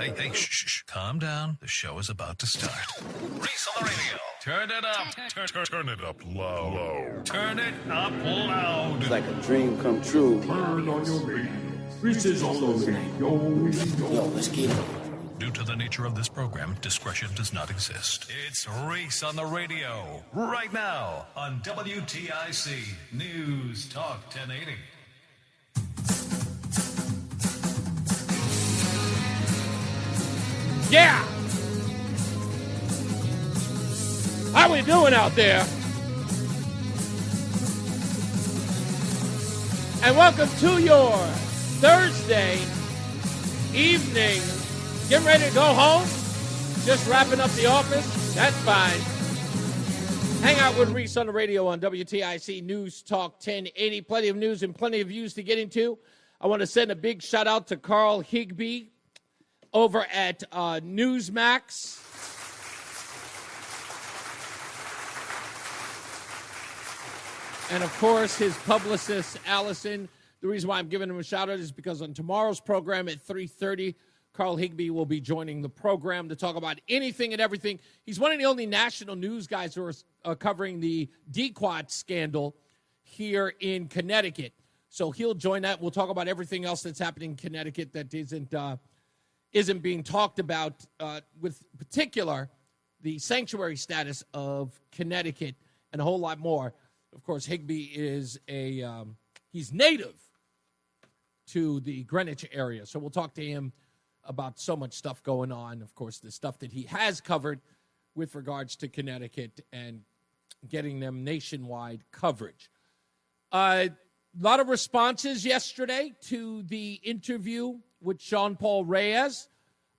Hey, shh. Calm down. The show is about to start. Reese on the radio. Turn it up. Turn it up low. Turn it up loud. It's like a dream come true. Turn on your radio. Reese is on the radio. Yo, let's get it. Due to the nature of this program, discretion does not exist. It's Reese on the radio. Right now on WTIC News Talk 1080. Yeah! How we doing out there? And welcome to your Thursday evening. Getting ready to go home? Just wrapping up the office? That's fine. Hang out with Reese on the radio on WTIC News Talk 1080. Plenty of news and plenty of views to get into. I want to send a big shout out to Carl Higbee over at Newsmax. And, of course, his publicist, Allison. The reason why I'm giving him a shout-out is because on tomorrow's program at 3:30, Carl Higbee will be joining the program to talk about anything and everything. He's one of the only national news guys who are covering the DQuad scandal here in Connecticut. So he'll join that. We'll talk about everything else that's happening in Connecticut that isn't being talked about, with particular the sanctuary status of Connecticut and a whole lot more. Of course, Higbee is he's native to the Greenwich area, so we'll talk to him about so much stuff going on. Of course, the stuff that he has covered with regards to Connecticut and getting them nationwide coverage. A lot of responses yesterday to the interview with Sean Paul Reyes.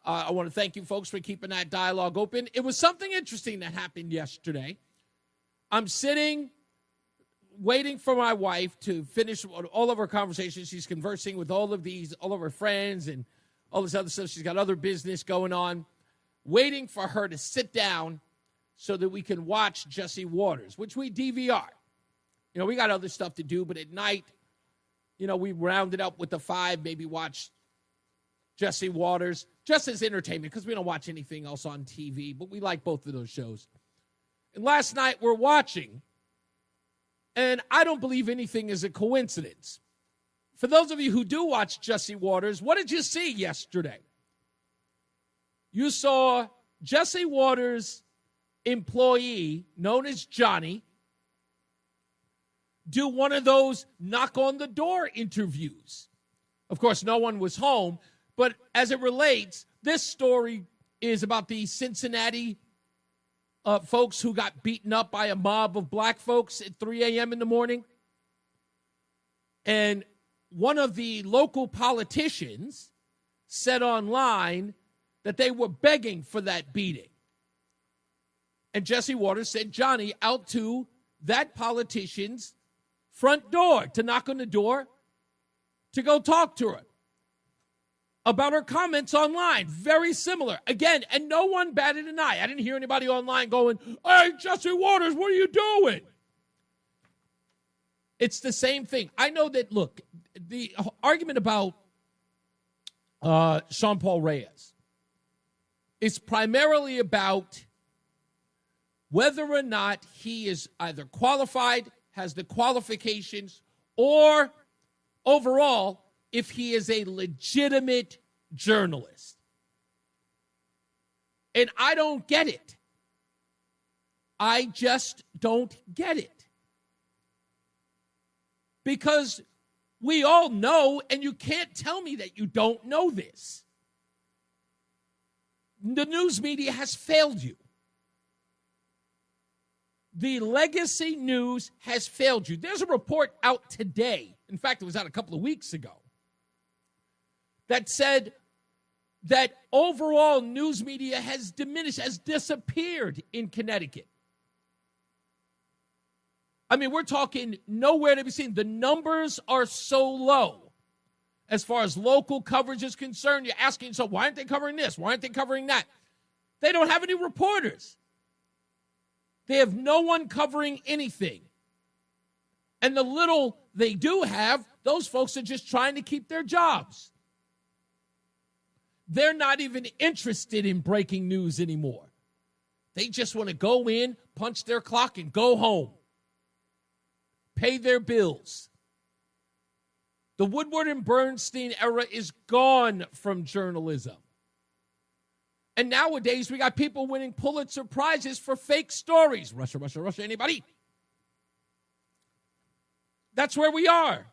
I want to thank you folks for keeping that dialogue open. It was something interesting that happened yesterday. I'm sitting waiting for my wife to finish all of her conversations. She's conversing with all of her friends and all this other stuff. She's got other business going on, waiting for her to sit down so that we can watch Jesse Waters, which we DVR. You know, we got other stuff to do, but at night, you know, we round it up with the 5, maybe watch Jesse Waters, just as entertainment, because we don't watch anything else on TV, but we like both of those shows. And last night we're watching, and I don't believe anything is a coincidence. For those of you who do watch Jesse Waters, what did you see yesterday? You saw Jesse Waters' employee, known as Johnny, do one of those knock-on-the-door interviews. Of course, no one was home, but as it relates, this story is about the Cincinnati folks who got beaten up by a mob of black folks at 3 a.m. in the morning. And one of the local politicians said online that they were begging for that beating. And Jesse Waters sent Johnny out to that politician's front door to knock on the door to go talk to her about her comments online. Very similar. Again, and no one batted an eye. I didn't hear anybody online going, "Hey, Jesse Waters, what are you doing?" It's the same thing. I know that, look, the argument about Sean Paul Reyes is primarily about whether or not he is either qualified, has the qualifications, or overall, if he is a legitimate journalist. And I don't get it. I just don't get it. Because we all know, and you can't tell me that you don't know this. The news media has failed you. The legacy news has failed you. There's a report out today. In fact, it was out a couple of weeks ago, that said that overall news media has diminished, has disappeared in Connecticut. I mean, we're talking nowhere to be seen. The numbers are so low as far as local coverage is concerned. You're asking, so why aren't they covering this? Why aren't they covering that? They don't have any reporters. They have no one covering anything. And the little they do have, those folks are just trying to keep their jobs. They're not even interested in breaking news anymore. They just want to go in, punch their clock, and go home. Pay their bills. The Woodward and Bernstein era is gone from journalism. And nowadays, we got people winning Pulitzer Prizes for fake stories. Russia, Russia, Russia, anybody? That's where we are.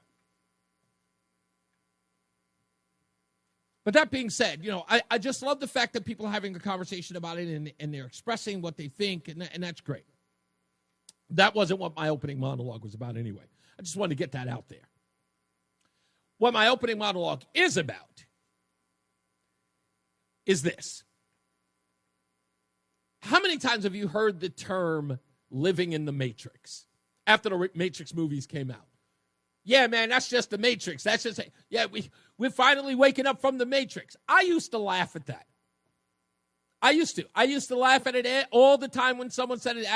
But that being said, I just love the fact that people are having a conversation about it and they're expressing what they think, and that's great. That wasn't what my opening monologue was about anyway. I just wanted to get that out there. What my opening monologue is about is this. How many times have you heard the term living in the Matrix after the Matrix movies came out? Yeah, man, that's just the Matrix. That's just, we're finally waking up from the Matrix. I used to laugh at that. I used to laugh at it all the time when someone said it.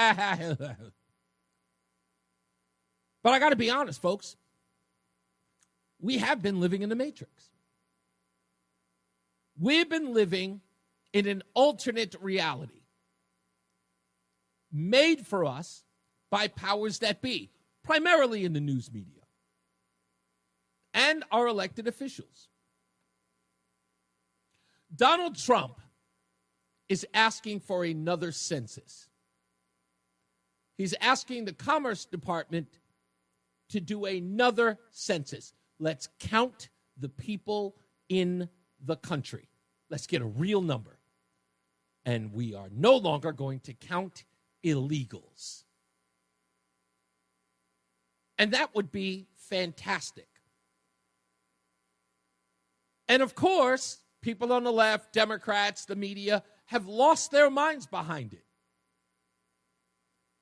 But I got to be honest, folks. We have been living in the Matrix. We've been living in an alternate reality made for us by powers that be, primarily in the news media and our elected officials. Donald Trump is asking for another census. He's asking the Commerce Department to do another census. Let's count the people in the country. Let's get a real number. And we are no longer going to count illegals. And that would be fantastic. And of course, people on the left, Democrats, the media, have lost their minds behind it.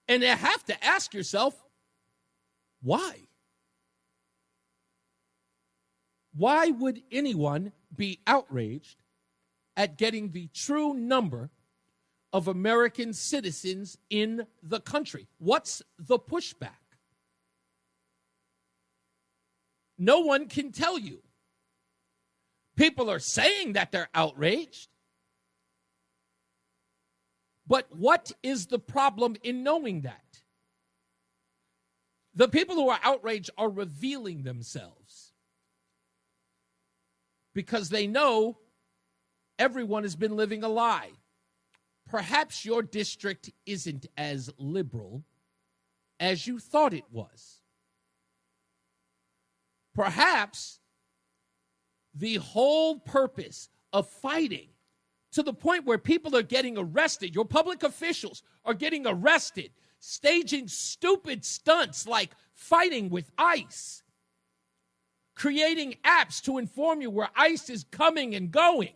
And you have to ask yourself, why? Why would anyone be outraged at getting the true number of American citizens in the country? What's the pushback? No one can tell you. People are saying that they're outraged. But what is the problem in knowing that? The people who are outraged are revealing themselves because they know everyone has been living a lie. Perhaps your district isn't as liberal as you thought it was. Perhaps the whole purpose of fighting to the point where people are getting arrested, your public officials are getting arrested, staging stupid stunts like fighting with ICE, creating apps to inform you where ICE is coming and going,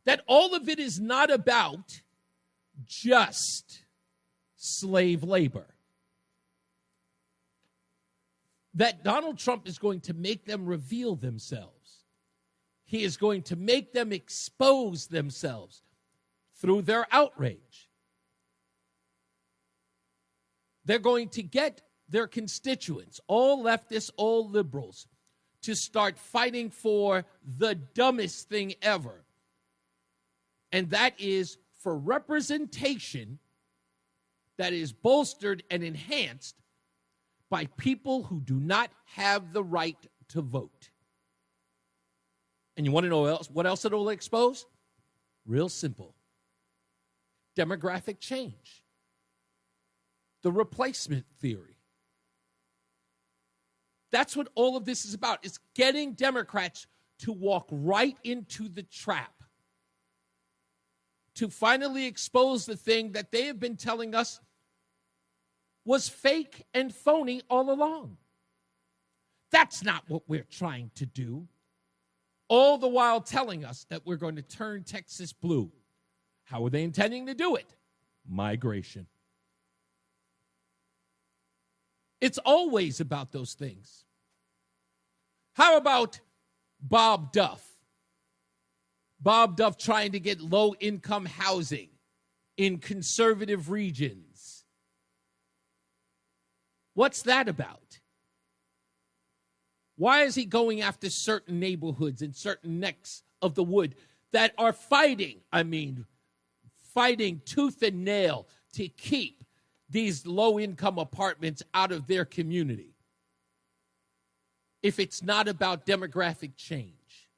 that all of it is not about just slave labor. That Donald Trump is going to make them reveal themselves. He is going to make them expose themselves through their outrage. They're going to get their constituents, all leftists, all liberals, to start fighting for the dumbest thing ever. And that is for representation that is bolstered and enhanced by people who do not have the right to vote. And you want to know what else it'll expose? Real simple. Demographic change. The replacement theory. That's what all of this is about. It's getting Democrats to walk right into the trap. To finally expose the thing that they have been telling us was fake and phony all along. That's not what we're trying to do. All the while telling us that we're going to turn Texas blue. How are they intending to do it? Migration. It's always about those things. How about Bob Duff? Bob Duff trying to get low-income housing in conservative regions. What's that about? Why is he going after certain neighborhoods and certain necks of the wood that are fighting tooth and nail to keep these low-income apartments out of their community if it's not about demographic change?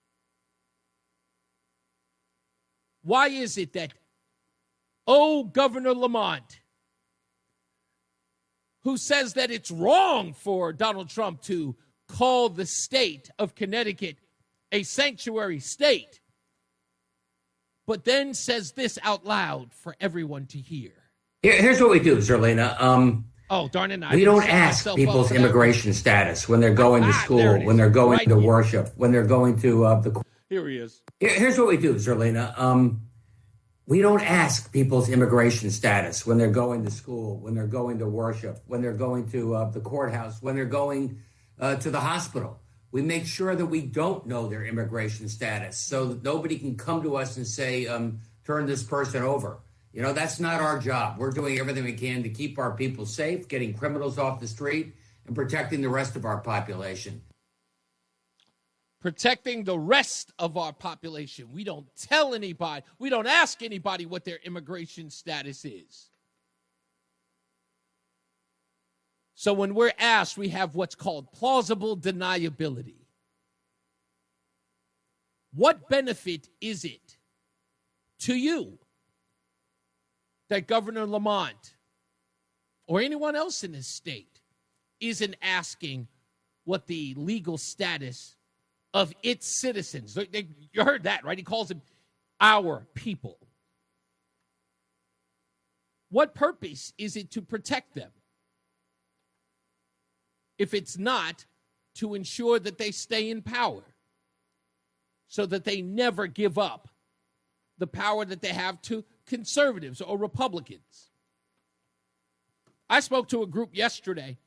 Why is it that, Governor Lamont, who says that it's wrong for Donald Trump to call the state of Connecticut a sanctuary state, but then says this out loud for everyone to hear? Here's what we do, Zerlina. Darn it. We don't ask people's immigration status when they're going to school, when they're going to worship, when they're going to the... Here he is. Here's what we do, Zerlina. We don't ask people's immigration status when they're going to school, when they're going to worship, when they're going to the courthouse, when they're going to the hospital. We make sure that we don't know their immigration status so that nobody can come to us and say, turn this person over. You know, that's not our job. We're doing everything we can to keep our people safe, getting criminals off the street, and protecting the rest of our population. Protecting the rest of our population. We don't tell anybody, we don't ask anybody what their immigration status is. So when we're asked, we have what's called plausible deniability. What benefit is it to you that Governor Lamont or anyone else in this state isn't asking what the legal status of its citizens? You heard that, right? He calls them our people. What purpose is it to protect them if it's not to ensure that they stay in power so that they never give up the power that they have to conservatives or Republicans? I spoke to a group yesterday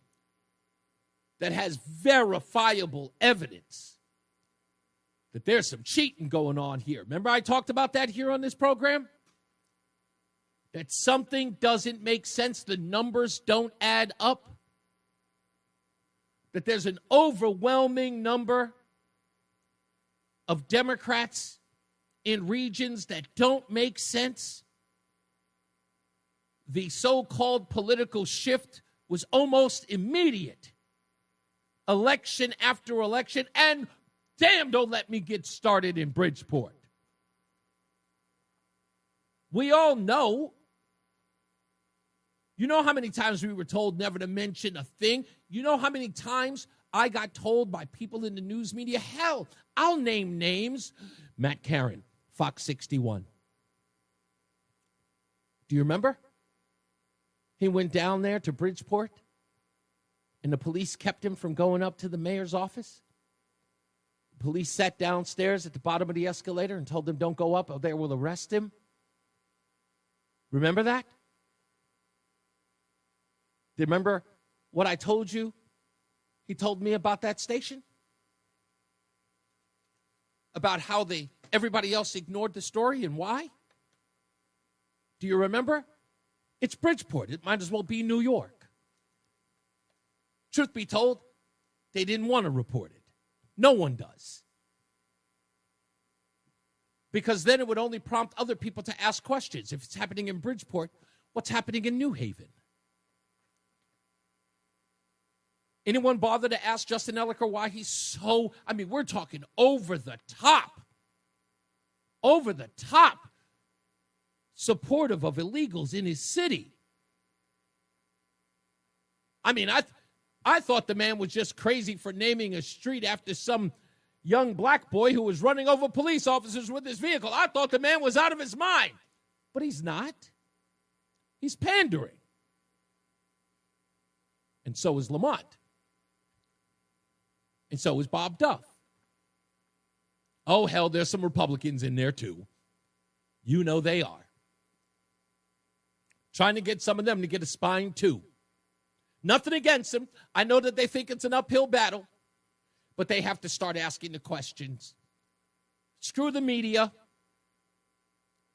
that has verifiable evidence that there's some cheating going on here. Remember I talked about that here on this program? That something doesn't make sense. The numbers don't add up. That there's an overwhelming number of Democrats in regions that don't make sense. The so-called political shift was almost immediate. Election after election, and damn, don't let me get started in Bridgeport. We all know. You know how many times we were told never to mention a thing? You know how many times I got told by people in the news media? Hell, I'll name names. Matt Caron, Fox 61. Do you remember? He went down there to Bridgeport, and the police kept him from going up to the mayor's office. Police sat downstairs at the bottom of the escalator and told him, don't go up or they will arrest him. Remember that? Do you remember what I told you he told me about that station? About how everybody else ignored the story and why? Do you remember? It's Bridgeport. It might as well be New York. Truth be told, they didn't want to report it. No one does. Because then it would only prompt other people to ask questions. If it's happening in Bridgeport, what's happening in New Haven? Anyone bother to ask Justin Elicker why he's so, we're talking over the top supportive of illegals in his city. I thought the man was just crazy for naming a street after some young black boy who was running over police officers with his vehicle. I thought the man was out of his mind. But he's not. He's pandering. And so is Lamont. And so is Bob Duff. Oh, hell, there's some Republicans in there, too. You know they are. Trying to get some of them to get a spine, too. Nothing against them. I know that they think it's an uphill battle, but they have to start asking the questions. Screw the media.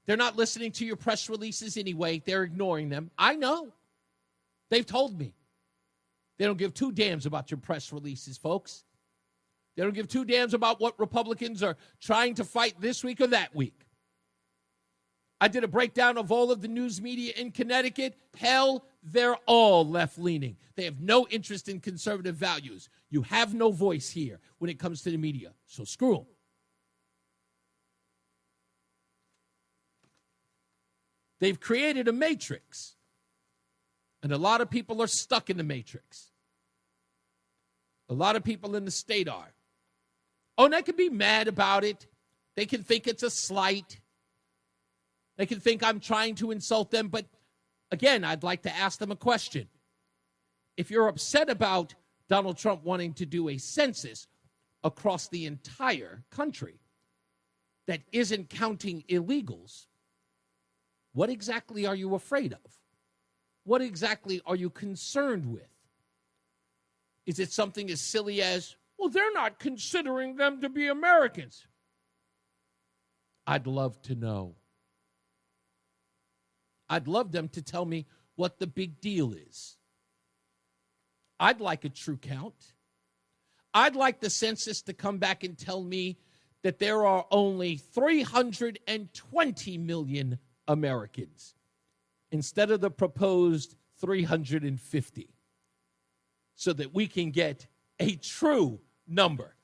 They're not listening to your press releases anyway. They're ignoring them. I know. They've told me. They don't give two damns about your press releases, folks. They don't give two damns about what Republicans are trying to fight this week or that week. I did a breakdown of all of the news media in Connecticut. Hell, they're all left-leaning. They have no interest in conservative values. You have no voice here when it comes to the media, so screw them. They've created a matrix, and a lot of people are stuck in the matrix. A lot of people in the state are. Oh, and they can be mad about it. They can think it's a slight. They can think I'm trying to insult them. But again, I'd like to ask them a question. If you're upset about Donald Trump wanting to do a census across the entire country that isn't counting illegals, what exactly are you afraid of? What exactly are you concerned with? Is it something as silly as, well, they're not considering them to be Americans? I'd love to know. I'd love them to tell me what the big deal is. I'd like a true count. I'd like the census to come back and tell me that there are only 320 million Americans instead of the proposed 350, so that we can get a true number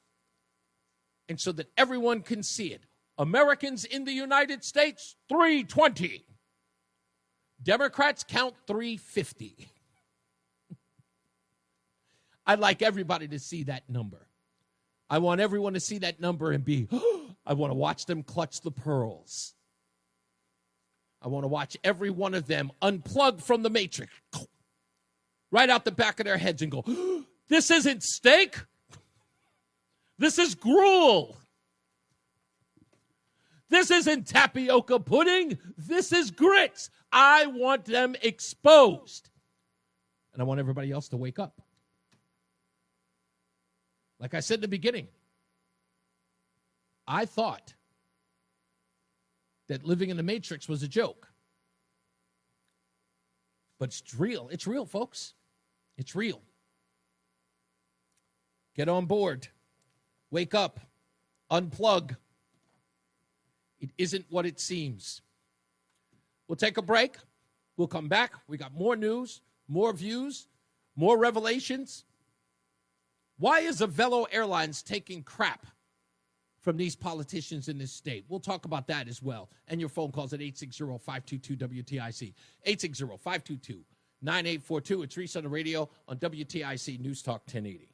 and so that everyone can see it. Americans in the United States, 320. Democrats count 350. I'd like everybody to see that number. I want everyone to see that number and be, I want to watch them clutch the pearls. I want to watch every one of them unplug from the matrix, right out the back of their heads and go, this isn't steak. This is gruel. This isn't tapioca pudding. This is grits. I want them exposed. And I want everybody else to wake up. Like I said in the beginning, I thought that living in the matrix was a joke. But it's real. It's real, folks. It's real. Get on board. Wake up. Unplug. It isn't what it seems. We'll take a break. We'll come back. We got more news, more views, more revelations. Why is Avelo Airlines taking crap from these politicians in this state? We'll talk about that as well. And your phone calls at 860-522-WTIC. 860-522-9842. It's Reese on the radio on WTIC News Talk 1080.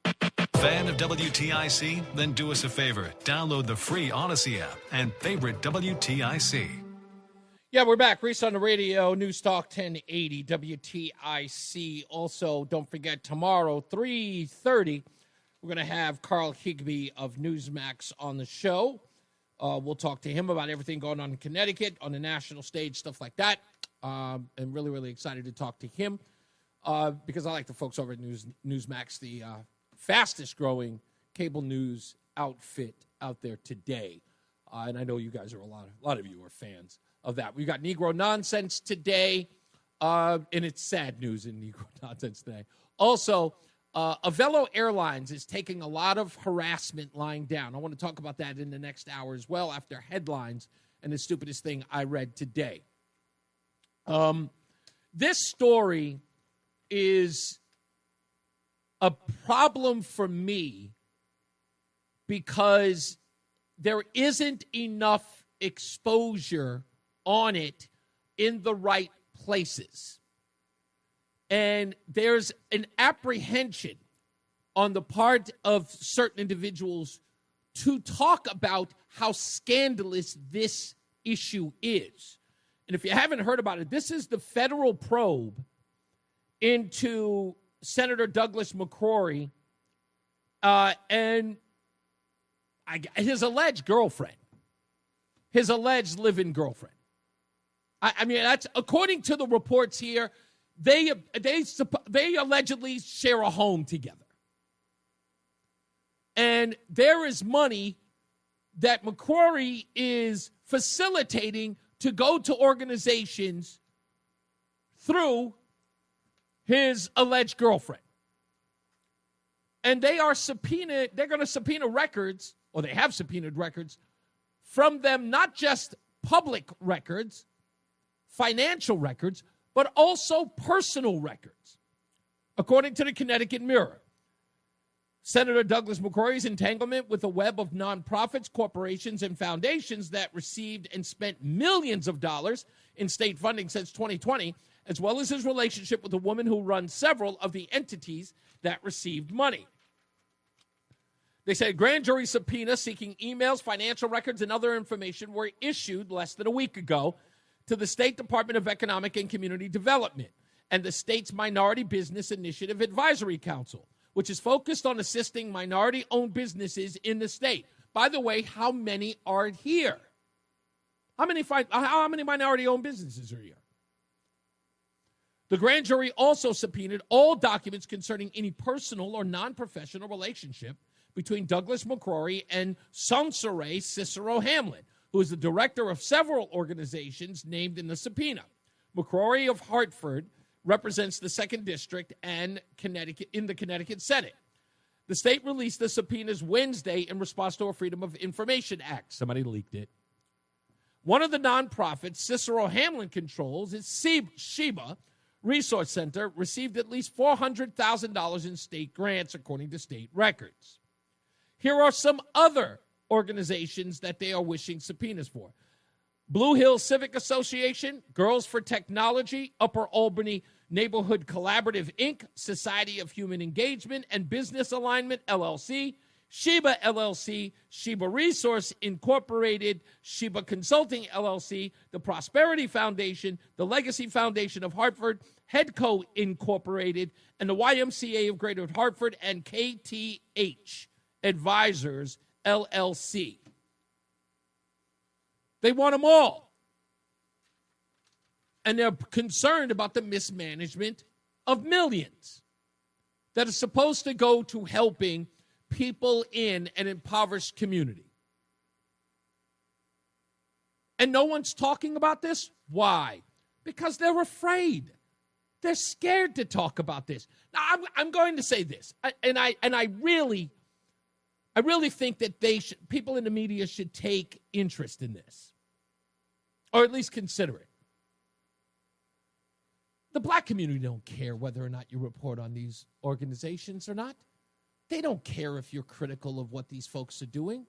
Fan of WTIC? Then do us a favor. Download the free Odyssey app and favorite WTIC. Yeah, we're back. Reese on the radio, News Talk 1080, WTIC. Also, don't forget, tomorrow, 3:30, we're going to have Carl Higbee of Newsmax on the show. We'll talk to him about everything going on in Connecticut, on the national stage, stuff like that. And really, really excited to talk to him because I like the folks over at Newsmax, the fastest-growing cable news outfit out there today. And I know you guys are a lot of you are fans of that. We got Negro Nonsense today, and it's sad news in Negro Nonsense today. Also, Avelo Airlines is taking a lot of harassment lying down. I want to talk about that in the next hour as well after headlines and the stupidest thing I read today. This story is a problem for me because there isn't enough exposure on it in the right places. And there's an apprehension on the part of certain individuals to talk about how scandalous this issue is. And if you haven't heard about it, this is the federal probe into Senator Douglas McCrory and his alleged girlfriend, his alleged live-in girlfriend. I mean, that's according to the reports here. They allegedly share a home together, and there is money that McCrory is facilitating to go to organizations through his alleged girlfriend. And they're going to subpoena records, or they have subpoenaed records, from them, not just public records, financial records, but also personal records, according to the Connecticut Mirror. Senator Douglas McCrory's entanglement with a web of nonprofits, corporations, and foundations that received and spent millions of dollars in state funding since 2020, as well as his relationship with a woman who runs several of the entities that received money. They said a grand jury subpoena seeking emails, financial records, and other information were issued less than a week ago to the State Department of Economic and Community Development and the state's Minority Business Initiative Advisory Council, which is focused on assisting minority-owned businesses in the state. By the way, how many are here? How many minority-owned businesses are here? The grand jury also subpoenaed all documents concerning any personal or non-professional relationship between Douglas McCrory and Sansere Cicero Hamlin, who is the director of several organizations named in the subpoena. McCrory of Hartford represents the 2nd District and Connecticut in the Connecticut Senate. The state released the subpoenas Wednesday in response to a Freedom of Information Act. Somebody leaked it. One of the nonprofits Cicero Hamlin controls is Sheba Resource Center, received at least $400,000 in state grants, according to state records. Here are some other organizations that they are wishing subpoenas for. Blue Hill Civic Association, Girls for Technology, Upper Albany Neighborhood Collaborative, Inc., Society of Human Engagement and Business Alignment, LLC, Sheba, LLC, Sheba Resource Incorporated, Sheba Consulting, LLC, the Prosperity Foundation, the Legacy Foundation of Hartford, Headco Incorporated, and the YMCA of Greater Hartford, and KTH Advisors, LLC. They want them all. And they're concerned about the mismanagement of millions that is supposed to go to helping people in an impoverished community. And no one's talking about this? Why? Because they're afraid. They're scared to talk about this. Now, I'm going to say this, and I really think that people in the media should take interest in this, or at least consider it. The black community don't care whether or not you report on these organizations or not. They don't care if you're critical of what these folks are doing.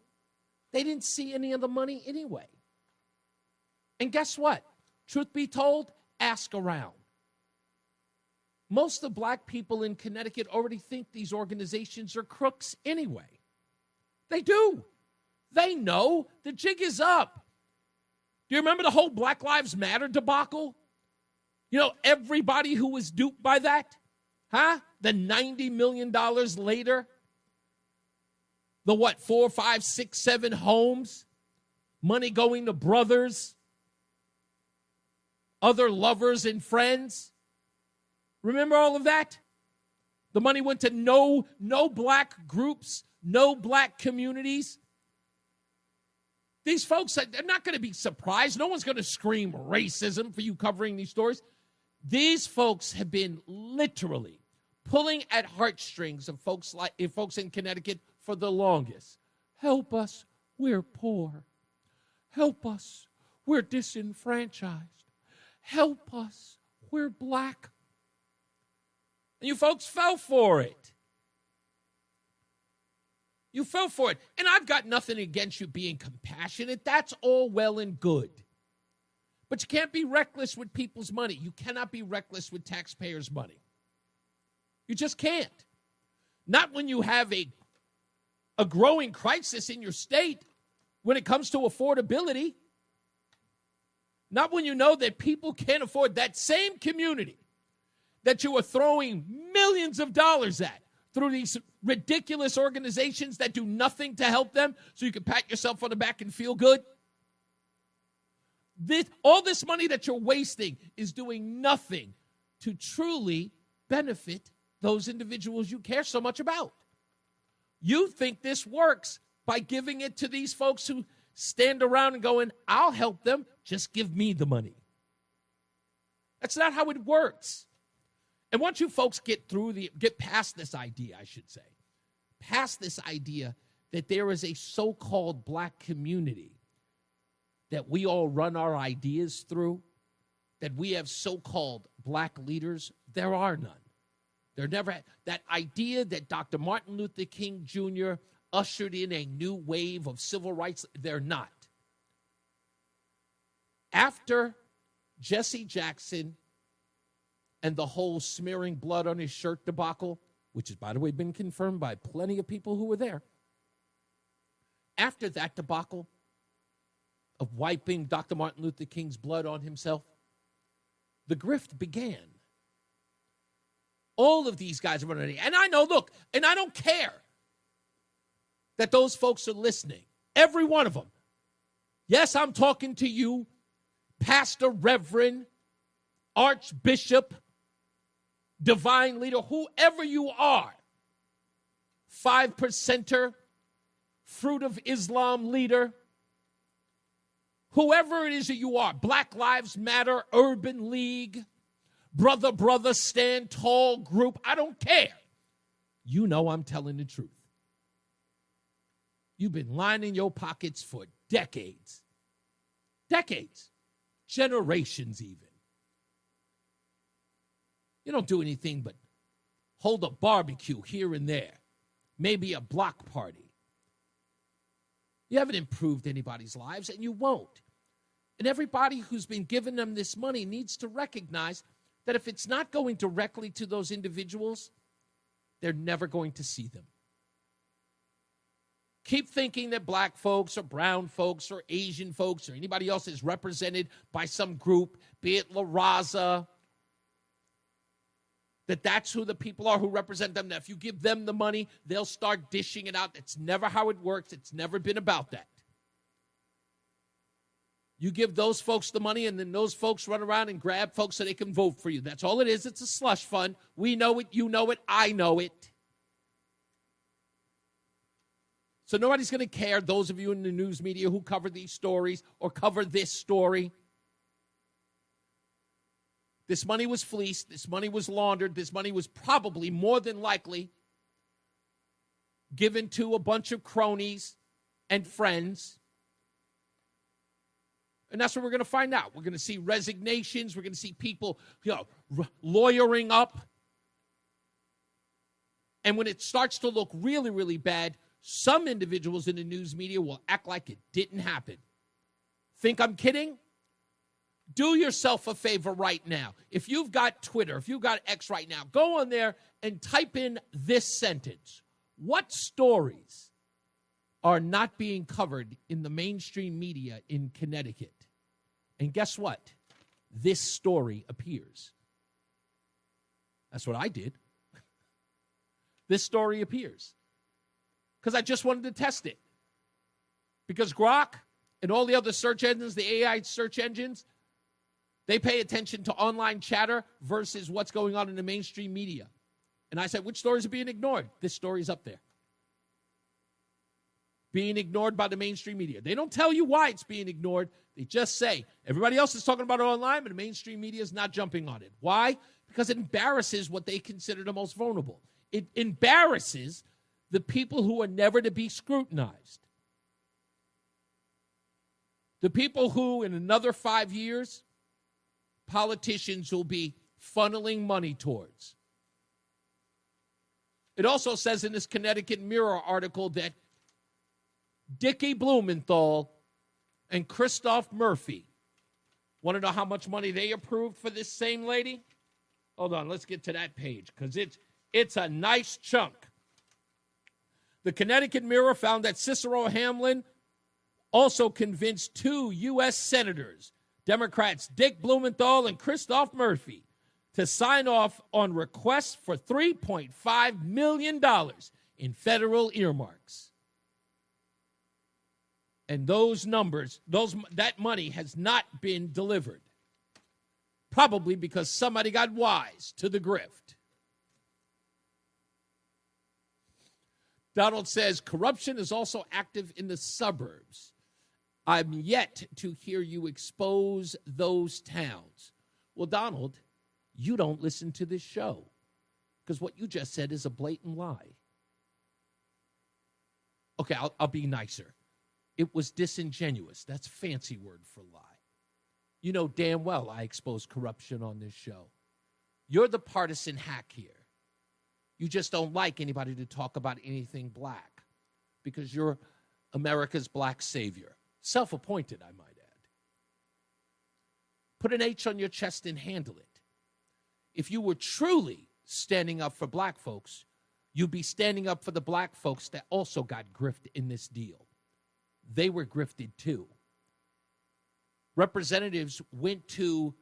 They didn't see any of the money anyway. And guess what? Truth be told, ask around. Most of the black people in Connecticut already think these organizations are crooks anyway. They do. They know the jig is up. Do you remember the whole Black Lives Matter debacle? You know, everybody who was duped by that? Huh? The $90 million later? The 4, 5, 6, 7 homes? Money going to brothers? Other lovers and friends? Remember all of that? The money went to no black groups, no black communities. These folks, they're not going to be surprised. No one's going to scream racism for you covering these stories. These folks have been literally pulling at heartstrings of folks in Connecticut for the longest. Help us, we're poor. Help us, we're disenfranchised. Help us, we're black. And you folks fell for it. You fell for it. And I've got nothing against you being compassionate. That's all well and good. But you can't be reckless with people's money. You cannot be reckless with taxpayers' money. You just can't. Not when you have a growing crisis in your state when it comes to affordability. Not when you know that people can't afford that same community that you are throwing millions of dollars at through these ridiculous organizations that do nothing to help them so you can pat yourself on the back and feel good. All this money that you're wasting is doing nothing to truly benefit those individuals you care so much about. You think this works by giving it to these folks who stand around and going, I'll help them, just give me the money. That's not how it works. And once you folks get past this idea, I should say, past this idea that there is a so-called black community that we all run our ideas through, that we have so-called black leaders, there are none. There never that idea that Dr. Martin Luther King Jr. ushered in a new wave of civil rights, they're not. After Jesse Jackson and the whole smearing blood on his shirt debacle, which has, by the way, been confirmed by plenty of people who were there, after that debacle of wiping Dr. Martin Luther King's blood on himself, the grift began. All of these guys are running. And I know, look, and I don't care that those folks are listening. Every one of them. Yes, I'm talking to you, pastor, reverend, archbishop, divine leader, whoever you are, 5%er, Fruit of Islam leader, whoever it is that you are, Black Lives Matter, Urban League, Brother, Stand Tall group, I don't care. You know I'm telling the truth. You've been lining your pockets for decades. Decades. Generations even. You don't do anything but hold a barbecue here and there. Maybe a block party. You haven't improved anybody's lives, and you won't. And everybody who's been giving them this money needs to recognize that if it's not going directly to those individuals, they're never going to see them. Keep thinking that black folks or brown folks or Asian folks or anybody else is represented by some group, be it La Raza, that's who the people are who represent them. That if you give them the money, they'll start dishing it out. That's never how it works. It's never been about that. You give those folks the money, and then those folks run around and grab folks so they can vote for you. That's all it is. It's a slush fund. We know it. You know it. I know it. So nobody's going to care, those of you in the news media who cover these stories or cover this story. This money was fleeced. This money was laundered. This money was probably, more than likely, given to a bunch of cronies and friends. And that's what we're going to find out. We're going to see resignations. We're going to see people, lawyering up. And when it starts to look really, really bad, some individuals in the news media will act like it didn't happen. Think I'm kidding? Do yourself a favor right now. If you've got Twitter, if you've got X right now, go on there and type in this sentence. What stories are not being covered in the mainstream media in Connecticut? And guess what? This story appears. That's what I did. This story appears. Because I just wanted to test it. Because Grok and all the other search engines, the AI search engines, they pay attention to online chatter versus what's going on in the mainstream media. And I said, which stories are being ignored? This story is up there. Being ignored by the mainstream media. They don't tell you why it's being ignored. They just say, everybody else is talking about it online, but the mainstream media is not jumping on it. Why? Because it embarrasses what they consider the most vulnerable. It embarrasses the people who are never to be scrutinized. The people who, in another 5 years, politicians will be funneling money towards. It also says in this Connecticut Mirror article that Dickie Blumenthal and Christoph Murphy, want to know how much money they approved for this same lady? Hold on, let's get to that page, because it's a nice chunk. The Connecticut Mirror found that Cicero Hamlin also convinced 2 U.S. senators, Democrats Dick Blumenthal and Christoph Murphy, to sign off on requests for $3.5 million in federal earmarks. And those numbers, that money has not been delivered. Probably because somebody got wise to the grift. Donald says, corruption is also active in the suburbs. I'm yet to hear you expose those towns. Well, Donald, you don't listen to this show, because what you just said is a blatant lie. Okay, I'll be nicer. It was disingenuous. That's a fancy word for lie. You know damn well I expose corruption on this show. You're the partisan hack here. You just don't like anybody to talk about anything black because you're America's black savior. Self-appointed, I might add. Put an H on your chest and handle it. If you were truly standing up for black folks, you'd be standing up for the black folks that also got grifted in this deal. They were grifted too. Representatives went to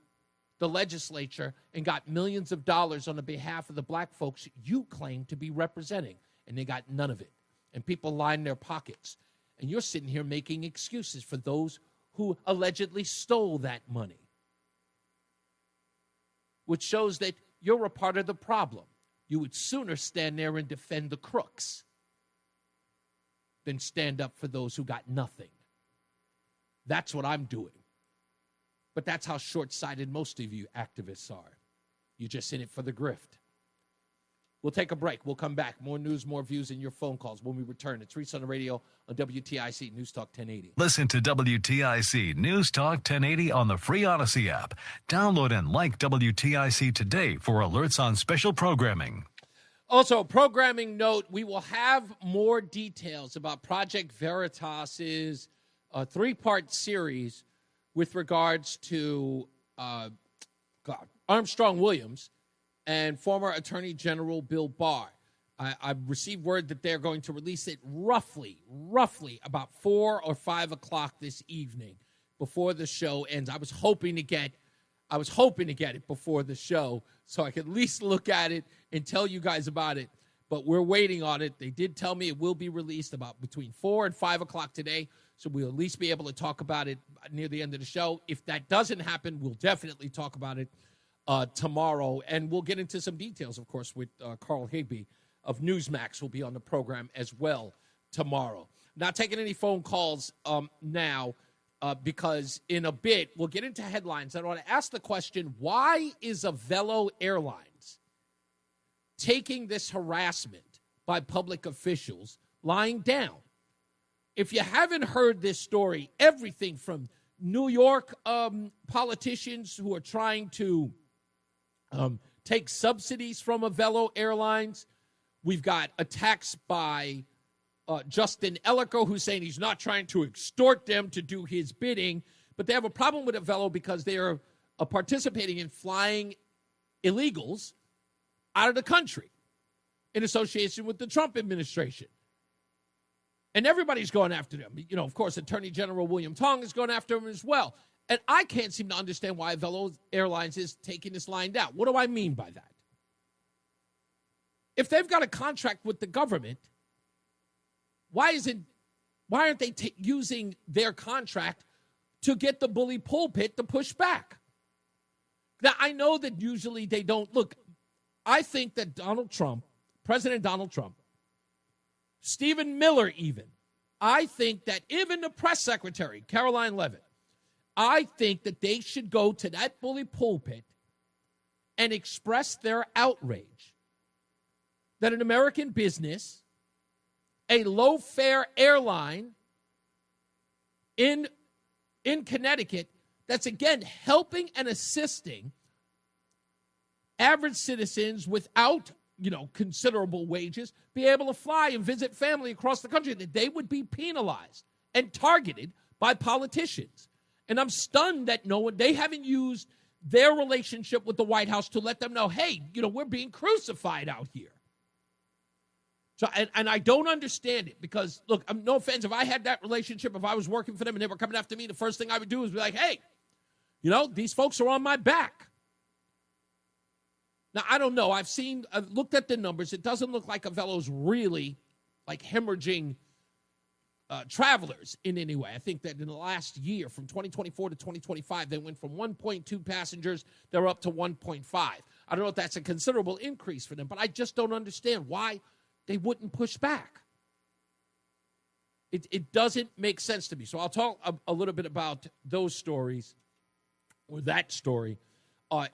the legislature and got millions of dollars on the behalf of the black folks you claim to be representing, and they got none of it. And people lined their pockets. And you're sitting here making excuses for those who allegedly stole that money, which shows that you're a part of the problem. You would sooner stand there and defend the crooks than stand up for those who got nothing. That's what I'm doing. But that's how short-sighted most of you activists are. You're just in it for the grift. We'll take a break. We'll come back. More news, more views, and your phone calls when we return. It's Reese on the radio on WTIC News Talk 1080. Listen to WTIC News Talk 1080 on the free Odyssey app. Download and like WTIC today for alerts on special programming. Also, programming note, we will have more details about Project Veritas's three-part series with regards to Armstrong Williams and former Attorney General Bill Barr. I've received word that they're going to release it roughly about 4 or 5 o'clock this evening before the show ends. I was hoping to get it before the show so I could at least look at it and tell you guys about it. But we're waiting on it. They did tell me it will be released about between 4 and 5 o'clock today. So we'll at least be able to talk about it near the end of the show. If that doesn't happen, we'll definitely talk about it tomorrow. And we'll get into some details, of course, with Carl Higbee of Newsmax will be on the program as well tomorrow. Not taking any phone calls now because in a bit we'll get into headlines. I want to ask the question, why is Avelo Airlines taking this harassment by public officials lying down? If you haven't heard this story, everything from New York politicians who are trying to take subsidies from Avelo Airlines. We've got attacks by Justin Ellico, who's saying he's not trying to extort them to do his bidding, but they have a problem with Avelo because they are participating in flying illegals out of the country in association with the Trump administration. And everybody's going after them. You know, of course, Attorney General William Tong is going after them as well. And I can't seem to understand why Avelo Airlines is taking this line down. What do I mean by that? If they've got a contract with the government, why aren't they using their contract to get the bully pulpit to push back? Now, I know that usually they don't. Look, I think that President Donald Trump, Stephen Miller even, I think that even the press secretary, Caroline Leavitt, I think that they should go to that bully pulpit and express their outrage that an American business, a low-fare airline in Connecticut that's, again, helping and assisting average citizens without, considerable wages, be able to fly and visit family across the country, that they would be penalized and targeted by politicians. And I'm stunned that they haven't used their relationship with the White House to let them know, hey, we're being crucified out here. So, and I don't understand it because, look, no offense, if I had that relationship, if I was working for them and they were coming after me, the first thing I would do is be like, hey, these folks are on my back. Now, I don't know. I've looked at the numbers. It doesn't look like Avelo's really hemorrhaging travelers in any way. I think that in the last year, from 2024 to 2025, they went from 1.2 passengers. They're up to 1.5. I don't know if that's a considerable increase for them, but I just don't understand why they wouldn't push back. It doesn't make sense to me. So I'll talk a little bit about those stories, or that story,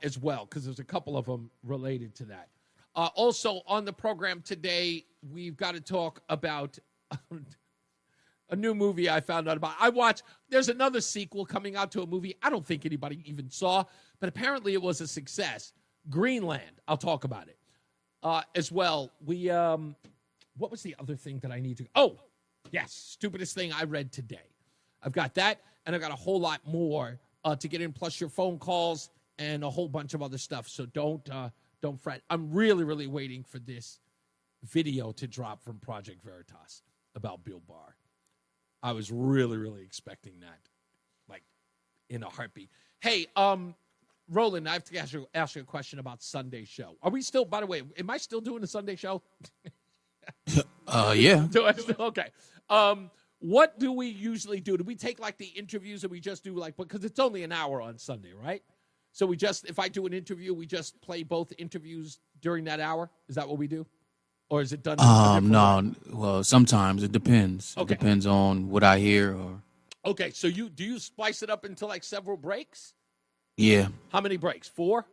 as well, because there's a couple of them related to that. Also on the program today, we've got to talk about A new movie I found out about. I watched, there's another sequel coming out to a movie I don't think anybody even saw, but apparently it was a success. Greenland. I'll talk about it as well. What was the other thing that I need to, yes, stupidest thing I read today. I've got that, and I've got a whole lot more to get in, plus your phone calls and a whole bunch of other stuff. So don't fret. I'm really, really waiting for this video to drop from Project Veritas about Bill Barr. I was really, really expecting that, like, in a heartbeat. Hey, Roland, I have to ask you a question about Sunday show. Are we still, by the way, am I still doing the Sunday show? Yeah. Okay. What do we usually do? Do we take, like, the interviews and we just do, like, because it's only an hour on Sunday, right? So we just, if I do an interview, we just play both interviews during that hour? Is that what we do? Or is it done? No. Well, sometimes it depends. Okay. It depends on what I hear. Or Okay, so do you splice it up into like several breaks? yeah, How many breaks? 4?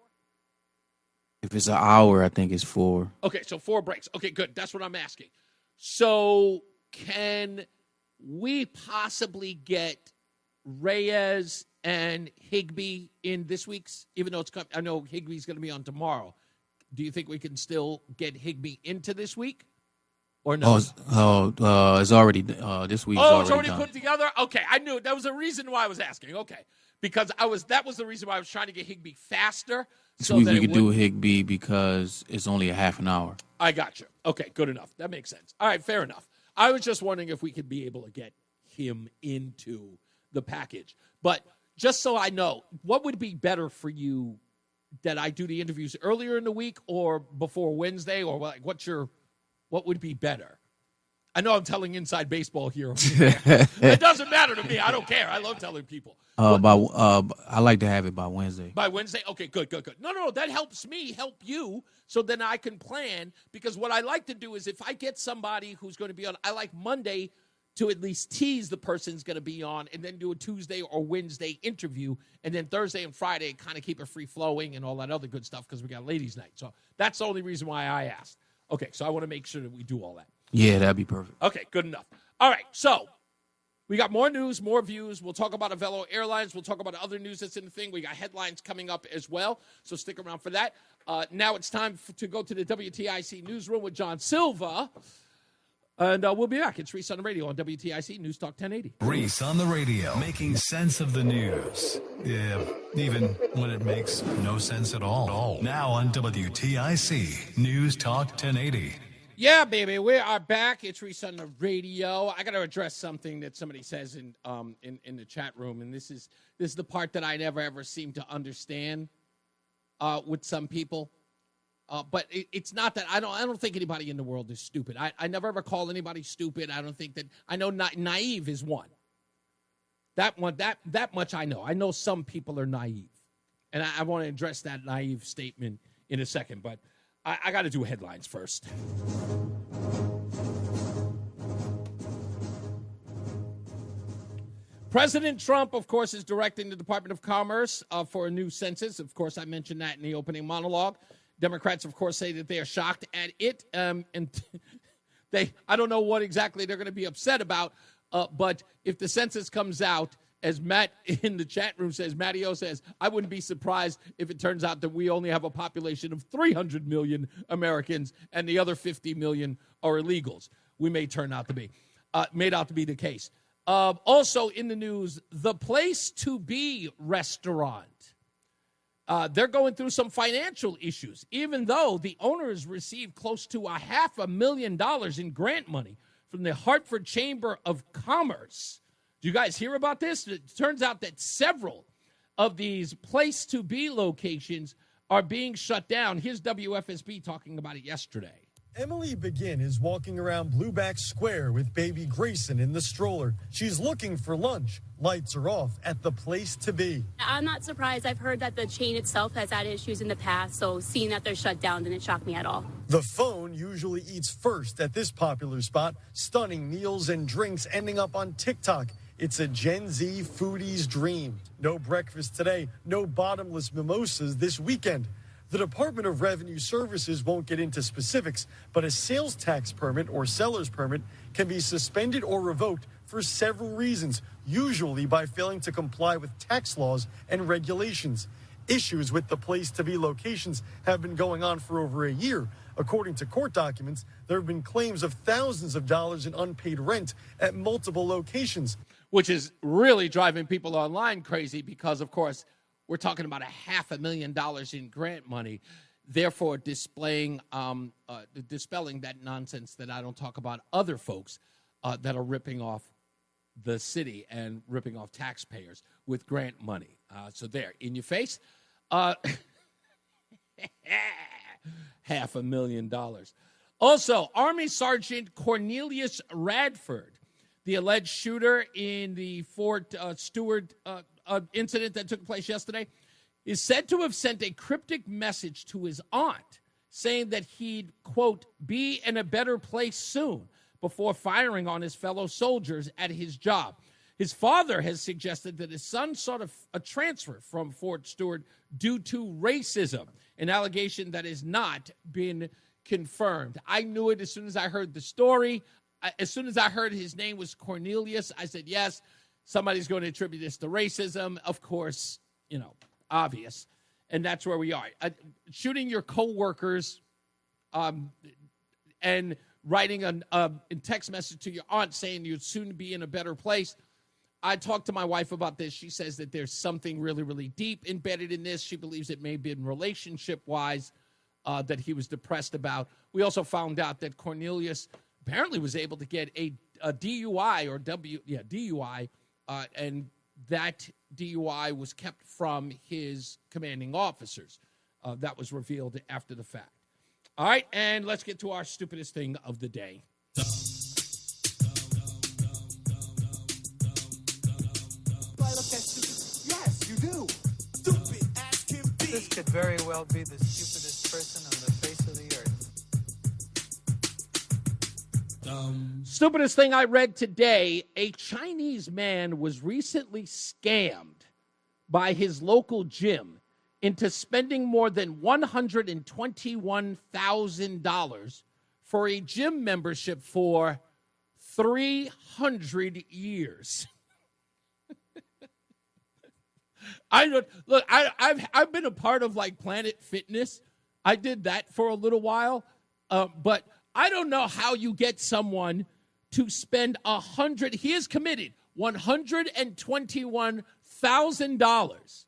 if it's an hour, I think it's 4. Okay, so 4 breaks. Okay, good. That's what I'm asking. So can we possibly get Reyes and Higbee in this week's? Even though I know Higbee's going to be on tomorrow. Do you think we can still get Higbee into this week? Or no? It's already this week's It's already done. put together? Okay, I knew it. That was the reason why I was asking. Okay, because that was the reason why I was trying to get Higbee faster. This week we could do Higbee because it's only a half an hour. I got you. Okay, good enough. That makes sense. All right, fair enough. I was just wondering if we could be able to get him into the package. But just so I know, what would be better for you, that I do the interviews earlier in the week or before Wednesday, or like what would be better? I know I'm telling inside baseball here. It doesn't matter to me. I don't care. I love telling people. I like to have it by Wednesday. By Wednesday? Okay, good. No, that helps me help you, so then I can plan, because what I like to do is if I get somebody who's going to be on, I like Monday to at least tease the person's going to be on, and then do a Tuesday or Wednesday interview, and then Thursday and Friday kind of keep it free-flowing and all that other good stuff because we got ladies' night. So that's the only reason why I asked. Okay, so I want to make sure that we do all that. Yeah, that'd be perfect. Okay, good enough. All right, so we got more news, more views. We'll talk about Avelo Airlines. We'll talk about other news that's in the thing. We got headlines coming up as well, so stick around for that. Now it's time to go to the WTIC newsroom with John Silva. And we'll be back. It's Reese on the radio on WTIC News Talk 1080. Reese on the radio, making sense of the news. Yeah, even when it makes no sense at all. Now on WTIC News Talk 1080. Yeah, baby, we are back. It's Reese on the radio. I got to address something that somebody says in the chat room, and this is the part that I never ever seem to understand with some people. But it's not that I don't think anybody in the world is stupid. I never ever call anybody stupid. I don't think that I know naive is one. That much I know. I know some people are naive, and I want to address that naive statement in a second. But I got to do headlines first. President Trump, of course, is directing the Department of Commerce for a new census. Of course, I mentioned that in the opening monologue. Democrats, of course, say that they are shocked at it, and I don't know what exactly they're going to be upset about, but if the census comes out, as Matt in the chat room says, Matteo says, I wouldn't be surprised if it turns out that we only have a population of 300 million Americans and the other 50 million are illegals. We may turn out to be, made out to be the case. Also in the news, the Place to Be restaurant. They're going through some financial issues, even though the owners received close to $500,000 in grant money from the Hartford Chamber of Commerce. Do you guys hear about this? It turns out that several of these Place to Be locations are being shut down. Here's WFSB talking about it yesterday. Emily Begin is walking around Blueback Square with baby Grayson in the stroller. She's looking for lunch. Lights are off at the Place to Be. I'm not surprised. I've heard that the chain itself has had issues in the past, so seeing that they're shut down didn't shock me at all. The phone usually eats first at this popular spot, stunning meals and drinks ending up on TikTok. It's a Gen Z foodie's dream. No breakfast today, no bottomless mimosas this weekend. The Department of Revenue Services won't get into specifics, but a sales tax permit or seller's permit can be suspended or revoked for several reasons, usually by failing to comply with tax laws and regulations. Issues with the place-to-be locations have been going on for over a year. According to court documents, there have been claims of thousands of dollars in unpaid rent at multiple locations. Which is really driving people online crazy because, of course, we're talking about $500,000 in grant money, therefore dispelling that nonsense that I don't talk about other folks that are ripping off the city and ripping off taxpayers with grant money. So there, in your face, $500,000. Also, Army Sergeant Cornelius Radford, the alleged shooter in the Fort Stewart incident that took place yesterday, is said to have sent a cryptic message to his aunt saying that he'd, quote, be in a better place soon before firing on his fellow soldiers at his job. His father has suggested that his son sought a transfer from Fort Stewart due to racism, an allegation that has not been confirmed. I knew it as soon as I heard the story. As soon as I heard his name was Cornelius, I said, yes, somebody's going to attribute this to racism. Of course, obvious. And that's where we are. Shooting your coworkers and writing a text message to your aunt saying you'd soon be in a better place. I talked to my wife about this. She says that there's something really, really deep embedded in this. She believes it may have been relationship-wise that he was depressed about. We also found out that Cornelius apparently was able to get a DUI DUI, and that DUI was kept from his commanding officers. That was revealed after the fact. All right, and let's get to our stupidest thing of the day. Yes, you do. Stupid as can be. This could very well be the stupidest person on the face of the earth. Stupidest thing I read today, a Chinese man was recently scammed by his local gym into spending more than $121,000 for a gym membership for 300 years. I've been a part of like Planet Fitness. I did that for a little while, but I don't know how you get someone to spend he is committed $121,000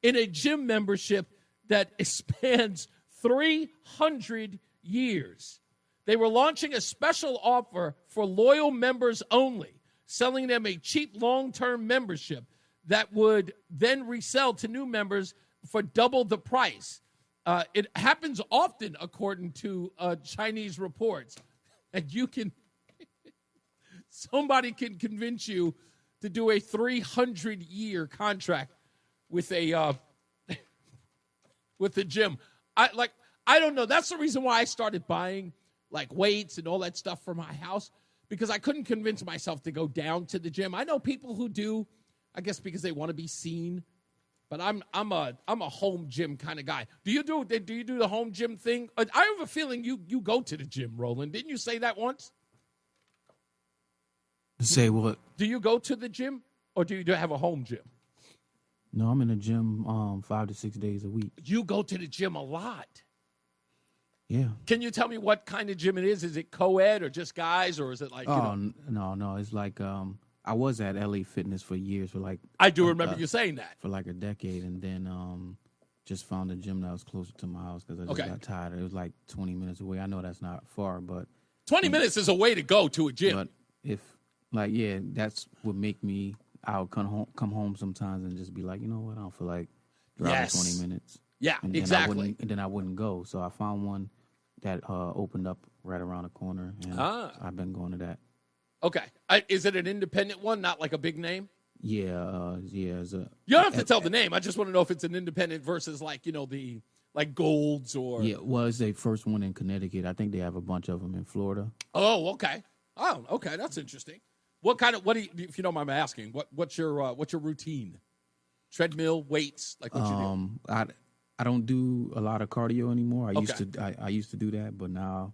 in a gym membership that spans 300 years. They were launching a special offer for loyal members only, selling them a cheap long-term membership that would then resell to new members for double the price. It happens often, according to Chinese reports. And somebody can convince you to do a 300-year contract with a gym. I don't know. That's the reason why I started buying like weights and all that stuff for my house, because I couldn't convince myself to go down to the gym. I know people who do, I guess because they want to be seen. But I'm a home gym kind of guy. Do you do the home gym thing? I have a feeling you go to the gym, Roland. Didn't you say that once? Say what? Do you go to the gym, or do you have a home gym? No, I'm in the gym 5 to 6 days a week. You go to the gym a lot. Yeah. Can you tell me what kind of gym it is? Is it co-ed or just guys, or is it like? No. It's like I was at LA Fitness for years, for like I do remember you saying that for like a decade, and then just found a gym that was closer to my house because I just got tired. It was like 20 minutes away. I know that's not far, but 20 minutes is a way to go to a gym. But if that's what make me. I'll come home sometimes and just be like, you know what, I don't feel like driving 20 minutes. Yeah, and exactly. Then I wouldn't go. So I found one that opened up right around the corner, and I've been going to that. Okay. Is it an independent one, not like a big name? Yeah. You don't have to tell the name. I just want to know if it's an independent versus like, the like Golds or. Yeah, well, it's the first one in Connecticut. I think they have a bunch of them in Florida. Oh, okay. Oh, okay. That's interesting. What do you, if you don't mind me asking, what's your routine? Treadmill, weights, like what you do? I don't do a lot of cardio anymore. I used to do that, but now,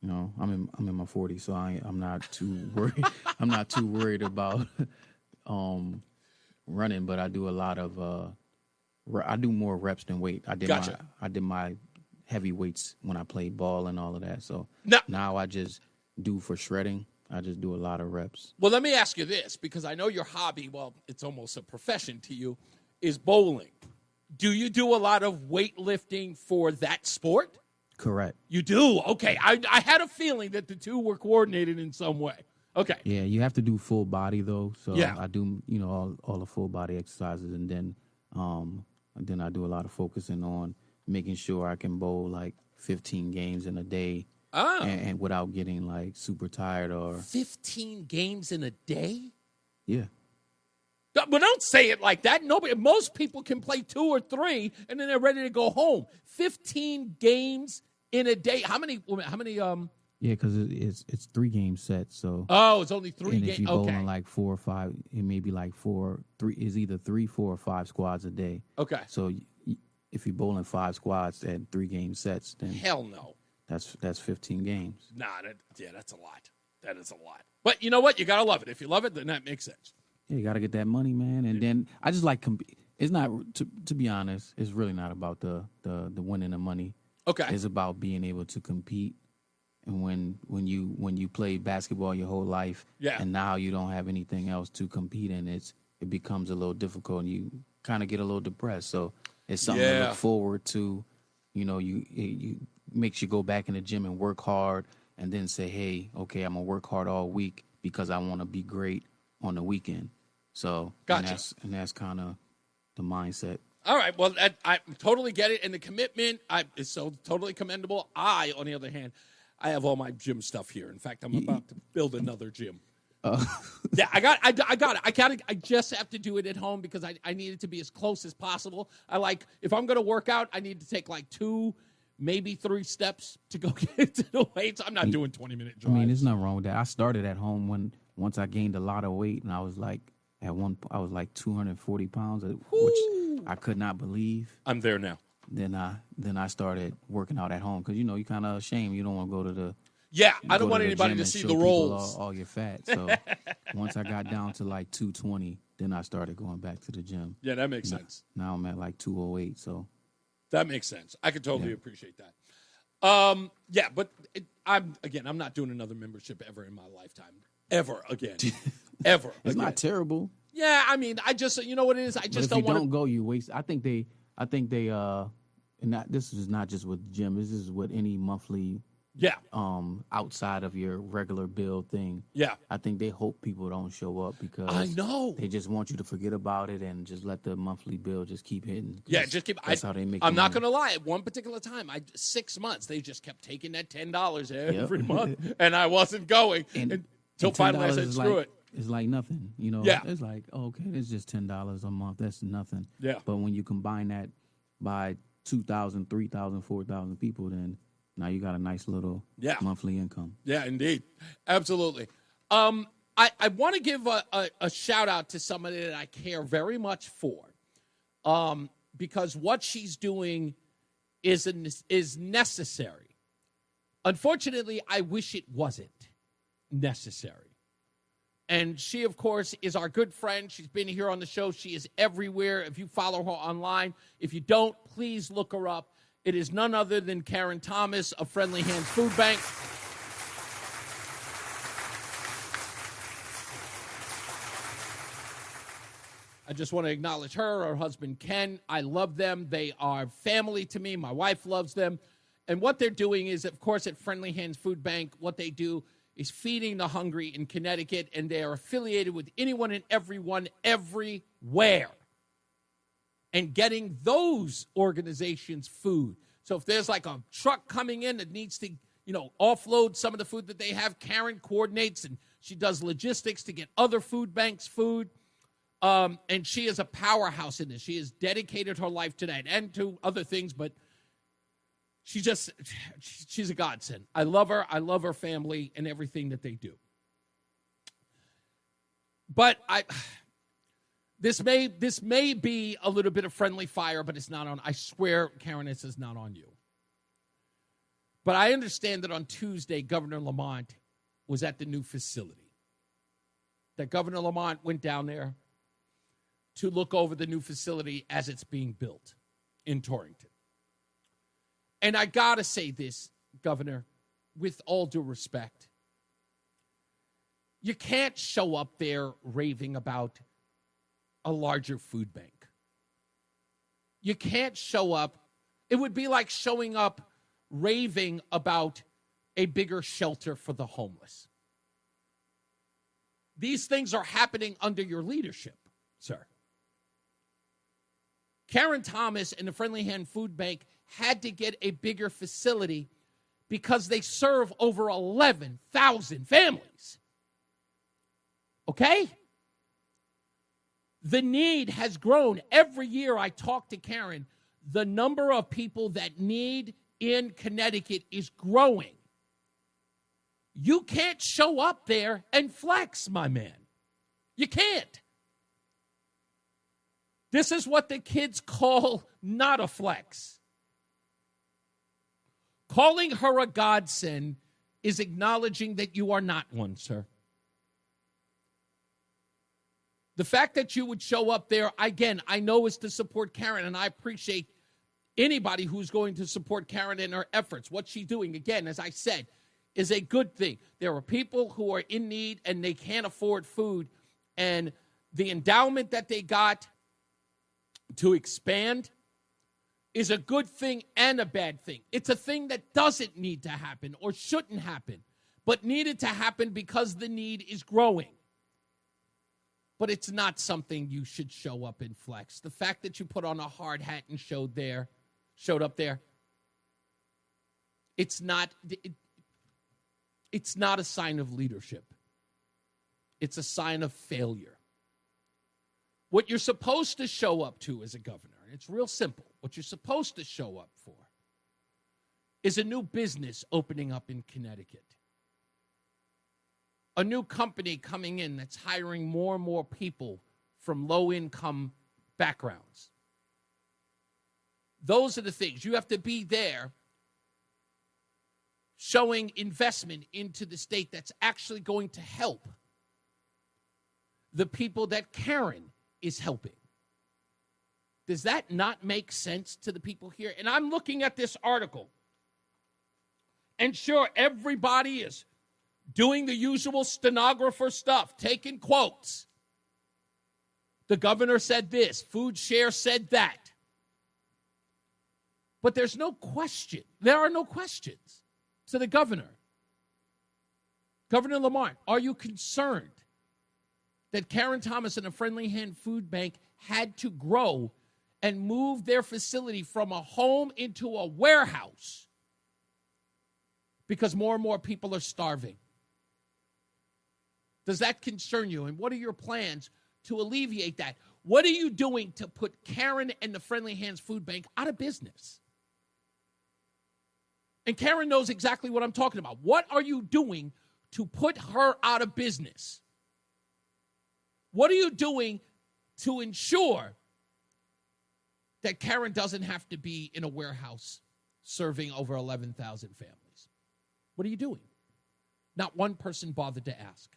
You know, I'm in my 40s, so I'm not too worried. I'm not too worried about running, but I do a lot of I do more reps than weight. I did my heavy weights when I played ball and all of that. So now I just do for shredding. I just do a lot of reps. Well, let me ask you this, because I know your hobby, well, it's almost a profession to you, is bowling. Do you do a lot of weightlifting for that sport? Correct. You do? Okay. I had a feeling that the two were coordinated in some way. Okay. Yeah, you have to do full body, though. So yeah. I do, all the full body exercises, and then I do a lot of focusing on making sure I can bowl like 15 games in a day. Oh. And without getting like super tired or 15 games in a day? Yeah. But don't say it like that. Most people can play 2 or 3 and then they're ready to go home. 15 games in a day. How many Yeah, because it's 3 game sets. So it's only 3 games. And if you bowling like 4 or 5, it may be like 3 is either 3, 4, or 5 squads a day. Okay. So if you're bowling 5 squads at 3 game sets, then hell no. That's 15 games. Nah, that's a lot. That is a lot. But you know what? You gotta love it. If you love it, then that makes sense. Yeah, you gotta get that money, man. And then I just like it's not to be honest. It's really not about the winning the money. Okay. It's about being able to compete. And when you play basketball your whole life, and now you don't have anything else to compete in, it becomes a little difficult, and you kind of get a little depressed. So it's something to look forward to. You makes you go back in the gym and work hard, and then say, hey, okay, I'm gonna work hard all week because I want to be great on the weekend. So gotcha. And that's kind of the mindset. All right. Well, I totally get it, and the commitment is so totally commendable. I, on the other hand, I have all my gym stuff here. In fact, I'm about to build another gym. Yeah, I got it. I just have to do it at home because I need it to be as close as possible. If I'm going to work out, I need to take like 2, maybe 3 steps to go get to the weights. I'm not doing 20-minute drives. I mean, there's nothing wrong with that. I started at home once I gained a lot of weight, and I was like, I was like 240 pounds, which I could not believe. I'm there now. Then I started working out at home because you're kind of ashamed. You don't want to go to the I don't want anybody to see the rolls. All your fat. So once I got down to like 220, then I started going back to the gym. Yeah, that makes sense. Now I'm at like 208. So that makes sense. I could totally appreciate that. But I'm not doing another membership ever in my lifetime. Ever again. Ever. It's not terrible. Yeah, I mean, I just, you know what it is? I just don't want to. If you don't to go, you waste. I think they, and this is not just with the gym. This is with any monthly, outside of your regular bill thing. Yeah. I think they hope people don't show up because I know they just want you to forget about it and just let the monthly bill just keep hitting. Yeah, just keep. That's how they make. I'm not going to lie. At one particular time, 6 months, they just kept taking that $10 every month, and I wasn't going until finally I said, "Screw it." It's like nothing, Yeah. It's like, okay, it's just $10 a month. That's nothing. Yeah. But when you combine that by 2,000, 3,000, 4,000 people, then now you got a nice little monthly income. Yeah, indeed. Absolutely. I want to give a shout out to somebody that I care very much for, because what she's doing is necessary. Unfortunately, I wish it wasn't necessary. And she, of course, is our good friend. She's been here on the show. She is everywhere. If you follow her online, if you don't, please look her up. It is none other than Karen Thomas of Friendly Hands Food Bank. I just want to acknowledge her husband, Ken. I love them. They are family to me. My wife loves them. And what they're doing is, of course, at Friendly Hands Food Bank, what they do is feeding the hungry in Connecticut, and they are affiliated with anyone and everyone everywhere and getting those organizations food. So if there's like a truck coming in that needs to, offload some of the food that they have, Karen coordinates and she does logistics to get other food banks food. And she is a powerhouse in this. She has dedicated her life to that and to other things, but she's a godsend. I love her. I love her family and everything that they do. But this may be a little bit of friendly fire, but it's not on. I swear, Karen, this is not on you. But I understand that on Tuesday, Governor Lamont was at the new facility. That Governor Lamont went down there to look over the new facility as it's being built in Torrington. And I got to say this, Governor, with all due respect. You can't show up there raving about a larger food bank. You can't show up. It would be like showing up raving about a bigger shelter for the homeless. These things are happening under your leadership, sir. Karen Thomas and the Friendly Hand Food Bank had to get a bigger facility because they serve over 11,000 families. Okay? The need has grown. Every year I talk to Karen, the number of people that need in Connecticut is growing. You can't show up there and flex, my man. You can't. This is what the kids call not a flex. Calling her a godsend is acknowledging that you are not one, sir. The fact that you would show up there, again, I know is to support Karen, and I appreciate anybody who's going to support Karen in her efforts. What she's doing, again, as I said, is a good thing. There are people who are in need and they can't afford food, and the endowment that they got to expand is a good thing and a bad thing. It's a thing that doesn't need to happen or shouldn't happen, but needed to happen because the need is growing. But it's not something you should show up and flex. The fact that you put on a hard hat and showed up there, it's not a sign of leadership. It's a sign of failure. What you're supposed to show up to as a governor, and it's real simple, what you're supposed to show up for is a new business opening up in Connecticut. A new company coming in that's hiring more and more people from low-income backgrounds. Those are the things. You have to be there showing investment into the state that's actually going to help the people that Karen is helping. Does that not make sense to the people here? And I'm looking at this article, and sure, everybody is doing the usual stenographer stuff, taking quotes. The governor said this, Food Share said that. But there's no question. There are no questions to the governor. Governor Lamont, are you concerned that Karen Thomas and the Friendly Hand Food Bank had to grow and move their facility from a home into a warehouse because more and more people are starving? Does that concern you? And what are your plans to alleviate that? What are you doing to put Karen and the Friendly Hands Food Bank out of business? And Karen knows exactly what I'm talking about. What are you doing to put her out of business? What are you doing to ensure that Karen doesn't have to be in a warehouse serving over 11,000 families? What are you doing? Not one person bothered to ask.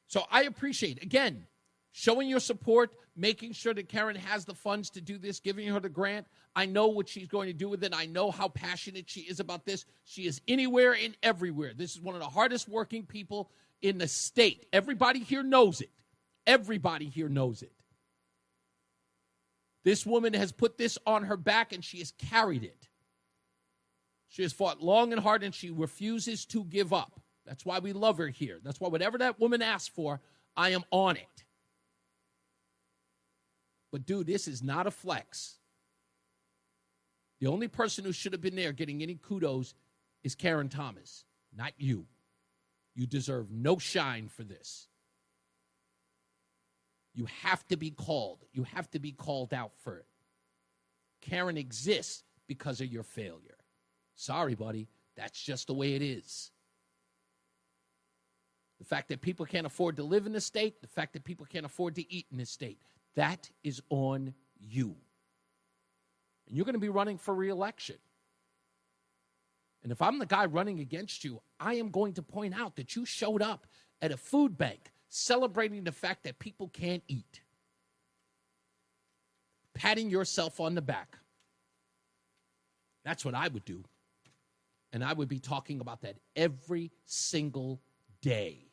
So I appreciate, again, showing your support, making sure that Karen has the funds to do this, giving her the grant. I know what she's going to do with it. I know how passionate she is about this. She is anywhere and everywhere. This is one of the hardest working people in the state. Everybody here knows it. Everybody here knows it. This woman has put this on her back, and she has carried it. She has fought long and hard, and she refuses to give up. That's why we love her here. That's why whatever that woman asked for, I am on it. But, dude, this is not a flex. The only person who should have been there getting any kudos is Karen Thomas, not you. You deserve no shine for this. You have to be called. You have to be called out for it. Karen exists because of your failure. Sorry, buddy. That's just the way it is. The fact that people can't afford to live in the state, the fact that people can't afford to eat in this state, that is on you. and you're going to be running for re-election. And if I'm the guy running against you, I am going to point out that you showed up at a food bank celebrating the fact that people can't eat. Patting yourself on the back. That's what I would do. And I would be talking about that every single day.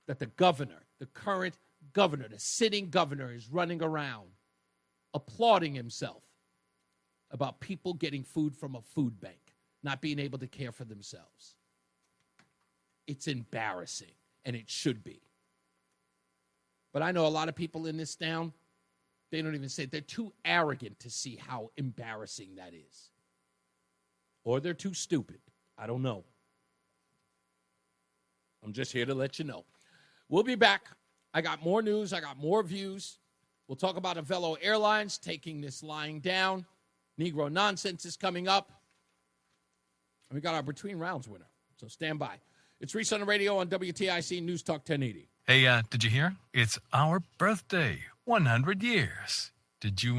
That the governor, the current governor, the sitting governor is running around applauding himself about people getting food from a food bank, not being able to care for themselves. It's embarrassing, and it should be. But I know a lot of people in this town, they don't even say it. They're too arrogant to see how embarrassing that is. Or they're too stupid. I don't know. I'm just here to let you know. We'll be back. I got more news. I got more views. We'll talk about Avelo Airlines taking this lying down. Negro nonsense is coming up. And we got our Between Rounds winner. So stand by. It's Reese on the radio on WTIC News Talk 1080. Hey, did you hear? It's our birthday, 100 years. Did you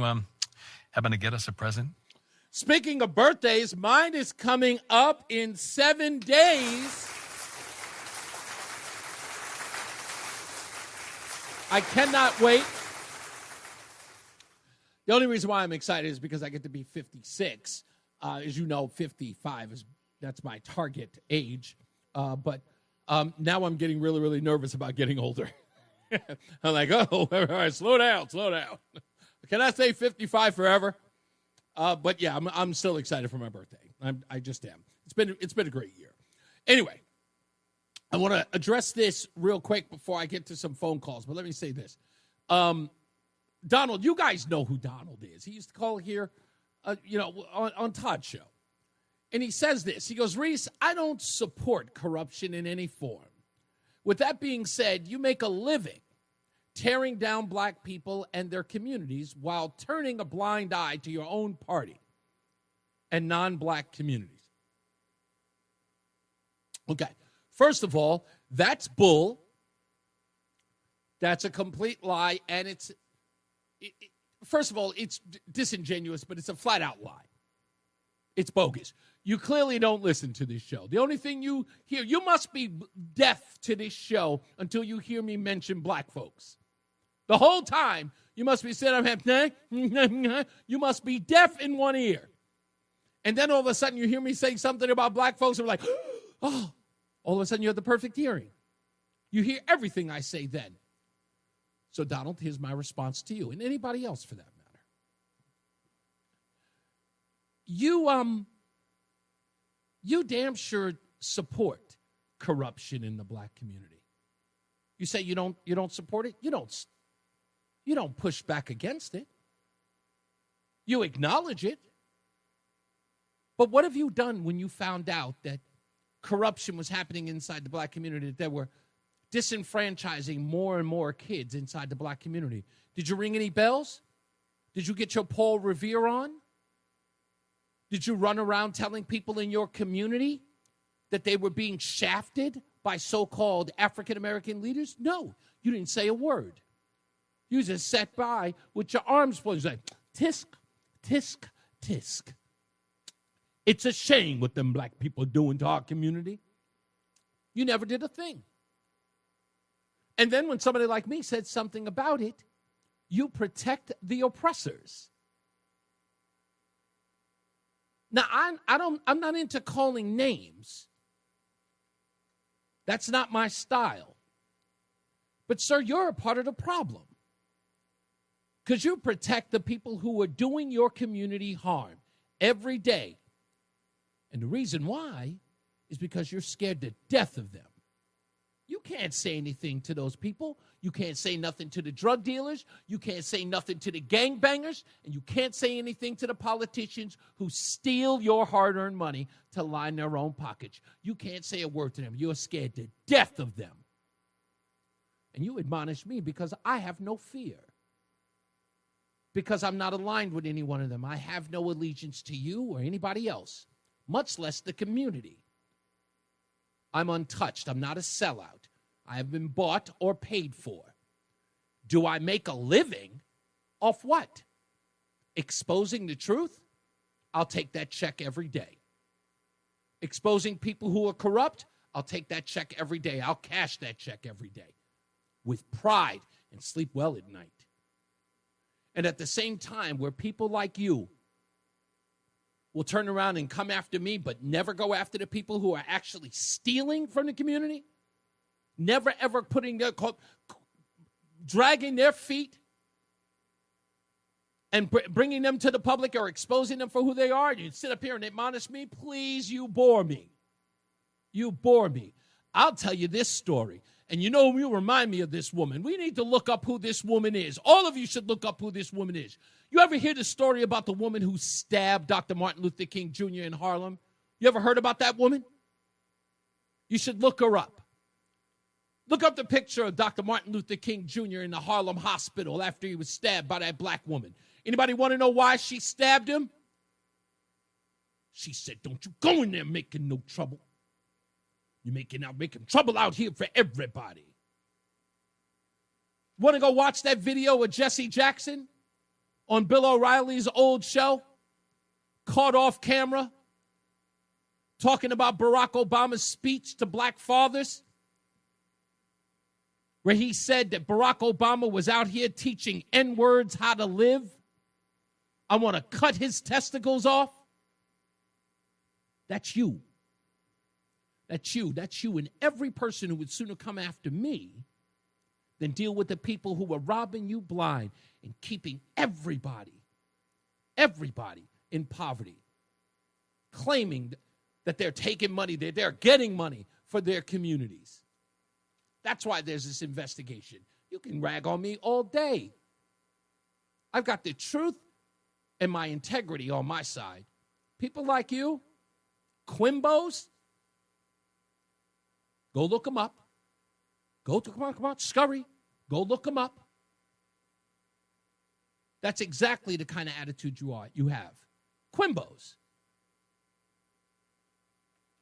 happen to get us a present? Speaking of birthdays, mine is coming up in 7 days. I cannot wait. The only reason why I'm excited is because I get to be 56. As you know, 55 that's my target age. But now I'm getting really, really nervous about getting older. I'm like, oh, all right, slow down. Can I say 55 forever? But yeah, I'm still excited for my birthday. I just am. It's been a great year. Anyway, I want to address this real quick before I get to some phone calls. But let me say this. Donald, you guys know who Donald is. He used to call here, on Todd's show. And he says this. He goes, Reese, I don't support corruption in any form. With that being said, you make a living tearing down black people and their communities while turning a blind eye to your own party and non-black communities. Okay, first of all, that's bull. That's a complete lie, and first of all, it's disingenuous, but it's a flat-out lie. It's bogus. You clearly don't listen to this show. The only thing you hear, you must be deaf to this show until you hear me mention black folks. The whole time, you must be sitting up, you must be deaf in one ear. And then all of a sudden, you hear me saying something about black folks, and we're like, oh, all of a sudden, you have the perfect hearing. You hear everything I say then. So, Donald, here's my response to you, and anybody else for that matter. You damn sure support corruption in the black community. You say you don't support it? You don't push back against it. You acknowledge it. But what have you done when you found out that corruption was happening inside the black community, that they were disenfranchising more and more kids inside the black community? Did you ring any bells? Did you get your Paul Revere on? Did you run around telling people in your community that they were being shafted by so-called African-American leaders? No, you didn't say a word. You just sat by with your arms folded, like, tisk, tisk, tisk. It's a shame what them black people doing to our community. You never did a thing. And then when somebody like me said something about it, you protect the oppressors. Now, I'm not into calling names. That's not my style. But, sir, you're a part of the problem. Because you protect the people who are doing your community harm every day. And the reason why is because you're scared to death of them. You can't say anything to those people. You can't say nothing to the drug dealers. You can't say nothing to the gangbangers. And you can't say anything to the politicians who steal your hard-earned money to line their own pockets. You can't say a word to them. You're scared to death of them. And you admonish me because I have no fear. Because I'm not aligned with any one of them. I have no allegiance to you or anybody else, much less the community. I'm untouched. I'm not a sellout. I have been bought or paid for. Do I make a living off what? Exposing the truth, I'll take that check every day. Exposing people who are corrupt, I'll take that check every day. I'll cash that check every day with pride and sleep well at night. And at the same time, where people like you will turn around and come after me, but never go after the people who are actually stealing from the community, never ever dragging their feet and bringing them to the public or exposing them for who they are. You sit up here and admonish me. Please, you bore me. You bore me. I'll tell you this story. And you remind me of this woman. We need to look up who this woman is. All of you should look up who this woman is. You ever hear the story about the woman who stabbed Dr. Martin Luther King Jr. in Harlem? You ever heard about that woman? You should look her up. Look up the picture of Dr. Martin Luther King Jr. in the Harlem hospital after he was stabbed by that black woman. Anybody want to know why she stabbed him? She said, "Don't you go in there making no trouble. You're making trouble out here for everybody." Want to go watch that video of Jesse Jackson on Bill O'Reilly's old show? Caught off camera, talking about Barack Obama's speech to black fathers, where he said that Barack Obama was out here teaching N-words how to live. I want to cut his testicles off. That's you. That's you. That's you. And every person who would sooner come after me than deal with the people who are robbing you blind and keeping everybody in poverty, claiming that they're taking money, they're getting money for their communities. That's why there's this investigation. You can rag on me all day. I've got the truth and my integrity on my side. People like you, Quimbos, go look them up. Come on, scurry. Go look them up. That's exactly the kind of attitude you have. Quimbos.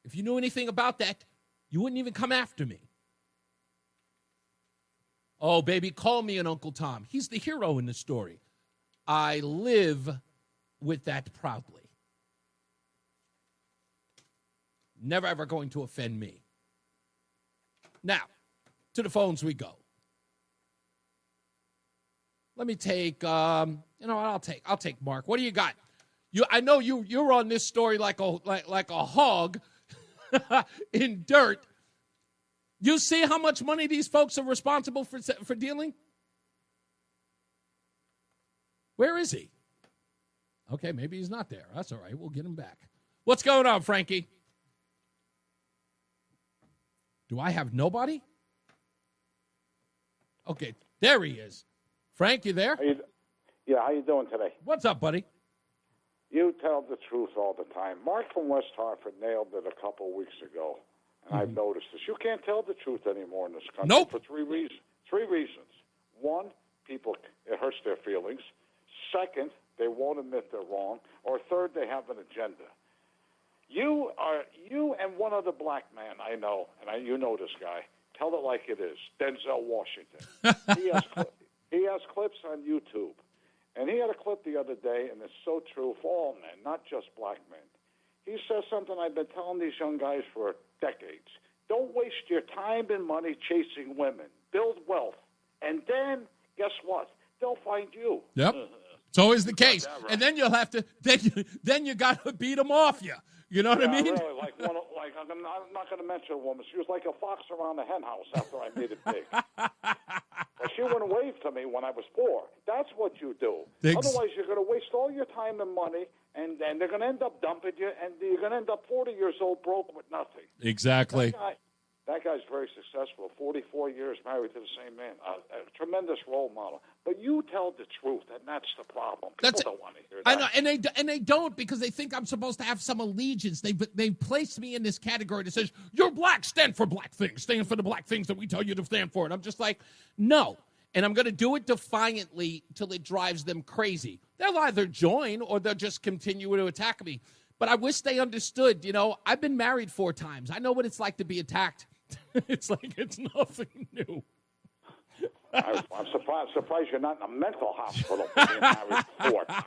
If you knew anything about that, you wouldn't even come after me. Oh, baby, call me an Uncle Tom. He's the hero in the story. I live with that proudly. Never, ever going to offend me. Now, to the phones we go. Let me take, I'll take Mark. What do you got? I know you're on this story like a hog in dirt. You see how much money these folks are responsible for dealing? Where is he? Okay, maybe he's not there. That's all right. We'll get him back. What's going on, Frankie? Do I have nobody? Okay, there he is. Frank, you there? How you doing today? What's up, buddy? You tell the truth all the time. Mark from West Hartford nailed it a couple of weeks ago, and I've noticed this. You can't tell the truth anymore in this country. Nope. For three reasons. One, it hurts their feelings. Second, they won't admit they're wrong. Or third, they have an agenda. You and one other black man I know, and you know this guy, tell it like it is, Denzel Washington. He has clips on YouTube. And he had a clip the other day, and it's so true for all men, not just black men. He says something I've been telling these young guys for decades. Don't waste your time and money chasing women. Build wealth. And then, guess what? They'll find you. Yep. It's always the case. Right. And then you'll have to, then you got to beat them off you. You know what I mean? Really, I'm not going to mention a woman. She was like a fox around a hen house after I made it big. But she wouldn't wave to me when I was poor. That's what you do. Otherwise, you're going to waste all your time and money, and they're going to end up dumping you, and you're going to end up 40 years old broke with nothing. Exactly. That guy's very successful, 44 years married to the same man, a tremendous role model. But you tell the truth, and that's the problem. People don't want to hear that. I know, and they don't because they think I'm supposed to have some allegiance. They've placed me in this category that says, you're black, stand for black things. Stand for the black things that we tell you to stand for. And I'm just like, no. And I'm going to do it defiantly till it drives them crazy. They'll either join or they'll just continue to attack me. But I wish they understood, I've been married 4 times. I know what it's like to be attacked. It's like it's nothing new. I'm surprised you're not in a mental hospital for being married 4 times.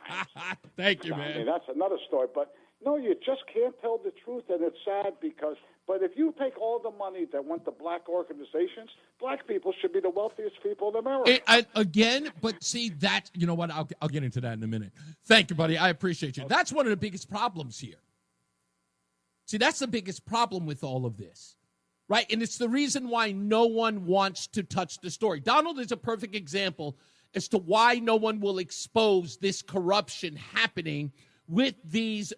Thank you, man. I mean, that's another story. But, no, you just can't tell the truth, and it's sad because – but if you take all the money that went to black organizations, black people should be the wealthiest people in America. Again, but see, that, you know what, I'll get into that in a minute. Thank you, buddy. I appreciate you. Okay. That's one of the biggest problems here. See, that's the biggest problem with all of this, right? And it's the reason why no one wants to touch the story. Donald is a perfect example as to why no one will expose this corruption happening with these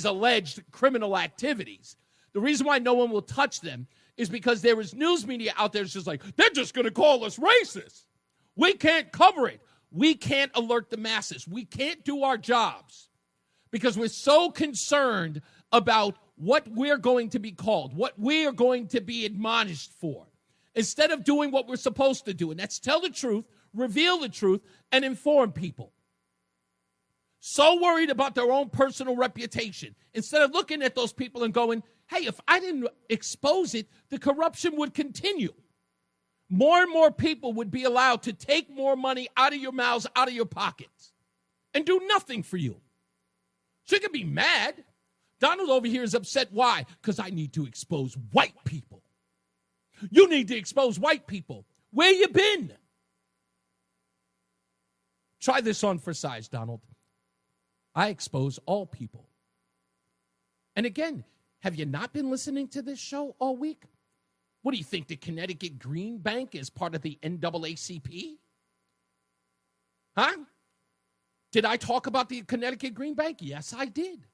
alleged criminal activities. The reason why no one will touch them is because there is news media out there that's just like, they're just going to call us racist. We can't cover it. We can't alert the masses. We can't do our jobs because we're so concerned about what we're going to be called, what we are going to be admonished for, instead of doing what we're supposed to do, and that's tell the truth, reveal the truth, and inform people. So worried about their own personal reputation, instead of looking at those people and going, hey, if I didn't expose it, the corruption would continue. More and more people would be allowed to take more money out of your mouths, out of your pockets, and do nothing for you. So you can be mad. Donald over here is upset. Why? Because I need to expose white people. You need to expose white people. Where you been? Try this on for size, Donald. I expose all people. And again, have you not been listening to this show all week? What do you think, the Connecticut Green Bank is part of the NAACP? Huh? Did I talk about the Connecticut Green Bank? Yes, I did.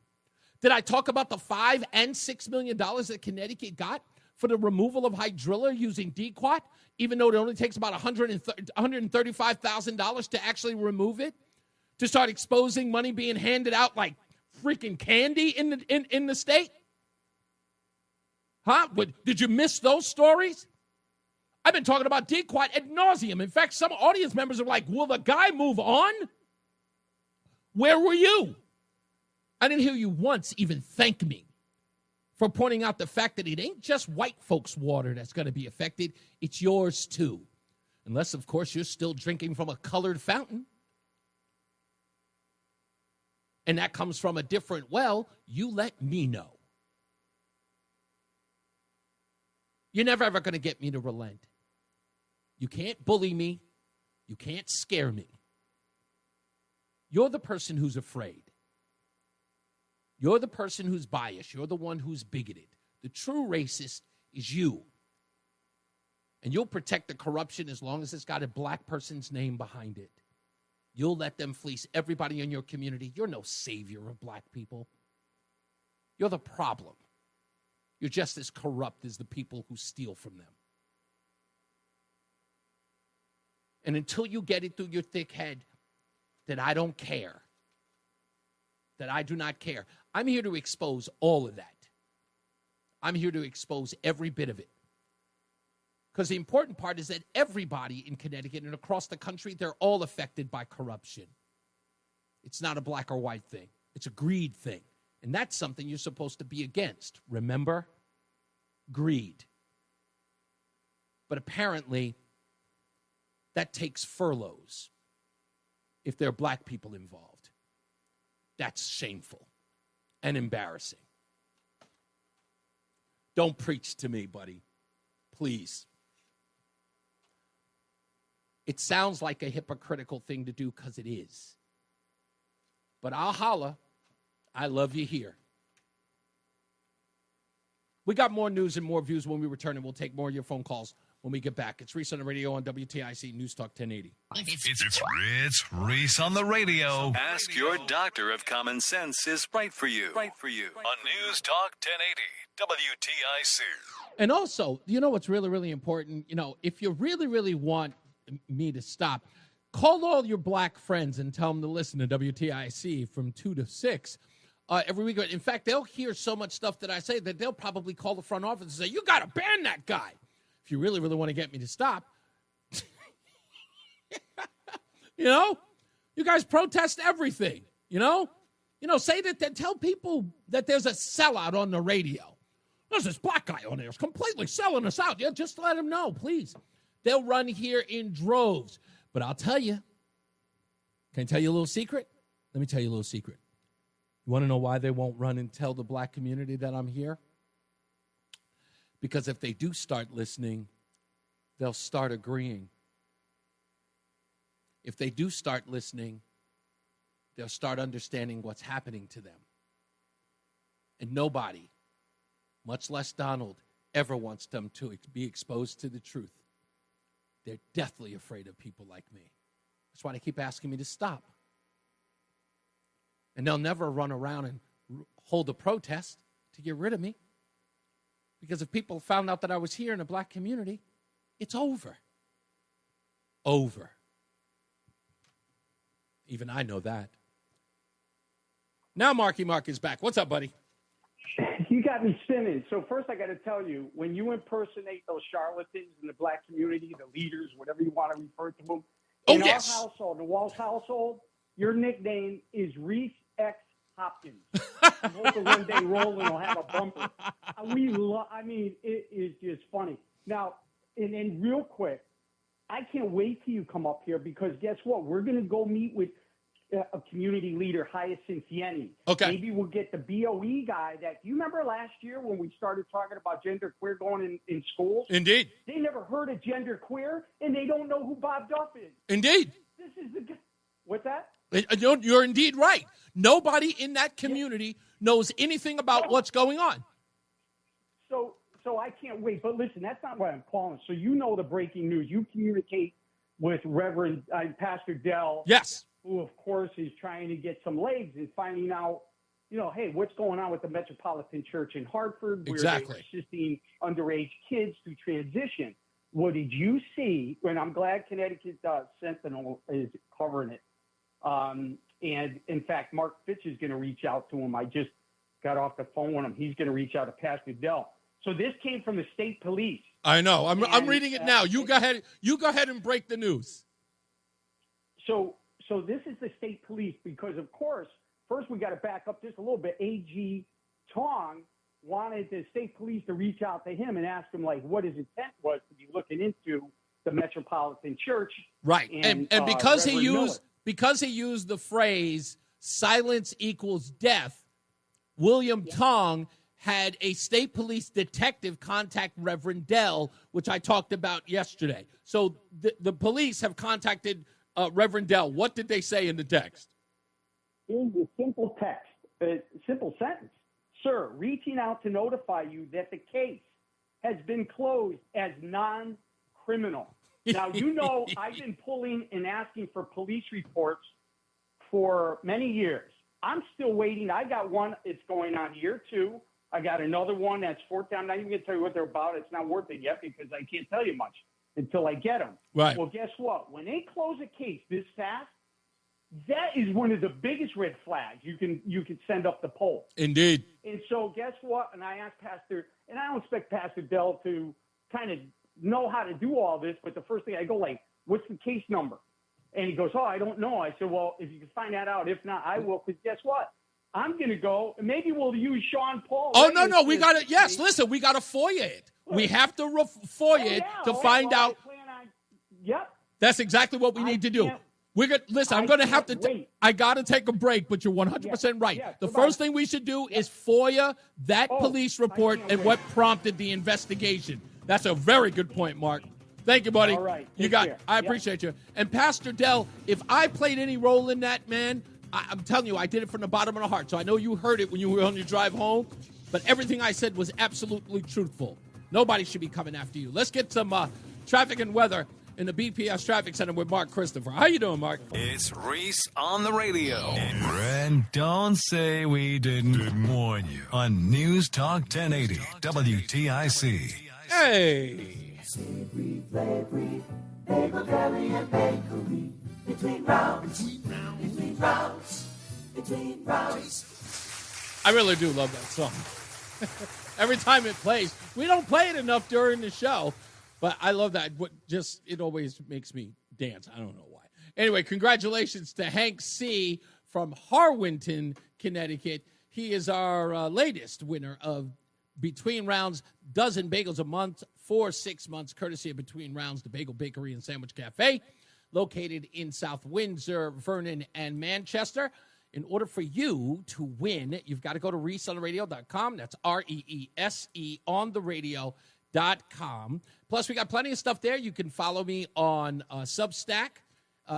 Did I talk about the $5 and $6 million that Connecticut got for the removal of hydrilla using DQuat, even though it only takes about $135,000 to actually remove it? To start exposing money being handed out like freaking candy in the state? Huh? Did you miss those stories? I've been talking about DQuat ad nauseum. In fact, some audience members are like, will the guy move on? Where were you? I didn't hear you once even thank me for pointing out the fact that it ain't just white folks' water that's going to be affected. It's yours too. Unless, of course, you're still drinking from a colored fountain. And that comes from a different well, you let me know. You're never ever going to get me to relent. You can't bully me. You can't scare me. You're the person who's afraid. You're the person who's biased. You're the one who's bigoted. The true racist is you. And you'll protect the corruption as long as it's got a black person's name behind it. You'll let them fleece everybody in your community. You're no savior of black people. You're the problem. You're just as corrupt as the people who steal from them. And until you get it through your thick head that I don't care, that I do not care, I'm here to expose all of that. I'm here to expose every bit of it. Because the important part is that everybody in Connecticut and across the country, they're all affected by corruption. It's not a black or white thing. It's a greed thing. And that's something you're supposed to be against. Remember? Greed. But apparently, that takes furloughs if there are black people involved. That's shameful and embarrassing. Don't preach to me, buddy. Please. It sounds like a hypocritical thing to do because it is. But I'll holla. I love you here. We got more news and more views when we return, and we'll take more of your phone calls when we get back. It's Reese on the radio on WTIC News Talk 1080. It's Reese on the radio. Ask your doctor if common sense is right for you. On News Talk 1080 WTIC. And also, you know what's really, really important? You know, if you really, really want me to stop, call all your black friends and tell them to listen to WTIC from 2 to 6 every week. In fact, they'll hear so much stuff that I say that they'll probably call the front office and say, you got to ban that guy. If you really, really want to get me to stop, you know, you guys protest everything, you know, say that, tell people that there's a sellout on the radio. There's this black guy on there who's completely selling us out. Yeah, just let him know, please. They'll run here in droves. But I'll tell you, can I tell you a little secret? Let me tell you a little secret. You want to know why they won't run and tell the black community that I'm here? Because if they do start listening, they'll start agreeing. If they do start listening, they'll start understanding what's happening to them. And nobody, much less Donald, ever wants them to be exposed to the truth. They're deathly afraid of people like me. That's why they keep asking me to stop. And they'll never run around and hold a protest to get rid of me. Because if people found out that I was here in a black community, it's over. Over. Even I know that. Now Marky Mark is back. What's up, buddy? You got me spinning. So first I got to tell you, when you impersonate those charlatans in the black community, the leaders, whatever you want to refer to them, in our household, the Walsh household, your nickname is Reese X Hopkins. I'm hoping one day Roland will have a bumper. It is just funny. Now, and then real quick, I can't wait till you come up here because guess what? We're going to go meet with a community leader, Hyacinth Yenny. Okay. Maybe we'll get the BOE guy that, you remember last year when we started talking about genderqueer going in schools? Indeed. They never heard of genderqueer, and they don't know who Bob Duff is. Indeed. This is the guy. What's that? You're indeed right. Nobody in that community knows anything about what's going on. So I can't wait. But listen, that's not why I'm calling. So you know the breaking news. You communicate with Reverend Pastor Dell. Yes. Who, of course, is trying to get some legs and finding out, hey, what's going on with the Metropolitan Church in Hartford? Exactly. Where they're assisting underage kids to transition. What did you see? And I'm glad Connecticut Sentinel is covering it. And, in fact, Mark Fitch is going to reach out to him. I just got off the phone with him. He's going to reach out to Pastor Dell. So this came from the state police. I know. I'm reading it now. You go ahead. You go ahead and break the news. So this is the state police because, of course, first we got to back up just a little bit. A.G. Tong wanted the state police to reach out to him and ask him, what his intent was to be looking into the Metropolitan Church. Right. And because Reverend he used the phrase silence equals death, William Tong had a state police detective contact Reverend Dell, which I talked about yesterday. So the police have contacted Reverend Dell. What did they say in the text? Here's the simple text, simple sentence. Sir, reaching out to notify you that the case has been closed as non-criminal. Now, I've been pulling and asking for police reports for many years. I'm still waiting. I got one. It's going on year 2. I got another one that's 4th down. I'm not even going to tell you what they're about. It's not worth it yet because I can't tell you much until I get them. Right. Well, guess what? When they close a case this fast, that is one of the biggest red flags you can send up the pole. Indeed. And so guess what? And I asked Pastor, and I don't expect Pastor Dell to kind of know how to do all this, but the first thing I go what's the case number? And he goes, I don't know. I said, well, if you can find that out, if not, I will, because guess what? I'm going to go, and maybe we'll use Sean Paul. Oh, no, we got to, yes, listen, we got to FOIA it. We have to FOIA it to find out. Yep. That's exactly what we need to do. I'm going to have to, I got to take a break, but you're 100% right. The first thing we should do is FOIA that police report and what prompted the investigation. That's a very good point, Mark. Thank you, buddy. All right. You got it. I appreciate you. And Pastor Dell, if I played any role in that, man, I'm telling you, I did it from the bottom of the heart. So I know you heard it when you were on your drive home, but everything I said was absolutely truthful. Nobody should be coming after you. Let's get some traffic and weather in the BPS Traffic Center with Mark Christopher. How you doing, Mark? It's Reese on the radio. And don't say we didn't warn you on News Talk 1080 WTIC. Hey. I really do love that song. Every time it plays, we don't play it enough during the show, but I love that. It always makes me dance. I don't know why. Anyway, congratulations to Hank C. from Harwinton, Connecticut. He is our latest winner of Between Rounds Dozen Bagels a Month for 6 months, courtesy of Between Rounds, the Bagel Bakery and Sandwich Cafe, located in South Windsor, Vernon, and Manchester. In order for you to win, you've got to go to reeseontheradio.com. That's REESE on the radio.com. Plus, we got plenty of stuff there. You can follow me on Substack.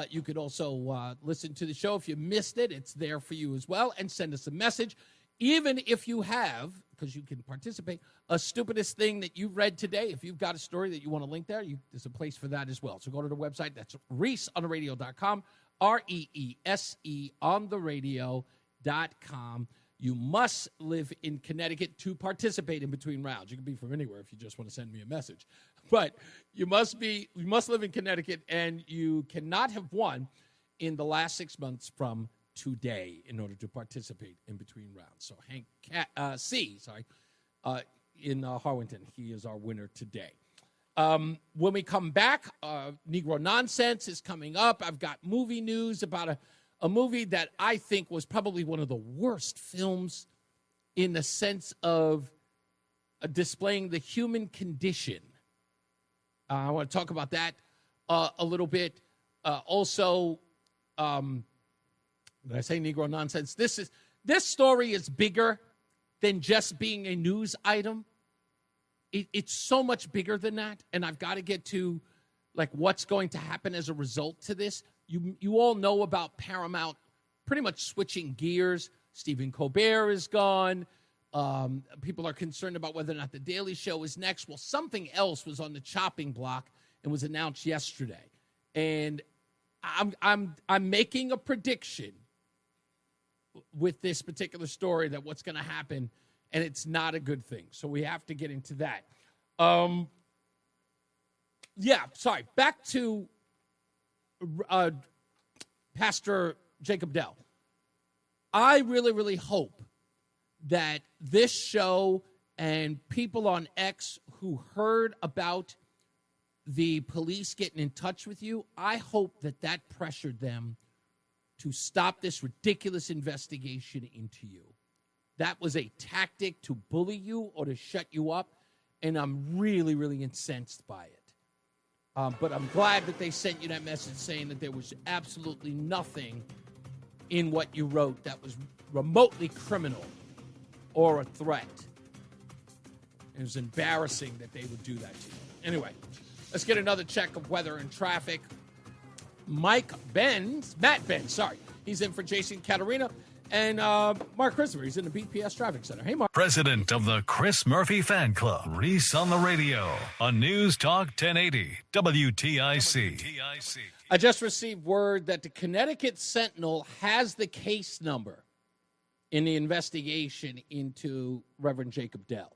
You could also listen to the show. If you missed it, it's there for you as well. And send us a message. Even if you have, because you can participate, a stupidest thing that you've read today, if you've got a story that you want to link there, there's a place for that as well. So go to the website. That's reeseontheradio.com, REESE on the radio.com. You must live in Connecticut to participate in Between Rounds. You can be from anywhere if you just want to send me a message. But you must live in Connecticut, and you cannot have won in the last 6 months from today in order to participate in Between Rounds. So Hank in Harwinton, he is our winner today. When we come back, Negro Nonsense is coming up. I've got movie news about a movie that I think was probably one of the worst films in the sense of displaying the human condition. I want to talk about that a little bit. Also, did I say Negro Nonsense? This story is bigger than just being a news item. It's so much bigger than that, and I've got to get to like what's going to happen as a result to this. You all know about Paramount pretty much switching gears. Stephen Colbert is gone. People are concerned about whether or not The Daily Show is next. Well, something else was on the chopping block and was announced yesterday. And I'm making a prediction with this particular story that what's going to happen, and it's not a good thing. So we have to get into that. Back to Pastor Jacob Dell. I really, really hope that this show and people on X who heard about the police getting in touch with you, I hope that pressured them to stop this ridiculous investigation into you. That was a tactic to bully you or to shut you up, and I'm really, really incensed by it. But I'm glad that they sent you that message saying that there was absolutely nothing in what you wrote that was remotely criminal or a threat. It was embarrassing that they would do that to you. Anyway, let's get another check of weather and traffic. Matt Benz, he's in for Jason Caterina. And Mark Christopher, he's in the BPS Traffic Center. Hey, Mark. President of the Chris Murphy Fan Club, Reese on the radio on News Talk 1080 WTIC. I just received word that the Connecticut Sentinel has the case number in the investigation into Reverend Jacob Dell.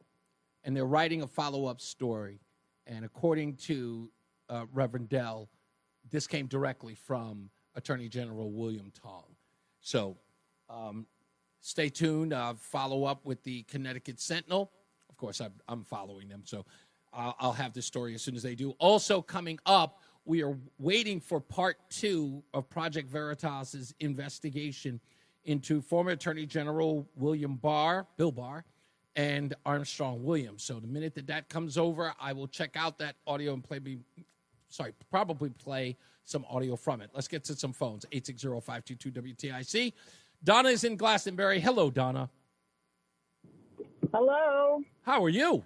And they're writing a follow-up story. And according to Reverend Dell, this came directly from Attorney General William Tong. So stay tuned. Follow up with the Connecticut Sentinel. Of course, I'm following them, so I'll have the story as soon as they do. Also coming up, we are waiting for part 2 of Project Veritas's investigation into former Attorney General Bill Barr, and Armstrong Williams. So the minute that comes over, I will check out that audio and probably play some audio from it. Let's get to some phones. 860-522-WTIC. Donna is in Glastonbury. Hello, Donna. Hello. How are you?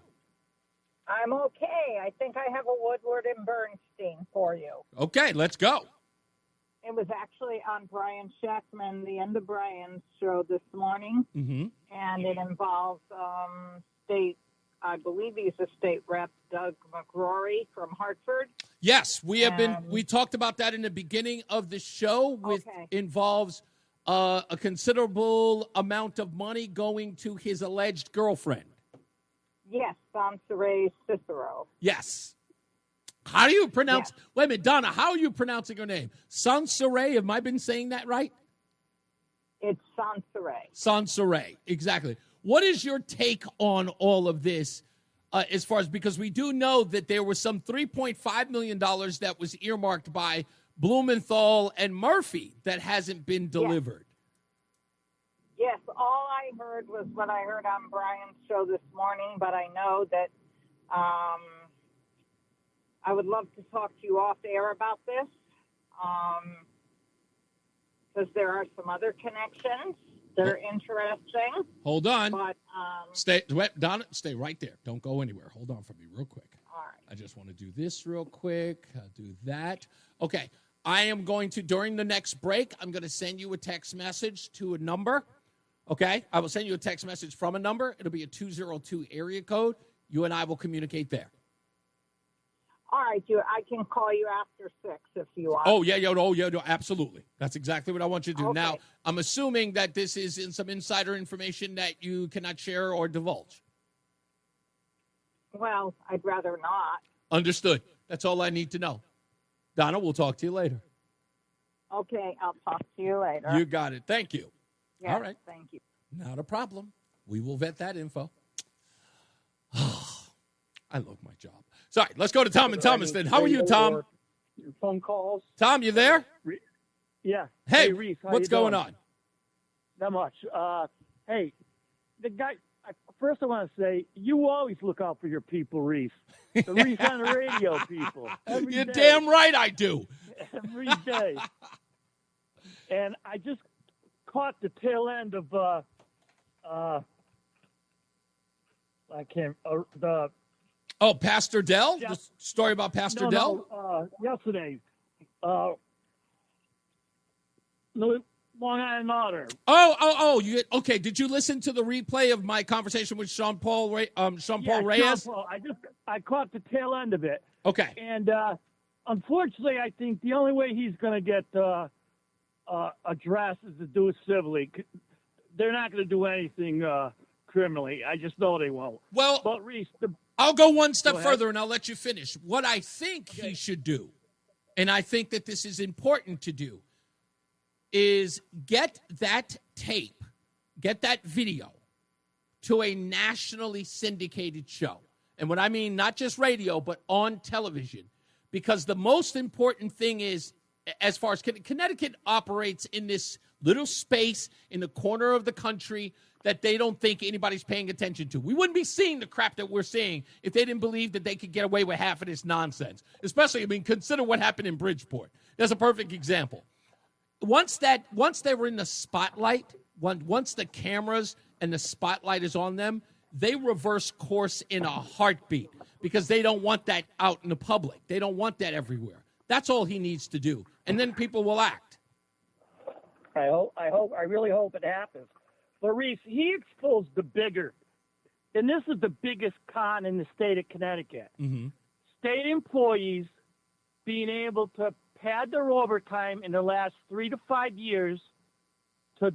I'm okay. I think I have a Woodward and Bernstein for you. Okay, let's go. It was actually on Brian Shackman, the end of Brian's show this morning, and it involves I believe he's a state rep, Doug McGrory from Hartford. Yes, we talked about that in the beginning of the show. Involves a considerable amount of money going to his alleged girlfriend. Yes, Sansaray Cicero. Yes. How do you pronounce? Yes. Wait a minute, Donna. How are you pronouncing her name? Sansaray. Have I been saying that right? It's Sansaray. Sansaray. Exactly. What is your take on all of this? As far as, because we do know that there was some $3.5 million that was earmarked by Blumenthal and Murphy that hasn't been delivered. Yes, all I heard was what I heard on Brian's show this morning, but I know that I would love to talk to you off air about this, because there are some other connections that are interesting. Hold on. But Donna, stay right there. Don't go anywhere. Hold on for me real quick. All right. I just want to do this real quick. I'll do that. Okay. I am going to, during the next break, I'm going to send you a text message to a number. Okay? I will send you a text message from a number. It'll be a 202 area code. You and I will communicate there. All right, I can call you after 6 if you want. Oh, yeah, no, absolutely. That's exactly what I want you to do. Okay. Now, I'm assuming that this is in some insider information that you cannot share or divulge. Well, I'd rather not. Understood. That's all I need to know. Donna, we'll talk to you later. Okay, I'll talk to you later. You got it. Thank you. Yes, all right. Thank you. Not a problem. We will vet that info. I love my job. Sorry, let's go to Tom in Thomaston. How are you, Tom? Your phone calls. Tom, you there? Yeah. Hey, Reese, what's going on? Not much. Hey, the guy. First, I want to say you always look out for your people, Reese. The Reese on the radio people. You're damn right I do. Every day. And I just caught the tail end of Pastor Dell? The story about Pastor Dell? Yesterday. Long Island Otter. Okay. Did you listen to the replay of my conversation with Sean Paul Reyes? I caught the tail end of it. Okay. And unfortunately, I think the only way he's going to get addressed is to do it civilly. They're not going to do anything criminally. I just know they won't. Well, but Reese, I'll go one step further and I'll let you finish. What I think he should do, and I think that this is important to do, is get that tape, get that video to a nationally syndicated show. And what I mean, not just radio, but on television. Because the most important thing is, as far as Connecticut operates in this little space in the corner of the country that they don't think anybody's paying attention to. We wouldn't be seeing the crap that we're seeing if they didn't believe that they could get away with half of this nonsense. Especially, consider what happened in Bridgeport. That's a perfect example. Once they were in the spotlight, once the cameras and the spotlight is on them, they reverse course in a heartbeat because they don't want that out in the public. They don't want that everywhere. That's all he needs to do, and then people will act. I really hope it happens. But Reese, he exposed the bigger, and this is the biggest con in the state of Connecticut. Mm-hmm. State employees being able to pad their overtime in the last 3 to 5 years to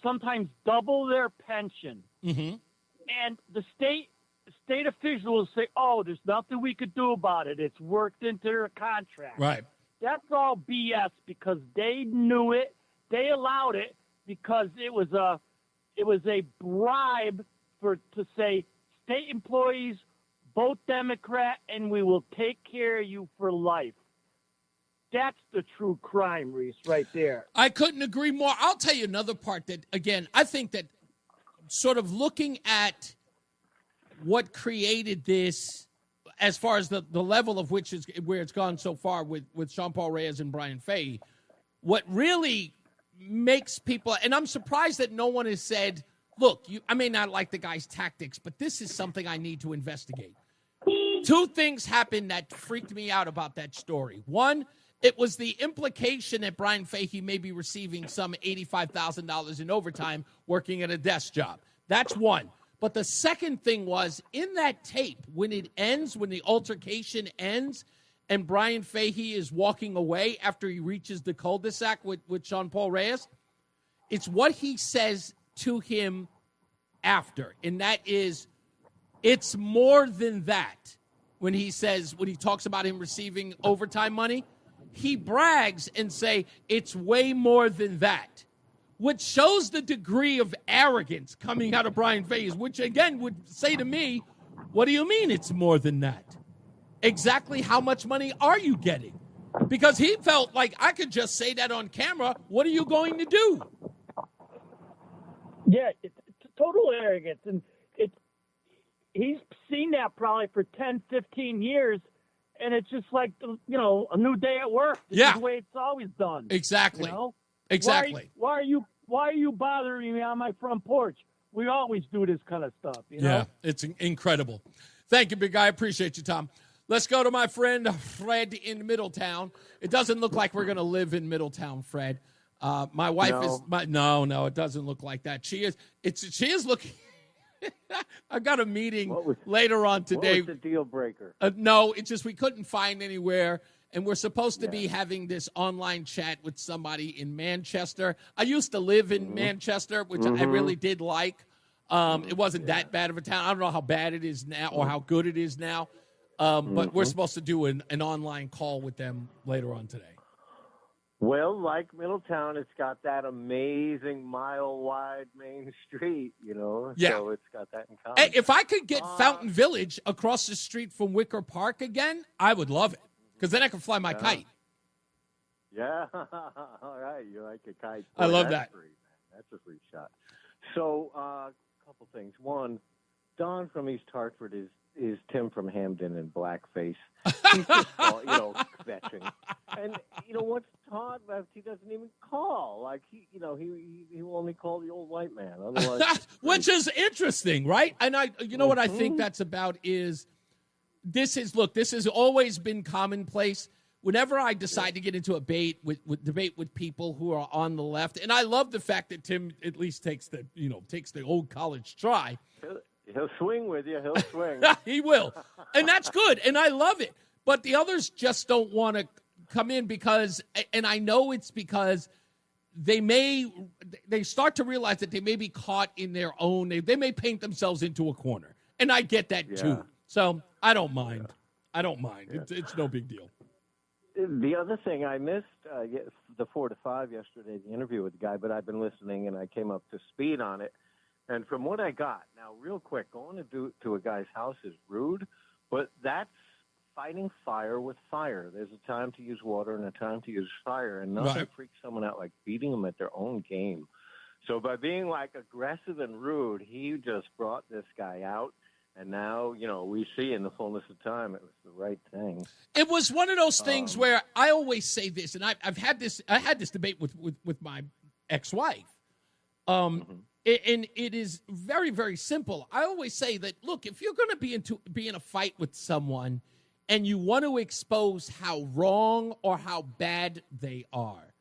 sometimes double their pension. Mm-hmm. And the state officials say, "Oh, there's nothing we could do about it. It's worked into their contract." Right. That's all BS because they knew it. They allowed it because it was a bribe to say state employees vote Democrat and we will take care of you for life. That's the true crime, Reese, right there. I couldn't agree more. I'll tell you another part that, again, I think that sort of looking at what created this as far as the level of which is where it's gone so far with Sean Paul Reyes and Brian Fahey, what really makes people, and I'm surprised that no one has said, look, I may not like the guy's tactics, but this is something I need to investigate. Two things happened that freaked me out about that story. One, it was the implication that Brian Fahey may be receiving some $85,000 in overtime working at a desk job. That's one. But the second thing was, in that tape, when it ends, when the altercation ends, and Brian Fahey is walking away after he reaches the cul-de-sac with Sean Paul Reyes, it's what he says to him after. And that is, it's more than that. When he talks about him receiving overtime money, he brags and say, it's way more than that. Which shows the degree of arrogance coming out of Brian Fahey, which again would say to me, what do you mean it's more than that? Exactly how much money are you getting? Because he felt like I could just say that on camera. What are you going to do? Yeah, it's total arrogance. And he's seen that probably for 10, 15 years. and it's just like, a new day at work. This is the way it's always done. Exactly. You know? Exactly. Why are you bothering me on my front porch? We always do this kind of stuff, you know? Yeah, it's incredible. Thank you, big guy. I appreciate you, Tom. Let's go to my friend Fred in Middletown. It doesn't look like we're going to live in Middletown, Fred. My wife is no, it doesn't look like that. She is looking. I got a meeting later on today. What was the deal breaker? No, it's just we couldn't find anywhere, and we're supposed to be having this online chat with somebody in Manchester. I used to live in Manchester, which I really did like. It wasn't that bad of a town. I don't know how bad it is now or how good it is now, but we're supposed to do an online call with them later on today. Well, like Middletown, it's got that amazing mile-wide main street, so it's got that in common. Hey, if I could get Fountain Village across the street from Wicker Park again, I would love it, because then I can fly my kite. Yeah, all right, you like a kite. Boy, I love that's that. Free, man. That's a free shot. So, a couple things. One, Don from East Hartford is Tim from Hamden in blackface. He's just, kvetching. And, what's Todd left? He doesn't even call. Like, he will only call the old white man. Otherwise, which is interesting, right? And what I think that's about is this has always been commonplace. Whenever I decide to get into a debate with people who are on the left, and I love the fact that Tim at least takes the old college try. He'll swing with you. He'll swing. He will. And that's good. And I love it. But the others just don't want to come in because, and I know it's because they start to realize that they may be caught in their own, they may paint themselves into a corner. And I get that too. So I don't mind. I don't mind. It's no big deal. The other thing I missed, the 4 to 5 yesterday, the interview with the guy, but I've been listening and I came up to speed on it. And from what I got, now real quick, going to a guy's house is rude, but that's fighting fire with fire. There's a time to use water and a time to use fire, and nothing freaks someone out like beating them at their own game. So by being like aggressive and rude, he just brought this guy out. And now, we see in the fullness of time it was the right thing. It was one of those things where I always say this, and I had this debate with my ex-wife. And it is very, very simple. I always say that, look, if you're going to be in a fight with someone and you want to expose how wrong or how bad they are,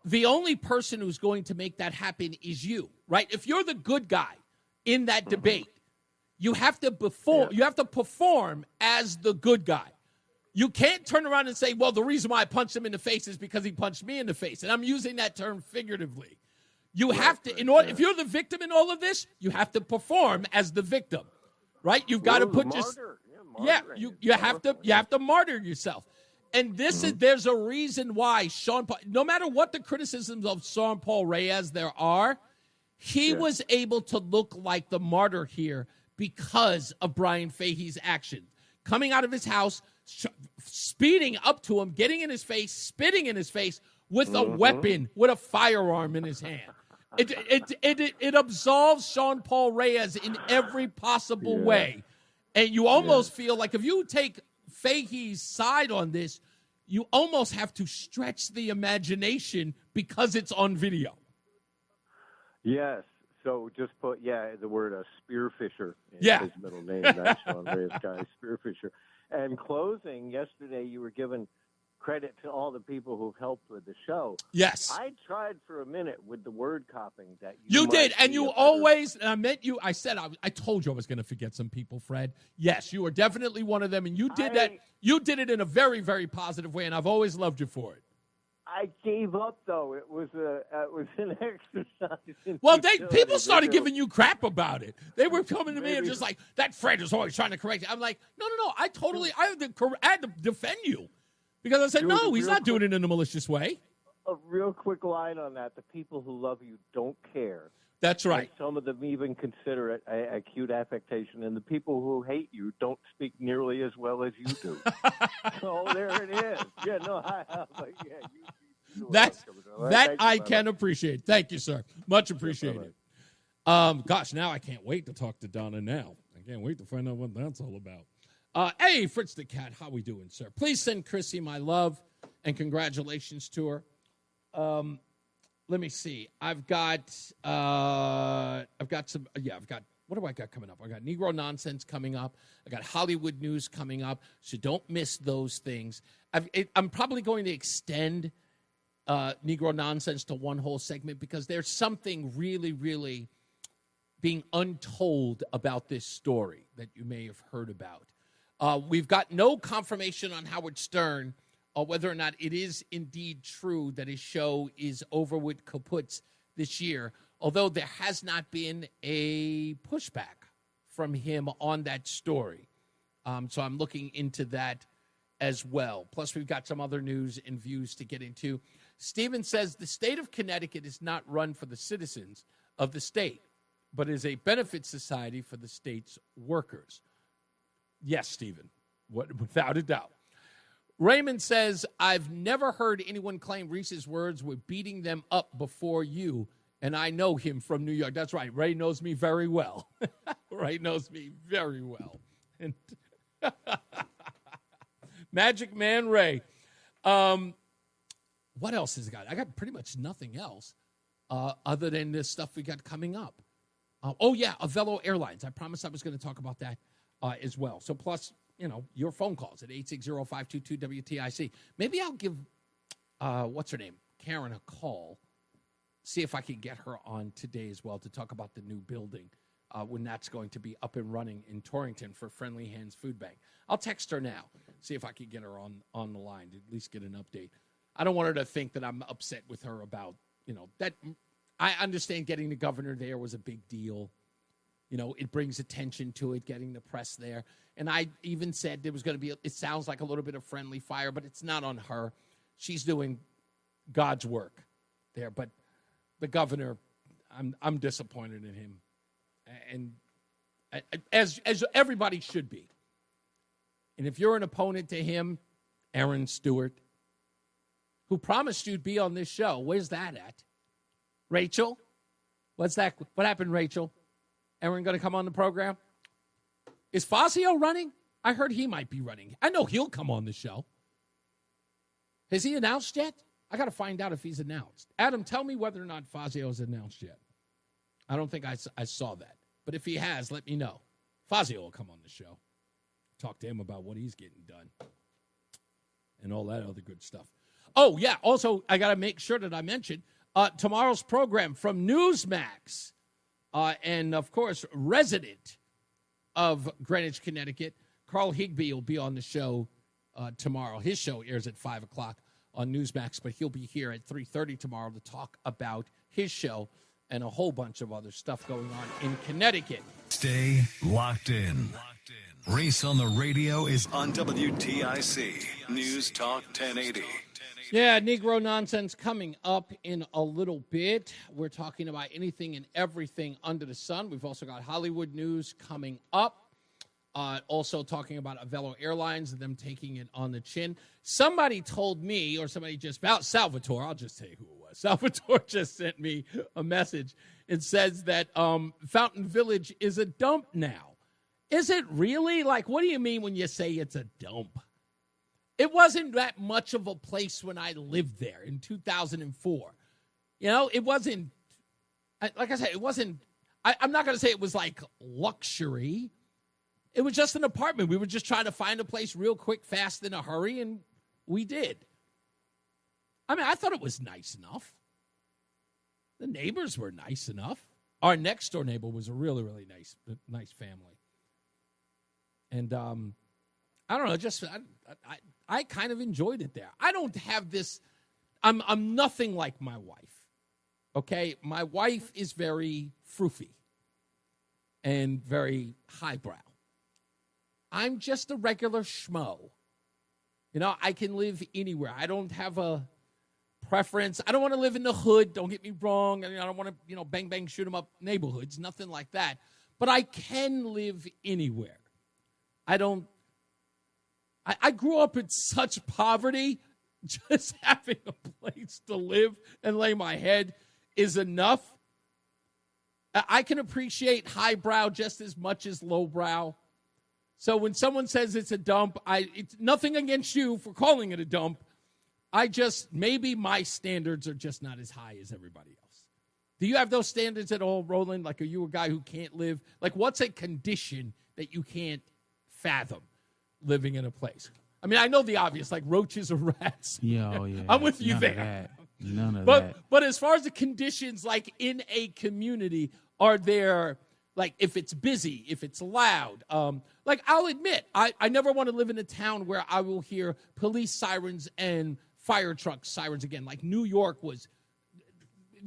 the only person who's going to make that happen is you, right? If you're the good guy in that debate, you have to perform as the good guy. You can't turn around and say, well, the reason why I punched him in the face is because he punched me in the face. And I'm using that term figuratively. You have to, if you're the victim in all of this, you have to perform as the victim, right? You've got to put you have to martyr yourself. And there's a reason why Sean Paul, no matter what the criticisms of Sean Paul Reyes there are, he was able to look like the martyr here because of Brian Fahey's actions. Coming out of his house, speeding up to him, getting in his face, spitting in his face with a weapon, with a firearm in his hand. It absolves Sean Paul Reyes in every possible way. And you almost feel like if you take Fahey's side on this, you almost have to stretch the imagination because it's on video. Yes. So just put, the word spearfisher in his middle name. That's Sean Reyes guy, spearfisher. And closing, yesterday you were given credit to all the people who've helped with the show. Yes. I tried for a minute with the word copying that you did, and you always, and I meant you, I said, I told you I was going to forget some people, Fred. Yes, you are definitely one of them, and you did that. You did it in a very, very positive way, and I've always loved you for it. I gave up, though. It was an exercise. Well, people started giving you crap about it. They were coming to me and just like, that Fred is always trying to correct it. I'm like, no. I had to defend you. Because I said, no, he's not doing it in a malicious way. A real quick line on that. The people who love you don't care. That's right. And some of them even consider it a cute affectation. And the people who hate you don't speak nearly as well as you do. So there it is. Yeah, no, that I can appreciate. Thank you, sir. Much appreciated. Gosh, now I can't wait to talk to Donna now. I can't wait to find out what that's all about. Hey, Fritz the Cat, how we doing, sir? Please send Chrissy my love and congratulations to her. Let me see. I've got what do I got coming up? I got Negro Nonsense coming up. I got Hollywood News coming up. So don't miss those things. I'm probably going to extend Negro Nonsense to one whole segment because there's something really, really being untold about this story that you may have heard about. We've got no confirmation on Howard Stern whether or not it is indeed true that his show is over with kaputs this year, although there has not been a pushback from him on that story. So I'm looking into that as well. Plus, we've got some other news and views to get into. Stephen says the state of Connecticut is not run for the citizens of the state, but is a benefit society for the state's workers. Yes, Stephen, without a doubt. Raymond says, I've never heard anyone claim Reese's words were beating them up before you, and I know him from New York. That's right. Ray knows me very well. Ray knows me very well. And Magic Man Ray. What else has got? I got pretty much nothing else other than this stuff we got coming up. Avelo Airlines. I promised I was going to talk about that as well. So plus, your phone calls at 860-522-WTIC. Maybe I'll give, what's her name, Karen, a call, see if I can get her on today as well to talk about the new building when that's going to be up and running in Torrington for Friendly Hands Food Bank. I'll text her now, see if I can get her on the line to at least get an update. I don't want her to think that I'm upset with her about, that. I understand getting the governor there was a big deal. It brings attention to it, getting the press there. And I even said there was going to be, it sounds like a little bit of friendly fire, but it's not on her. She's doing God's work there. But the governor, I'm disappointed in him. And as everybody should be. And if you're an opponent to him, Aaron Stewart, who promised you'd be on this show, where's that at? Rachel? What's that? What happened, Rachel? Aaron going to come on the program? Is Fazio running? I heard he might be running. I know he'll come on the show. Has he announced yet? I got to find out if he's announced. Adam, tell me whether or not Fazio is announced yet. I don't think I saw that. But if he has, let me know. Fazio will come on the show. Talk to him about what he's getting done. And all that other good stuff. Oh, yeah. Also, I got to make sure that I mention tomorrow's program from Newsmax. And, of course, resident of Greenwich, Connecticut, Carl Higbee will be on the show tomorrow. His show airs at 5 o'clock on Newsmax, but he'll be here at 3:30 tomorrow to talk about his show and a whole bunch of other stuff going on in Connecticut. Stay locked in. Reese on the radio is on WTIC, News Talk 1080. Yeah, Negro Nonsense coming up in a little bit. We're talking about anything and everything under the sun. We've also got Hollywood News coming up. Also talking about Avelo Airlines and them taking it on the chin. Somebody told me, or somebody just, Salvatore, I'll just say who it was. Salvatore just sent me a message. It says that Fountain Village is a dump now. Is it really? Like, what do you mean when you say it's a dump? It wasn't that much of a place when I lived there in 2004. It wasn't, like I said, it wasn't, I'm not going to say it was like luxury. It was just an apartment. We were just trying to find a place real quick, fast, in a hurry, and we did. I mean, I thought it was nice enough. The neighbors were nice enough. Our next door neighbor was a really, really nice family. And I don't know, just I kind of enjoyed it there. I don't have this. I'm nothing like my wife. Okay, my wife is very froofy and very highbrow. I'm just a regular schmo. I can live anywhere. I don't have a preference. I don't want to live in the hood. Don't get me wrong. I don't want to, bang, bang, shoot 'em up neighborhoods. Nothing like that. But I can live anywhere. I grew up in such poverty, just having a place to live and lay my head is enough. I can appreciate highbrow just as much as lowbrow. So when someone says it's a dump, it's nothing against you for calling it a dump. Maybe my standards are just not as high as everybody else. Do you have those standards at all, Roland? Like, are you a guy who can't live? Like, what's a condition that you can't fathom living in a place? I mean, I know the obvious, like roaches or rats. Yeah. I'm with you there. None of that. But as far as the conditions, like in a community, are there, like if it's busy, if it's loud? Like I'll admit, I never want to live in a town where I will hear police sirens and fire truck sirens again. Like New York was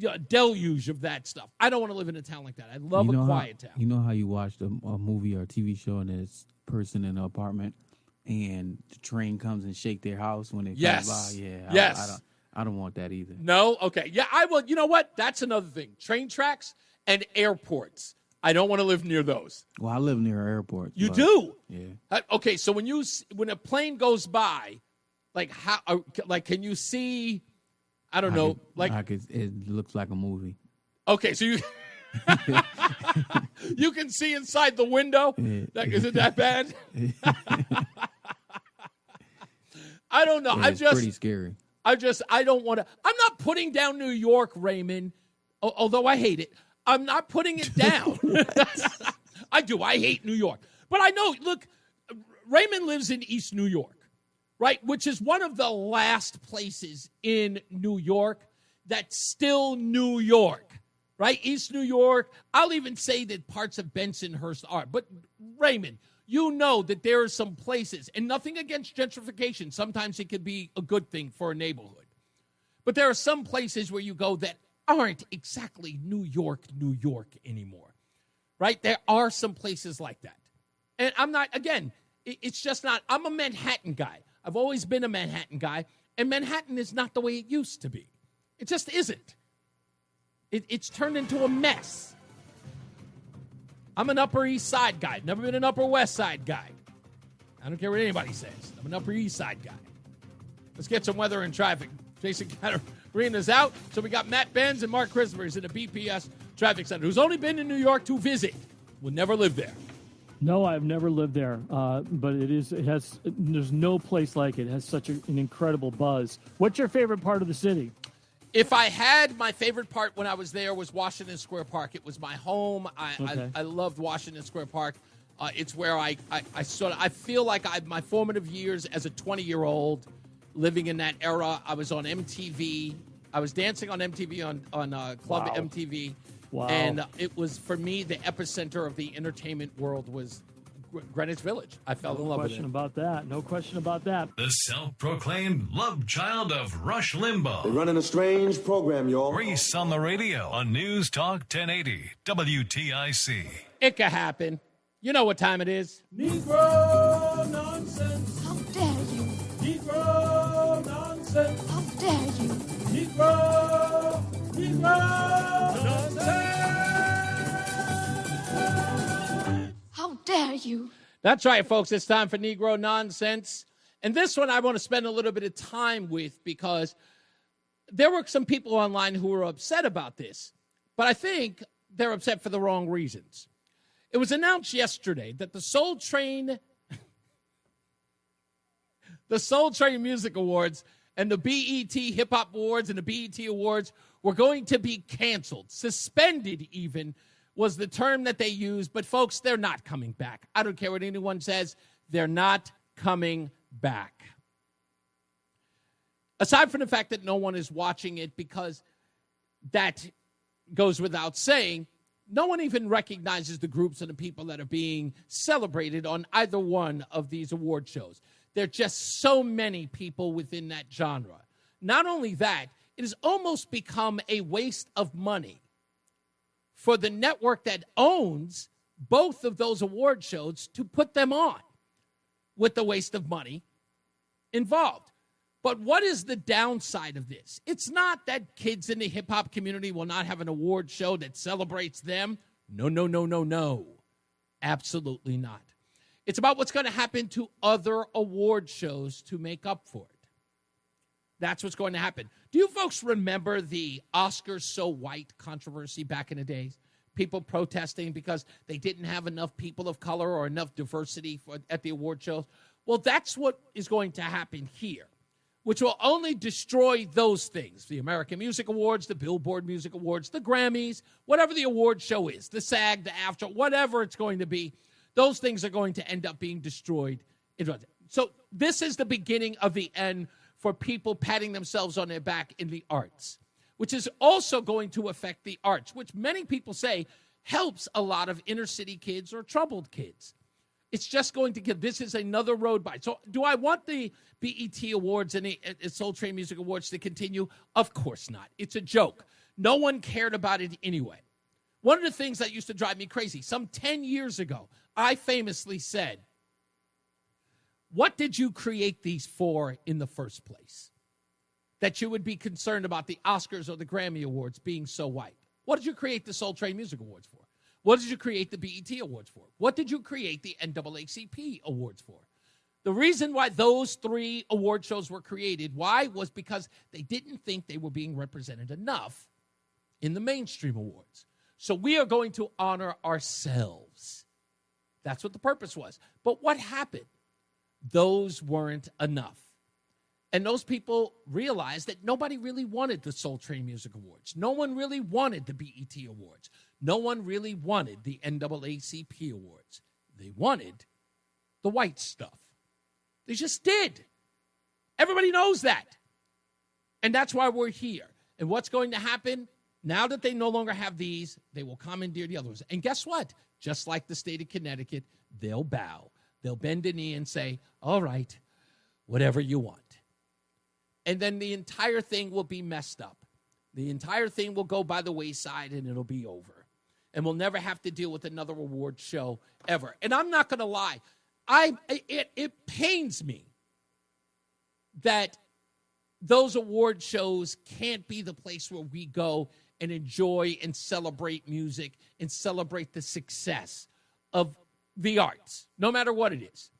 a deluge of that stuff. I don't want to live in a town like that. I love a quiet town. You know how you watched a movie or a TV show and there's a person in an apartment and the train comes and shake their house when it comes by? Yeah. Yes. I don't want that either. No? Okay. Yeah, I will. You know what? That's another thing. Train tracks and airports. I don't want to live near those. Well, I live near airports. You do? Yeah. Okay, so when a plane goes by, like can you see? I don't know. It looks like a movie. Okay, so you you can see inside the window. Is it that bad? I don't know. Yeah, it's pretty scary. I don't want to. I'm not putting down New York, Raymond, although I hate it. I'm not putting it down. I do. I hate New York. But I know, look, Raymond lives in East New York, right? Which is one of the last places in New York that's still New York, right? East New York. I'll even say that parts of Bensonhurst are. But Raymond, you know that there are some places, and nothing against gentrification. Sometimes it could be a good thing for a neighborhood. But there are some places where you go that aren't exactly New York anymore, right? There are some places like that. And I'm not, again, it's just not, I'm a Manhattan guy. I've always been a Manhattan guy, and Manhattan is not the way it used to be. It just isn't. It's turned into a mess. I'm an Upper East Side guy. Never been an Upper West Side guy. I don't care what anybody says. I'm an Upper East Side guy. Let's get some weather and traffic. Jason kind of reading us out. So we got Matt Benz and Mark Christopher in the BPS Traffic Center, who's only been in New York to visit. Will never live there. No, I've never lived there, but there's no place like it. It has such an incredible buzz. What's your favorite part of the city? If I had, my favorite part when I was there was Washington Square Park. It was my home. I loved Washington Square Park. It's where I feel like my formative years as a 20-year-old living in that era. I was on MTV. I was dancing on MTV on Club MTV. Wow. And it was, for me, the epicenter of the entertainment world was Greenwich Village. I fell in love with it. No question about that. The self-proclaimed love child of Rush Limbaugh. They're running a strange program, y'all. Reese on the radio on News Talk 1080 WTIC. It could happen. You know what time it is. Negro nonsense. How dare you? Negro nonsense. How dare you? Negro nonsense. How dare you? That's right, folks. It's time for Negro Nonsense. And this one I want to spend a little bit of time with because there were some people online who were upset about this. But I think they're upset for the wrong reasons. It was announced yesterday that the Soul Train Music Awards and the BET Hip Hop Awards and the BET Awards were going to be canceled. Suspended even was the term that they used. But folks, they're not coming back. I don't care what anyone says. They're not coming back. Aside from the fact that no one is watching it, because that goes without saying, no one even recognizes the groups and the people that are being celebrated on either one of these award shows. There are just so many people within that genre. Not only that, it has almost become a waste of money for the network that owns both of those award shows to put them on, with the waste of money involved. But what is the downside of this? It's not that kids in the hip-hop community will not have an award show that celebrates them. No. Absolutely not. It's about what's going to happen to other award shows to make up for it. That's what's going to happen. Do you folks remember the Oscars So White controversy back in the days? people protesting because they didn't have enough people of color or enough diversity at the award shows. Well, that's what is going to happen here, which will only destroy those things. The American Music Awards, the Billboard Music Awards, the Grammys, whatever the award show is, the SAG, the AFTRA, whatever it's going to be, those things are going to end up being destroyed. So this is the beginning of the end for people patting themselves on their back in the arts, which is also going to affect the arts, which many people say helps a lot of inner city kids or troubled kids. It's just going to give, this is another road by. So do I want the BET Awards and the Soul Train Music Awards to continue? Of course not. It's a joke. No one cared about it anyway. One of the things that used to drive me crazy, some 10 years ago, I famously said, what did you create these for in the first place? That you would be concerned about the Oscars or the Grammy Awards being so white. What did you create the Soul Train Music Awards for? What did you create the BET Awards for? What did you create the NAACP Awards for? The reason why those three award shows were created, why? Was because they didn't think they were being represented enough in the mainstream awards. So we are going to honor ourselves. That's what the purpose was. But what happened? Those weren't enough. And those people realized that nobody really wanted the Soul Train Music Awards. No one really wanted the BET Awards. No one really wanted the NAACP Awards. They wanted the white stuff. They just did. Everybody knows that. And that's why we're here. And what's going to happen? Now that they no longer have these, they will commandeer the other ones. And guess what? Just like the state of Connecticut, they'll bow. They'll bend a knee and say, all right, whatever you want. And then the entire thing will be messed up. The entire thing will go by the wayside and it'll be over. And we'll never have to deal with another award show ever. And I'm not going to lie. It pains me that those award shows can't be the place where we go and enjoy and celebrate music and celebrate the success of the arts, no matter what it is.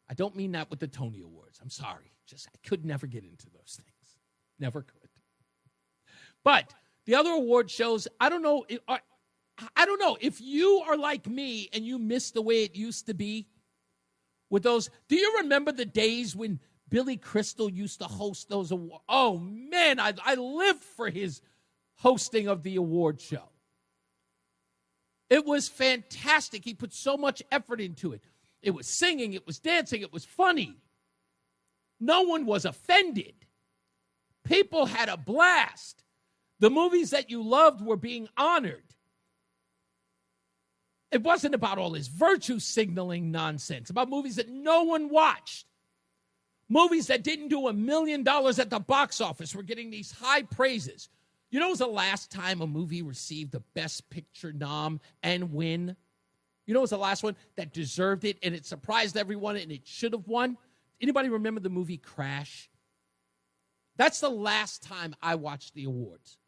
I don't mean that with the Tony Awards. I'm sorry. I could never get into those things. Never could. But the other award shows, I don't know. If you are like me and you miss the way it used to be with those. Do you remember the days when Billy Crystal used to host those awards? Oh, man, I lived for his hosting of the award show. It was fantastic. He put so much effort into it. It was singing. It was dancing. It was funny. No one was offended. People had a blast. The movies that you loved were being honored. It wasn't about all this virtue signaling nonsense, about movies that no one watched. Movies that didn't do $1 million at the box office were getting these high praises. You know, it was the last time a movie received the Best Picture nom and win? You know, it was the last one that deserved it, and it surprised everyone, and it should have won? Anybody remember the movie Crash? That's the last time I watched the awards.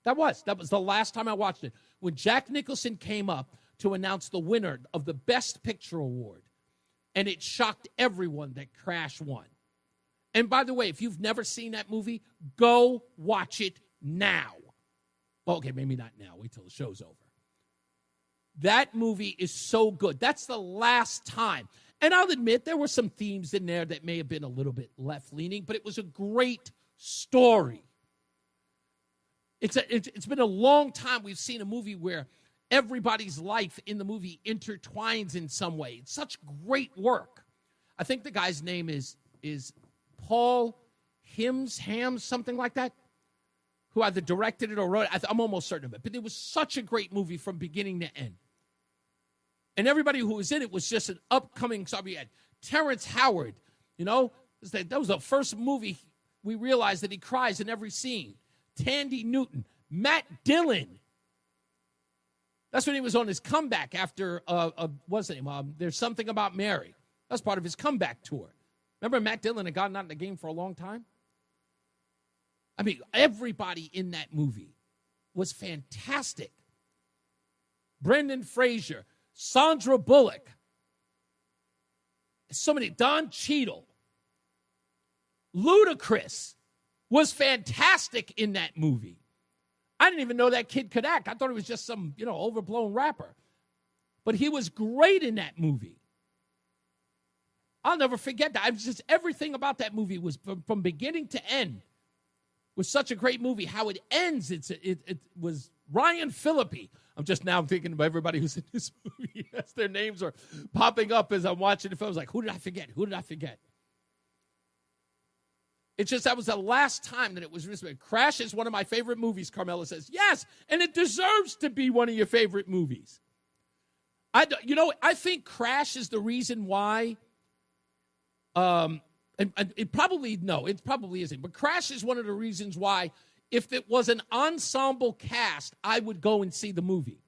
That was the last time I watched it. When Jack Nicholson came up to announce the winner of the Best Picture Award, and it shocked everyone that Crash won. And by the way, if you've never seen that movie, go watch it now. Okay, maybe not now. Wait till the show's over. That movie is so good. That's the last time. And I'll admit there were some themes in there that may have been a little bit left-leaning, but it was a great story. It's been a long time we've seen a movie where everybody's life in the movie intertwines in some way. It's such great work. I think the guy's name is Paul Hams, something like that, who either directed it or wrote it. I'm almost certain of it. But it was such a great movie from beginning to end. And everybody who was in it was just an upcoming star. We had Terrence Howard, you know. That was the first movie we realized that he cries in every scene. Tandy Newton, Matt Dillon. That's when he was on his comeback after, what's his name? There's Something About Mary. That's part of his comeback tour. Remember Matt Dillon had gotten out in the game for a long time? I mean, everybody in that movie was fantastic. Brendan Fraser, Sandra Bullock, so many, Don Cheadle. Ludacris was fantastic in that movie. I didn't even know that kid could act. I thought he was just some, overblown rapper. But he was great in that movie. I'll never forget that. Everything about that movie was from beginning to end was such a great movie. How it ends, it was Ryan Phillippe. I'm just now thinking of everybody who's in this movie. Yes, their names are popping up as I'm watching the film. I was like, who did I forget? Who did I forget? It's just that was the last time that it was respected. Crash is one of my favorite movies, Carmela says. Yes, and it deserves to be one of your favorite movies. I think Crash is the reason why. And it probably isn't. But Crash is one of the reasons why, if it was an ensemble cast, I would go and see the movie,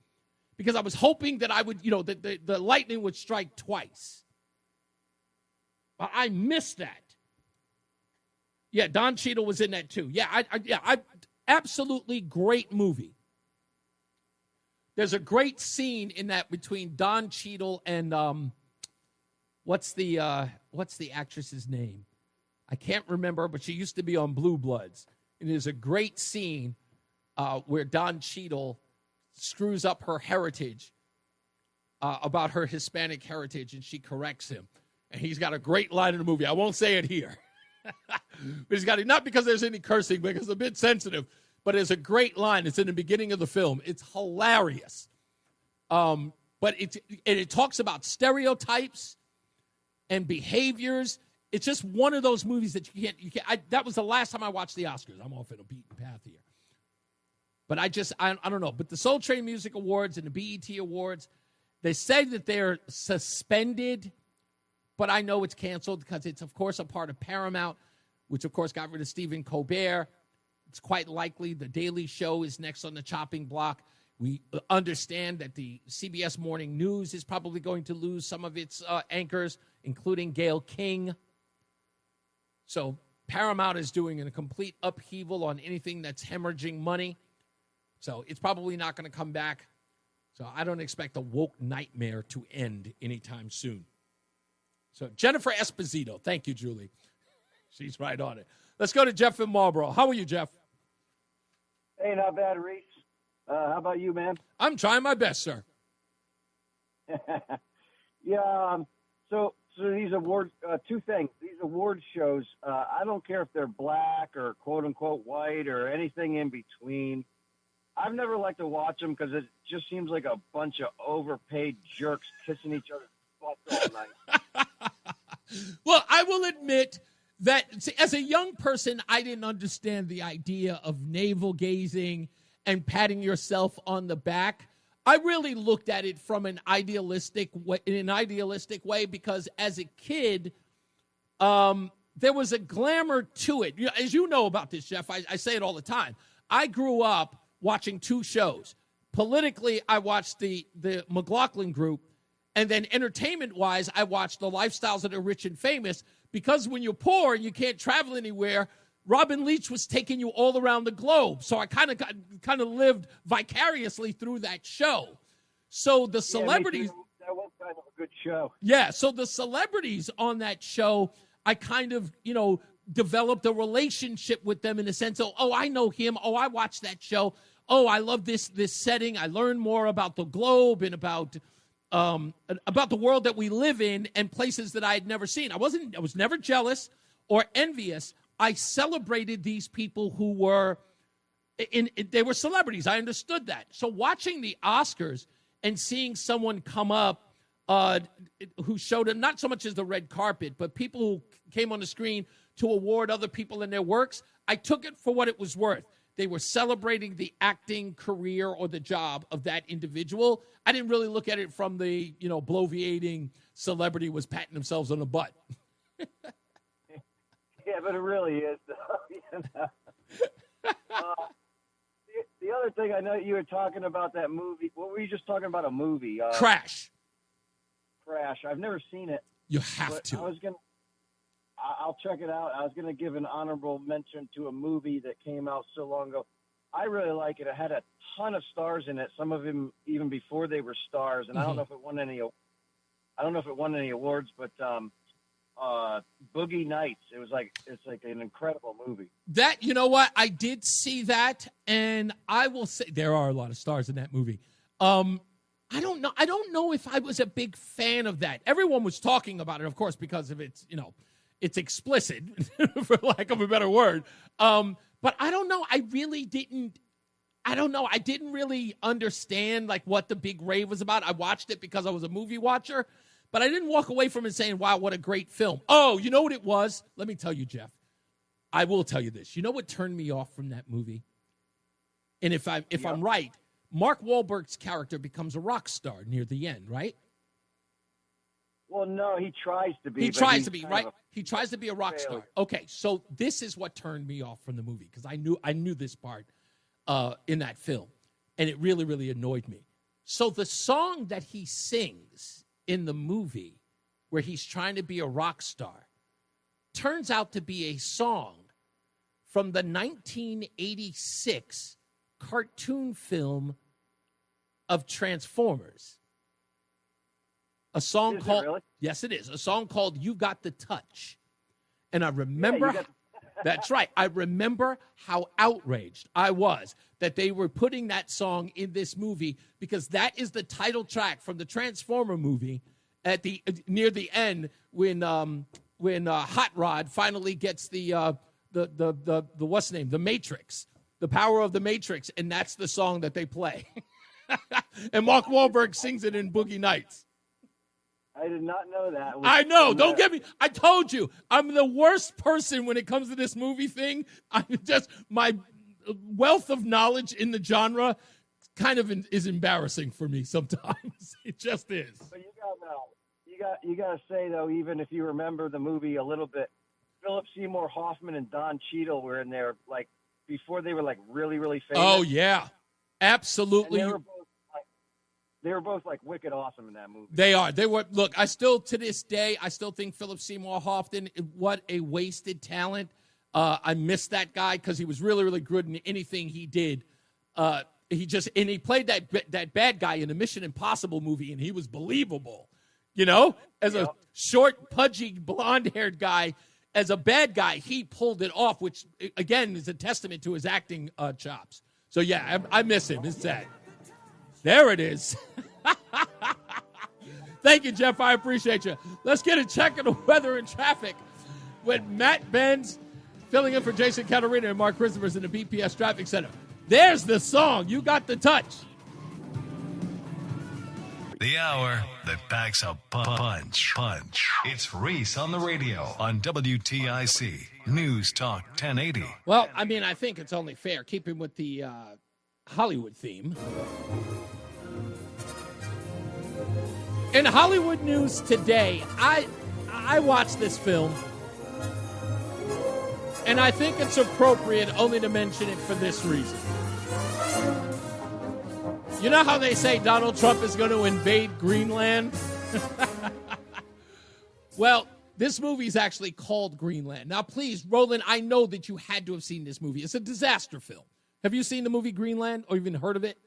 because I was hoping that I would, that the lightning would strike twice. But I missed that. Yeah, Don Cheadle was in that too. Yeah, I absolutely great movie. There's a great scene in that between Don Cheadle and what's the actress's name? I can't remember, but she used to be on Blue Bloods. And there's a great scene where Don Cheadle screws up her heritage about her Hispanic heritage, and she corrects him. And he's got a great line in the movie. I won't say it here. But he's got it, not because there's any cursing, because it's a bit sensitive, but it's a great line. It's in the beginning of the film. It's hilarious. But it talks about stereotypes and behaviors. It's just one of those movies that you can't. That was the last time I watched the Oscars. I'm off in a beaten path here. But I don't know. But the Soul Train Music Awards and the BET Awards, they say that they're suspended, but I know it's canceled because it's, of course, a part of Paramount, which, of course, got rid of Stephen Colbert. It's quite likely The Daily Show is next on the chopping block. We understand that the CBS Morning News is probably going to lose some of its anchors, including Gayle King. So Paramount is doing a complete upheaval on anything that's hemorrhaging money. So it's probably not going to come back. So I don't expect the woke nightmare to end anytime soon. So Jennifer Esposito. Thank you, Julie. She's right on it. Let's go to Jeff in Marlboro. How are you, Jeff? Hey, not bad, Reese. How about you, man? I'm trying my best, sir. Yeah. So these awards, two things. These award shows, I don't care if they're black or quote unquote white or anything in between. I've never liked to watch them because it just seems like a bunch of overpaid jerks kissing each other's butts all night. Well, I will admit that as a young person, I didn't understand the idea of navel gazing and patting yourself on the back. I really looked at it from in an idealistic way because as a kid, there was a glamour to it. As you know about this, Jeff, I say it all the time. I grew up watching two shows. Politically, I watched the McLaughlin Group, and then entertainment-wise, I watched the Lifestyles of the Rich and Famous, because when you're poor and you can't travel anywhere, Robin Leach was taking you all around the globe. So I kind of lived vicariously through that show. So the celebrities... Yeah, that was kind of a good show. Yeah, so the celebrities on that show, I kind of, developed a relationship with them in the sense of, oh, I know him. Oh, I watched that show. Oh, I love this setting. I learned more about the globe and about the world that we live in and places that I had never seen. I was never jealous or envious. I celebrated these people who were they were celebrities. I understood that. So watching the Oscars and seeing someone come up who showed them not so much as the red carpet, but people who came on the screen to award other people in their works, I took it for what it was worth. They were celebrating the acting career or the job of that individual. I didn't really look at it from the, bloviating celebrity was patting themselves on the butt. Yeah, but it really is. The other thing, I know you were talking about that movie. What were you just talking about? A movie? Crash. I've never seen it. You have to. I'll check it out. I was going to give an honorable mention to a movie that came out so long ago. I really like it. It had a ton of stars in it. Some of them even before they were stars, and I don't know if it won any. I don't know if it won any awards, but Boogie Nights. It's like an incredible movie. That, you know what? I did see that, and I will say there are a lot of stars in that movie. I don't know. I don't know if I was a big fan of that. Everyone was talking about it, of course, because of its, it's explicit, for lack of a better word. But I don't know. I didn't really understand like what the big rave was about. I watched it because I was a movie watcher, but I didn't walk away from it saying, wow, what a great film. Oh, you know what it was? Let me tell you, Jeff. I will tell you this. You know what turned me off from that movie? And if I'm right, Mark Wahlberg's character becomes a rock star near the end, right? Well, no, he tries to be. He tries to be, right? He tries to be a rock star. Okay, so this is what turned me off from the movie because I knew this part in that film, and it really, really annoyed me. So the song that he sings in the movie where he's trying to be a rock star turns out to be a song from the 1986 cartoon film of Transformers. A song called, really? Yes, it is. A song called You Got the Touch. And I remember, that's right. I remember how outraged I was that they were putting that song in this movie because that is the title track from the Transformer movie at the near the end when Hot Rod finally gets the what's the name? The Matrix. The power of the Matrix, and that's the song that they play. And Mark Wahlberg sings it in Boogie Nights. I did not know that. I know. Don't get me. I told you. I'm the worst person when it comes to this movie thing. My wealth of knowledge in the genre kind of is embarrassing for me sometimes. It just is. But you got to say, though, even if you remember the movie a little bit, Philip Seymour Hoffman and Don Cheadle were in there, like, before they were like really, really famous. Oh yeah, absolutely. And they were both like wicked awesome in that movie. They are. They were. Look, to this day, I still think Philip Seymour Hoffman, what a wasted talent. I miss that guy because he was really, really good in anything he did. He played that bad guy in the Mission Impossible movie, and he was believable. As a short, pudgy, blonde-haired guy. As a bad guy, he pulled it off, which, again, is a testament to his acting chops. So, yeah, I miss him. It's sad. There it is. Thank you, Jeff. I appreciate you. Let's get a check of the weather and traffic with Matt Benz filling in for Jason Catarina and Mark Christopher's in the BPS Traffic Center. There's the song. You got the touch. The hour that packs a punch. It's Reese on the radio on WTIC News Talk 1080. Well, I mean, I think it's only fair, keeping with the Hollywood theme. In Hollywood news today, I watched this film, and I think it's appropriate only to mention it for this reason. You know how they say Donald Trump is going to invade Greenland? Well, this movie is actually called Greenland. Now, please, Roland, I know that you had to have seen this movie. It's a disaster film. Have you seen the movie Greenland or even heard of it?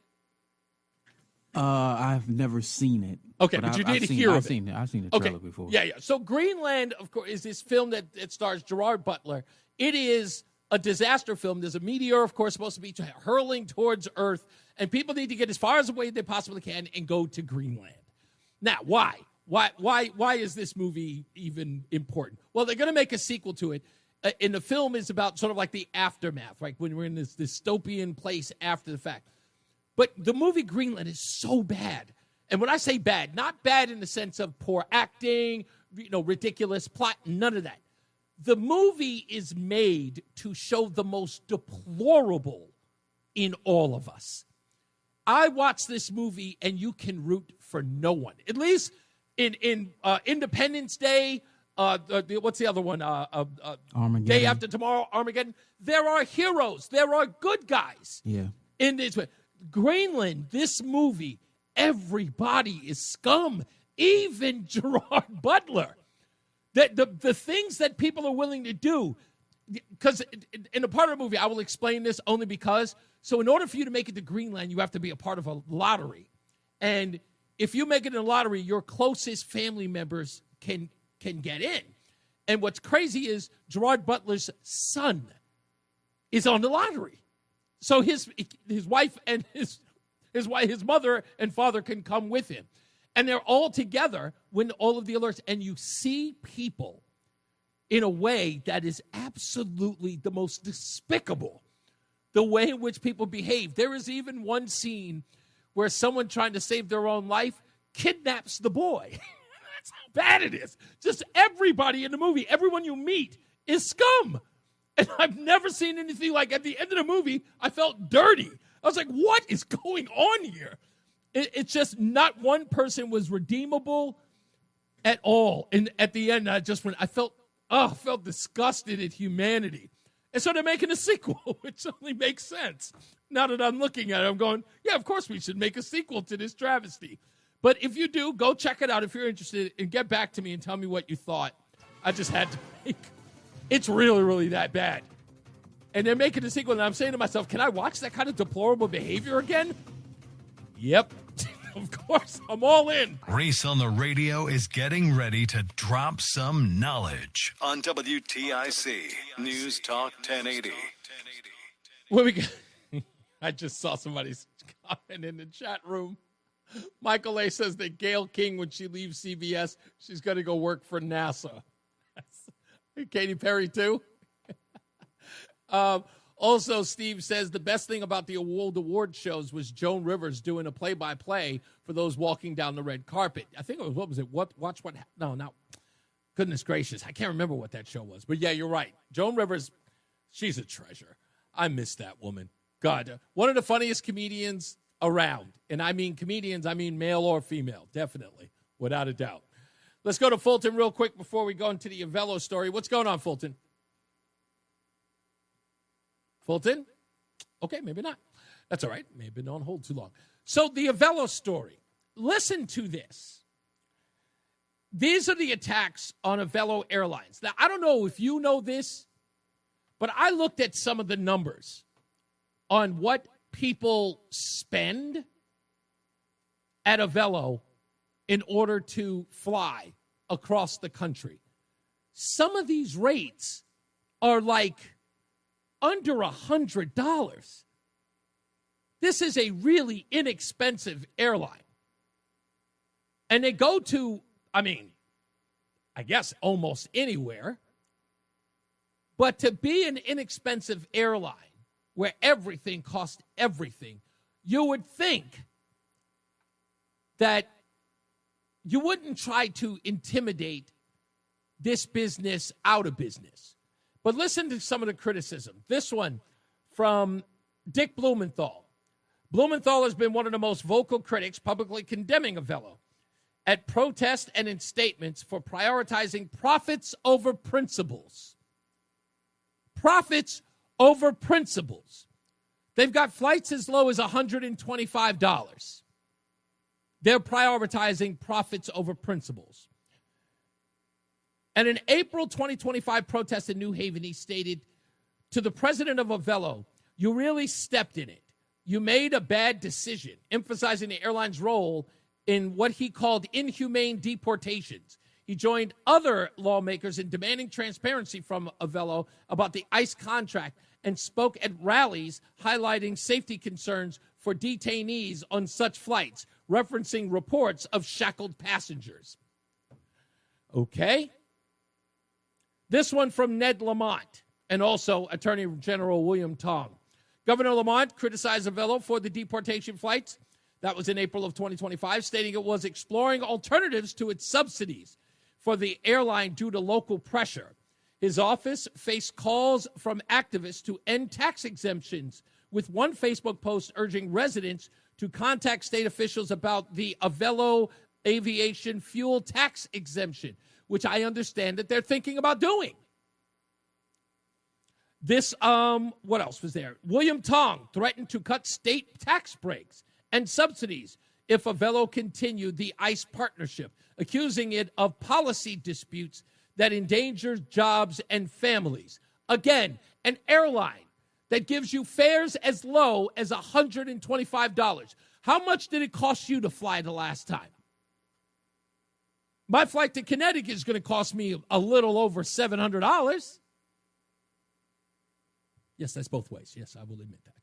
I've never seen it. Okay, but you did hear of it. I've seen the trailer before. Yeah. So Greenland, of course, is this film that stars Gerard Butler. It is a disaster film. There's a meteor, of course, supposed to be hurling towards Earth, and people need to get as far as away as they possibly can and go to Greenland. Now, why? Why is this movie even important? Well, they're going to make a sequel to it. And the film is about sort of like the aftermath, right? When we're in this dystopian place after the fact. But the movie Greenland is so bad. And when I say bad, not bad in the sense of poor acting, ridiculous plot, none of that. The movie is made to show the most deplorable in all of us. I watched this movie, and you can root for no one. At least in Independence Day, what's the other one? Armageddon. Day After Tomorrow, Armageddon. There are heroes. There are good guys. Yeah. In this Greenland, this movie, everybody is scum. Even Gerard Butler. The things that people are willing to do, because in a part of the movie, I will explain this only because, so in order for you to make it to Greenland, you have to be a part of a lottery. And if you make it in a lottery, your closest family members can get in. And what's crazy is Gerard Butler's son is on the lottery. So his wife and his mother and father can come with him. And they're all together when all of the alerts, and you see people in a way that is absolutely the most despicable, the way in which people behave. There is even one scene where someone trying to save their own life kidnaps the boy. That's how bad it is. Just everybody in the movie, everyone you meet is scum. And I've never seen anything like, at the end of the movie, I felt dirty. I was like, what is going on here? It's just not one person was redeemable at all. And at the end, I felt disgusted at humanity. And so they're making a sequel, which only makes sense. Now that I'm looking at it, I'm going, yeah, of course we should make a sequel to this travesty. But if you do, go check it out if you're interested, and get back to me and tell me what you thought. I just had to make. It's really, really that bad. And they're making a sequel, and I'm saying to myself, can I watch that kind of deplorable behavior again? Yep. Of course, I'm all in. Reese on the radio is getting ready to drop some knowledge on WTIC News Talk 1080. I just saw somebody's comment in the chat room. Michael A. says that Gail King, when she leaves CBS, she's going to go work for NASA. Katy Perry, too. Also, Steve says the best thing about the award shows was Joan Rivers doing a play-by-play for those walking down the red carpet. I think it was, what was it? Watch what? No, goodness gracious. I can't remember what that show was. But, yeah, you're right. Joan Rivers, she's a treasure. I miss that woman. God, one of the funniest comedians around. And I mean comedians, I mean male or female, definitely, without a doubt. Let's go to Fulton real quick before we go into the Avelo story. What's going on, Fulton? Fulton? Okay, maybe not. That's all right. May have been on hold too long. So the Avelo story. Listen to this. These are the attacks on Avelo Airlines. Now, I don't know if you know this, but I looked at some of the numbers on what people spend at Avelo in order to fly across the country. Some of these rates are like under $100. This is a really inexpensive airline. And they go to, I guess almost anywhere. But to be an inexpensive airline where everything costs everything, you would think that you wouldn't try to intimidate this business out of business. But listen to some of the criticism. This one from Dick Blumenthal. Blumenthal has been one of the most vocal critics publicly condemning Avelo at protests and in statements for prioritizing profits over principles. Profits over principles. They've got flights as low as $125. They're prioritizing profits over principles. And in April 2025 protest in New Haven, he stated to the president of Avelo, "You really stepped in it. You made a bad decision," emphasizing the airline's role in what he called inhumane deportations. He joined other lawmakers in demanding transparency from Avelo about the ICE contract and spoke at rallies highlighting safety concerns for detainees on such flights, referencing reports of shackled passengers. Okay. This one from Ned Lamont and also Attorney General William Tong. Governor Lamont criticized Avelo for the deportation flights. That was in April of 2025, stating it was exploring alternatives to its subsidies for the airline due to local pressure. His office faced calls from activists to end tax exemptions, with one Facebook post urging residents to contact state officials about the Avelo aviation fuel tax exemption, which I understand that they're thinking about doing. This, what else was there? William Tong threatened to cut state tax breaks and subsidies if Avelo continued the ICE partnership, accusing it of policy disputes that endanger jobs and families. Again, an airline that gives you fares as low as $125. How much did it cost you to fly the last time? My flight to Connecticut is going to cost me a little over $700. Yes, that's both ways. Yes, I will admit that.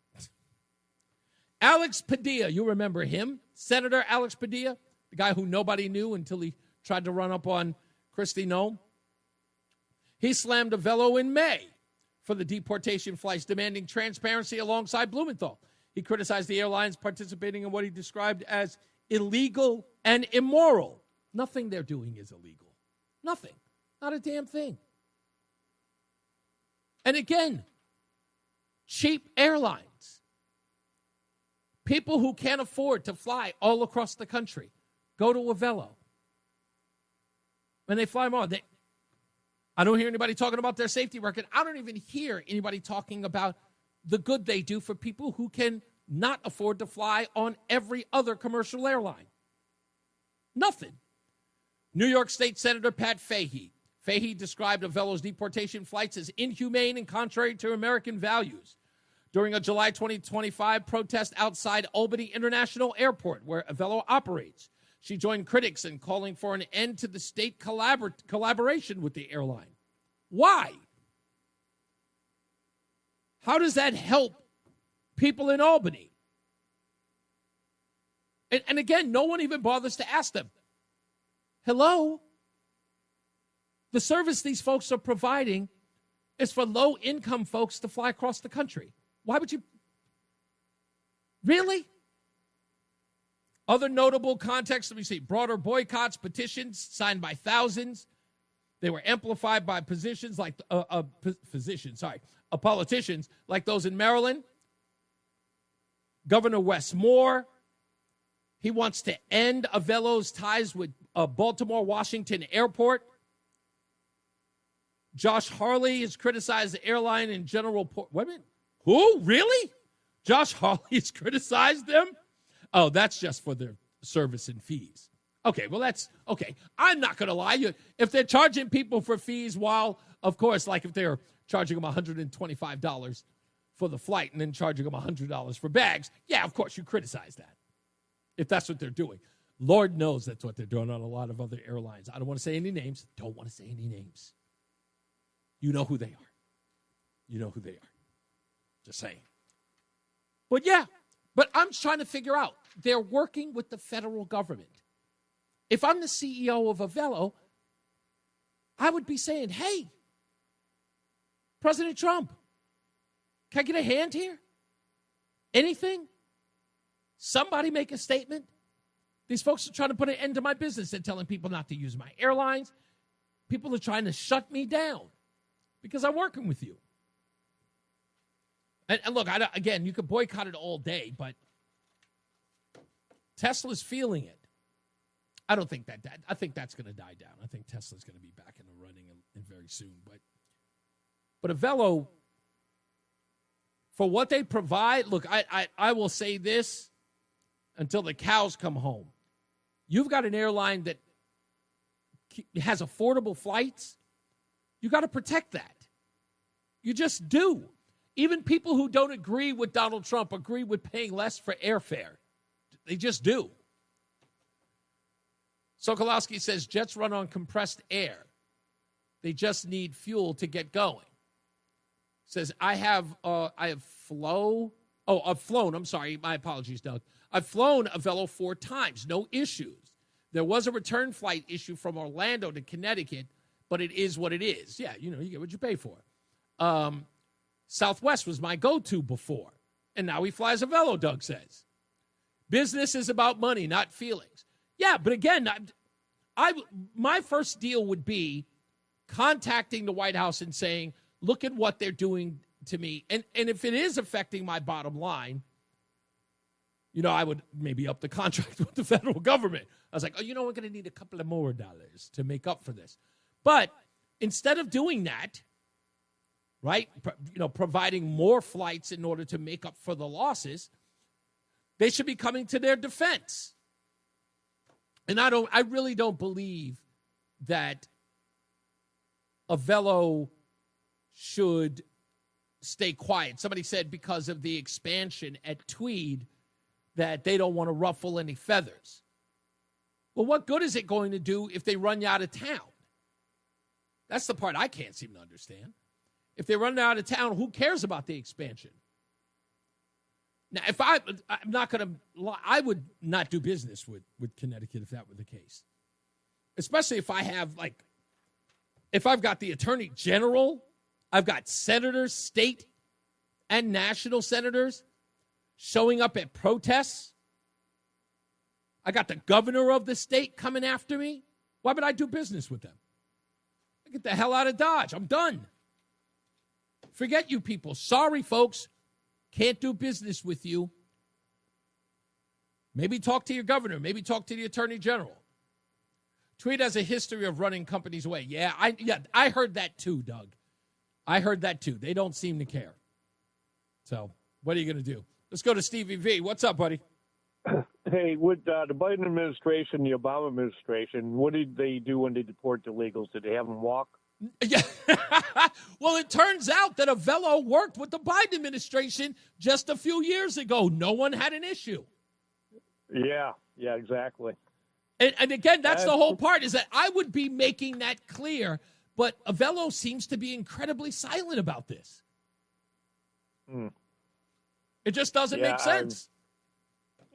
Alex Padilla, you remember him? Senator Alex Padilla, the guy who nobody knew until he tried to run up on Kristi Noem. He slammed Avelo in May for the deportation flights, demanding transparency alongside Blumenthal. He criticized the airlines participating in what he described as illegal and immoral. Nothing they're doing is illegal. Nothing. Not a damn thing. And again, cheap airlines. People who can't afford to fly all across the country go to Avelo. And they fly more. I don't hear anybody talking about their safety record. I don't even hear anybody talking about the good they do for people who can not afford to fly on every other commercial airline. Nothing. New York State Senator Pat Fahey. Fahey described Avelo's deportation flights as inhumane and contrary to American values. During a July 2025 protest outside Albany International Airport, where Avelo operates, she joined critics in calling for an end to the state collaboration with the airline. Why? How does that help people in Albany? And again, no one even bothers to ask them, hello? The service these folks are providing is for low-income folks to fly across the country. Why would you? Really? Other notable contexts, let me see. Broader boycotts, petitions signed by thousands. They were amplified by politicians like those in Maryland. Governor Wes Moore, he wants to end Avelo's ties with Baltimore Washington Airport. Josh Hawley has criticized the airline in general. Wait a minute. Who? Really? Josh Hawley has criticized them? Oh, that's just for their service and fees. Okay, well, that's okay. I'm not going to lie. If they're charging people for fees while, of course, like if they're charging them $125 for the flight and then charging them $100 for bags, yeah, of course, you criticize that. If that's what they're doing. Lord knows that's what they're doing on a lot of other airlines. I don't want to say any names. Don't want to say any names. You know who they are. You know who they are. Just saying. But yeah, but I'm trying to figure out. They're working with the federal government. If I'm the CEO of Avelo, I would be saying, hey, President Trump, can I get a hand here? Anything? Somebody make a statement. These folks are trying to put an end to my business. They're telling people not to use my airlines. People are trying to shut me down because I'm working with you. And look, again, you could boycott it all day, but Tesla's feeling it. I don't think I think that's going to die down. I think Tesla's going to be back in the running and very soon. But Avelo, for what they provide, look, I will say this until the cows come home. You've got an airline that has affordable flights. You got to protect that. You just do. Even people who don't agree with Donald Trump agree with paying less for airfare. They just do. Sokolowski says jets run on compressed air. They just need fuel to get going. Says I've flown. I'm sorry. My apologies, Doug. I've flown Avelo 4 times. No issues. There was a return flight issue from Orlando to Connecticut, but it is what it is. Yeah, you get what you pay for. Southwest was my go-to before, and now he flies Avelo, Doug says. Business is about money, not feelings. Yeah, but again, my first deal would be contacting the White House and saying, look at what they're doing to me. And if it is affecting my bottom line, I would maybe up the contract with the federal government. I was like, we're going to need a couple of more dollars to make up for this. But instead of doing that, right, providing more flights in order to make up for the losses, they should be coming to their defense. And I really don't believe that Avelo should stay quiet. Somebody said because of the expansion at Tweed that they don't want to ruffle any feathers. Well, what good is it going to do if they run you out of town? That's the part I can't seem to understand. If they run out of town, who cares about the expansion? Now, if I'm not going to lie, I would not do business with Connecticut if that were the case. Especially if if I've got the Attorney General, I've got senators, state and national senators showing up at protests. I got the governor of the state coming after me. Why would I do business with them? I get the hell out of Dodge. I'm done. Forget you people. Sorry, folks. Can't do business with you. Maybe talk to your governor. Maybe talk to the Attorney General. Tweed has a history of running companies away. Yeah, I heard that too, Doug. I heard that too. They don't seem to care. So what are you going to do? Let's go to Stevie V. What's up, buddy? Hey, with the Biden administration, the Obama administration, what did they do when they deport illegals? Did they have them walk? Yeah. Well, it turns out that Avelo worked with the Biden administration just a few years ago. No one had an issue. Yeah, exactly. And again, that's the whole part, is that I would be making that clear, but Avelo seems to be incredibly silent about this. It just doesn't make sense.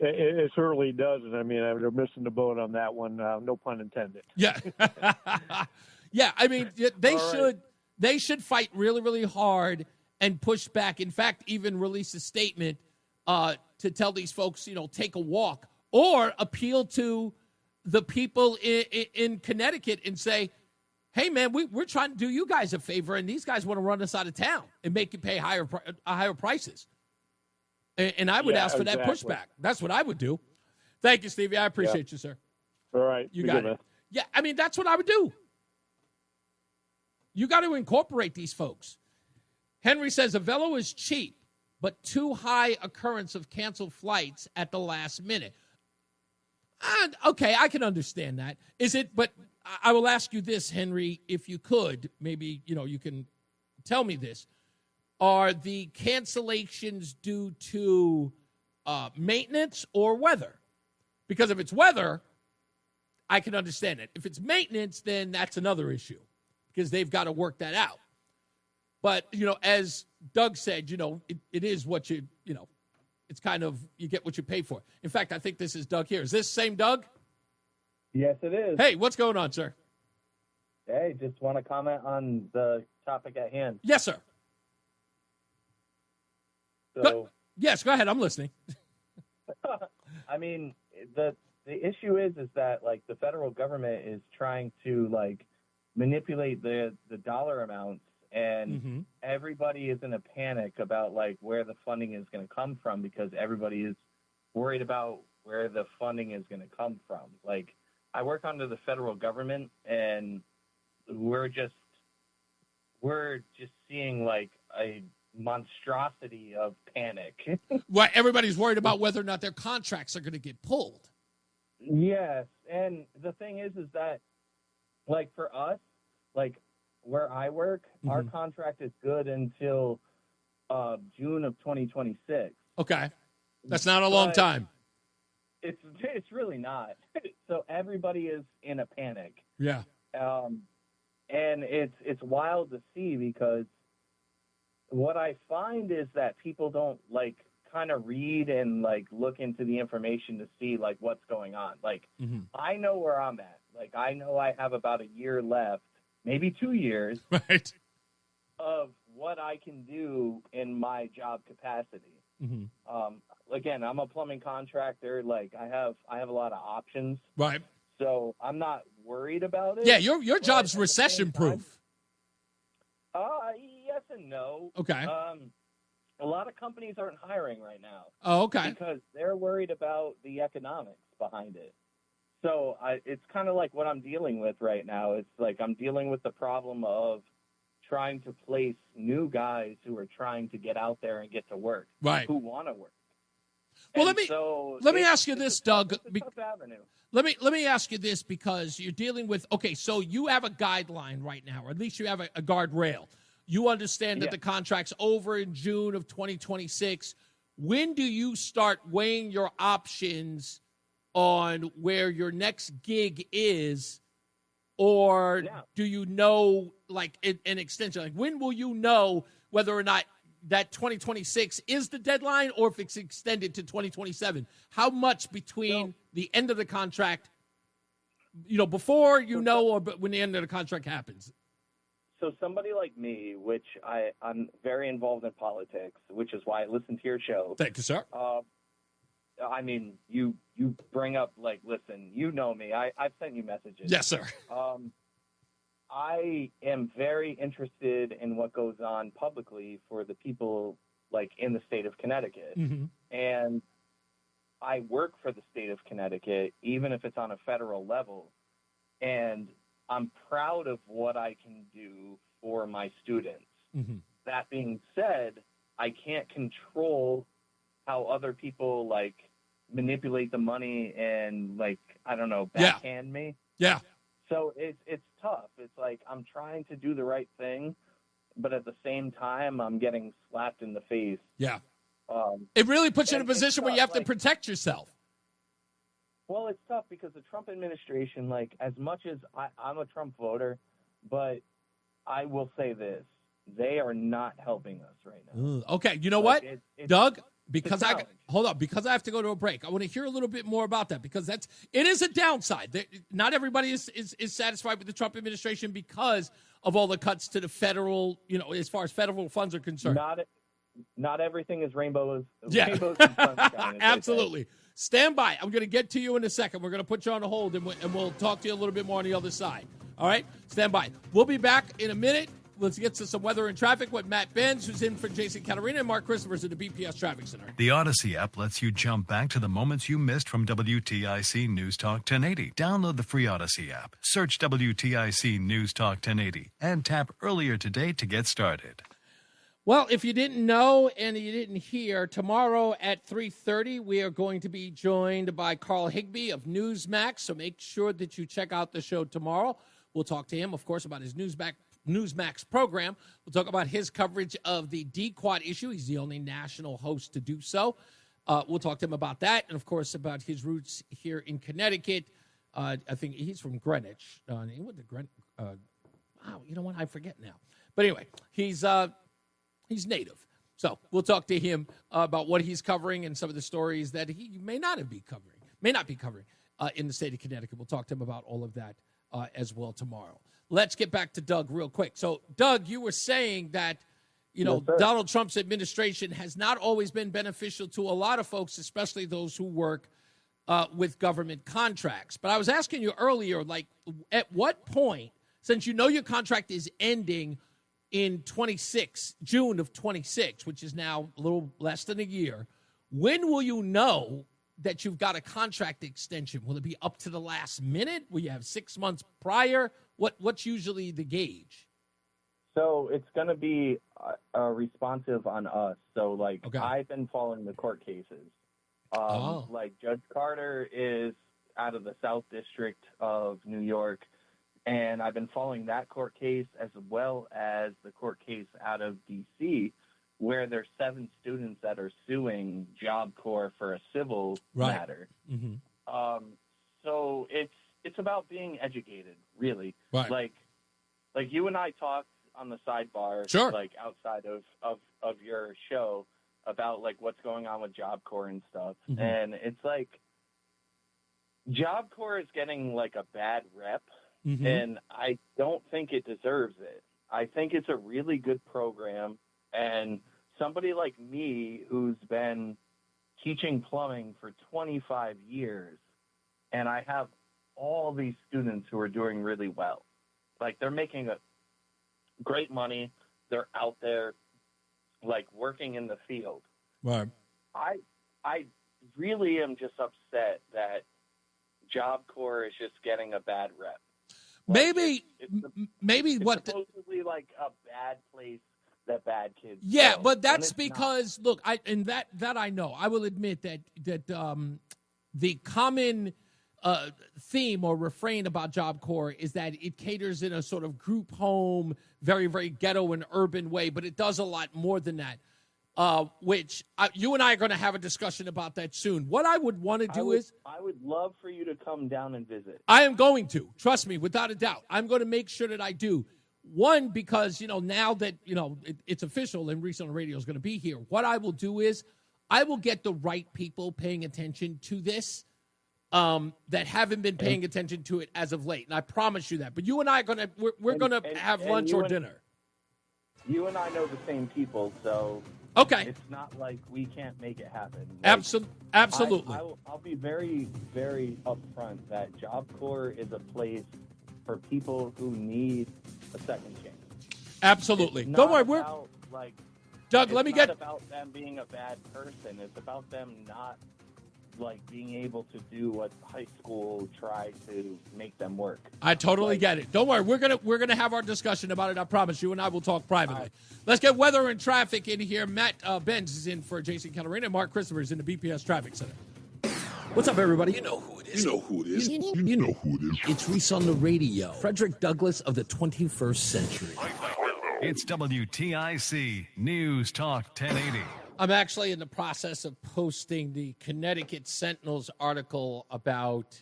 It certainly doesn't. I mean, they're missing the boat on that one. No pun intended. Yeah. Yeah, I mean, they should fight really, really hard and push back. In fact, even release a statement to tell these folks, take a walk, or appeal to the people in Connecticut and say, hey, man, we're trying to do you guys a favor, and these guys want to run us out of town and make you pay higher prices. And I would ask for that pushback. That's what I would do. Thank you, Stevie. I appreciate you, sir. All right. You got it. Yeah, I mean, that's what I would do. You got to incorporate these folks. Henry says, Avelo is cheap, but too high occurrence of canceled flights at the last minute. Okay, I can understand that. Is it? But I will ask you this, Henry, if you could, maybe, you can tell me this. Are the cancellations due to maintenance or weather? Because if it's weather, I can understand it. If it's maintenance, then that's another issue because they've got to work that out. But, as Doug said, it is what it's kind of, you get what you pay for. In fact, I think this is Doug here. Is this same Doug? Yes, it is. Hey, what's going on, sir? Hey, just want to comment on the topic at hand. Yes, sir. So, yes, go ahead. I'm listening. I mean, the issue is that, the federal government is trying to, manipulate the dollar amounts, and everybody is in a panic about, where the funding is going to come from because everybody is worried about where the funding is going to come from. I work under the federal government, and we're just seeing, a monstrosity of panic. Right, everybody's worried about whether or not their contracts are going to get pulled. Yes, and the thing is that, for us, where I work, our contract is good until June of 2026. Okay, that's not a long time. It's really not. So everybody is in a panic. Yeah. And it's wild to see because what I find is that people don't kind of read and look into the information to see what's going on. I know where I'm at. I know I have about a year left, maybe 2 years, right, of what I can do in my job capacity. Again, I'm a plumbing contractor. I have a lot of options. Right. So I'm not worried about it. Yeah, your job's recession proof. Yes and no. Okay. A lot of companies aren't hiring right now. Oh, okay. Because they're worried about the economics behind it. So it's kind of like what I'm dealing with right now. It's I'm dealing with the problem of trying to place new guys who are trying to get out there and get to work. Right. Who want to work. Well, And let me ask you this, Doug. It's a tough avenue. Let me ask you this because you're dealing with, okay, so you have a guideline right now, or at least you have a guardrail. You understand that the contract's over in June of 2026. When do you start weighing your options on where your next gig is, or do you know, like, an extension? Like, when will you know whether or not that 2026 is the deadline or if it's extended to 2027? How much between the end of the contract, before or when the end of the contract happens? So somebody like me, which I'm very involved in politics, which is why I listen to your show. Thank you, sir. I mean, you bring up, like, listen, you know me. I've sent you messages. Yes, sir. I am very interested in what goes on publicly for the people, like, in the state of Connecticut. Mm-hmm. And I work for the state of Connecticut, even if it's on a federal level. And I'm proud of what I can do for my students. Mm-hmm. That being said, I can't control how other people, like, manipulate the money and, like, I don't know, backhand me. Yeah. So it's tough. It's like I'm trying to do the right thing, but at the same time, I'm getting slapped in the face. Yeah. It really puts you in a position where you have to like, protect yourself. Well, it's tough because the Trump administration, like, as much as I'm a Trump voter, but I will say this, they are not helping us right now. Okay, you know what, Doug? Because I have to go to a break. I want to hear a little bit more about that because it is a downside. Not everybody is satisfied with the Trump administration because of all the cuts to the federal, as far as federal funds are concerned. Not everything is rainbows. Yeah, rainbows and sunshine, absolutely. Stand by. I'm going to get to you in a second. We're going to put you on hold and we'll talk to you a little bit more on the other side. All right, stand by. We'll be back in a minute. Let's get to some weather and traffic with Matt Benz, who's in for Jason Caterina, and Mark Christopher's at the BPS Traffic Center. The Odyssey app lets you jump back to the moments you missed from WTIC News Talk 1080. Download the free Odyssey app, search WTIC News Talk 1080, and tap earlier today to get started. Well, if you didn't know and you didn't hear, tomorrow at 3:30, we are going to be joined by Carl Higbee of Newsmax, so make sure that you check out the show tomorrow. We'll talk to him, of course, about his Newsmax program. We'll talk about his coverage of the D-Quad issue. He's the only national host to do so. We'll talk to him about that and, of course, about his roots here in Connecticut. I think he's from Greenwich. He went to Greenwich. Wow, you know what? I forget now. But anyway, he's native. So we'll talk to him about what he's covering and some of the stories that he may not be covering in the state of Connecticut. We'll talk to him about all of that as well tomorrow. Let's get back to Doug real quick. So, Doug, you were saying that, Donald Trump's administration has not always been beneficial to a lot of folks, especially those who work with government contracts. But I was asking you earlier, like, at what point, since you know your contract is ending in June of 26, which is now a little less than a year, when will you know that you've got a contract extension? Will it be up to the last minute? Will you have 6 months prior? What's usually the gauge? So it's going to be responsive on us. So, like, I've been following the court cases. Like, Judge Carter is out of the South District of New York, and I've been following that court case as well as the court case out of D.C., where there's 7 students that are suing Job Corps for a civil matter. Mm-hmm. So it's about being educated, really. Right. Like you and I talked on the sidebar, sure, like outside of your show about, like, what's going on with Job Corps and stuff. Mm-hmm. And it's like Job Corps is getting, like, a bad rep, mm-hmm. and I don't think it deserves it. I think it's a really good program, and somebody like me who's been teaching plumbing for 25 years, and I have all these students who are doing really well. Like, they're making great money. They're out there, like, working in the field. Right. I really am just upset that Job Corps is just getting a bad rep. Like, it's supposedly like a bad place that bad kids go. But that's because look, that I know. I will admit that the common theme or refrain about Job Corps is that it caters in a sort of group home, very, very ghetto and urban way, but it does a lot more than that. which you and I are going to have a discussion about that soon. What I would want to do is I would love for you to come down and visit. I am going to. Trust me, without a doubt. I'm going to make sure that I do. One, because, now that, it's official and Reese on the Radio is going to be here, what I will do is I will get the right people paying attention to this that haven't been paying attention to it as of late. And I promise you that. But you and I are going to, we're going to have lunch or dinner. You and I know the same people, so okay, it's not like we can't make it happen. Absolutely. I'll be very, very upfront that Job Corps is a place for people who need a second chance. Absolutely. Don't worry, Doug, let me get. It's not about them being a bad person. It's about them not being able to do what high school tried to make them work. I totally get it. Don't worry, we're gonna have our discussion about it. I promise you, and I will talk privately. Right. Let's get weather and traffic in here. Matt Benz is in for Jason Calorina, and Mark Christopher is in the BPS Traffic Center. What's up, everybody? You know who it is. You know who it is. You know who it is. It's Reese on the Radio. Frederick Douglass of the 21st century. It's WTIC News Talk 1080. I'm actually in the process of posting the Connecticut Sentinel's article about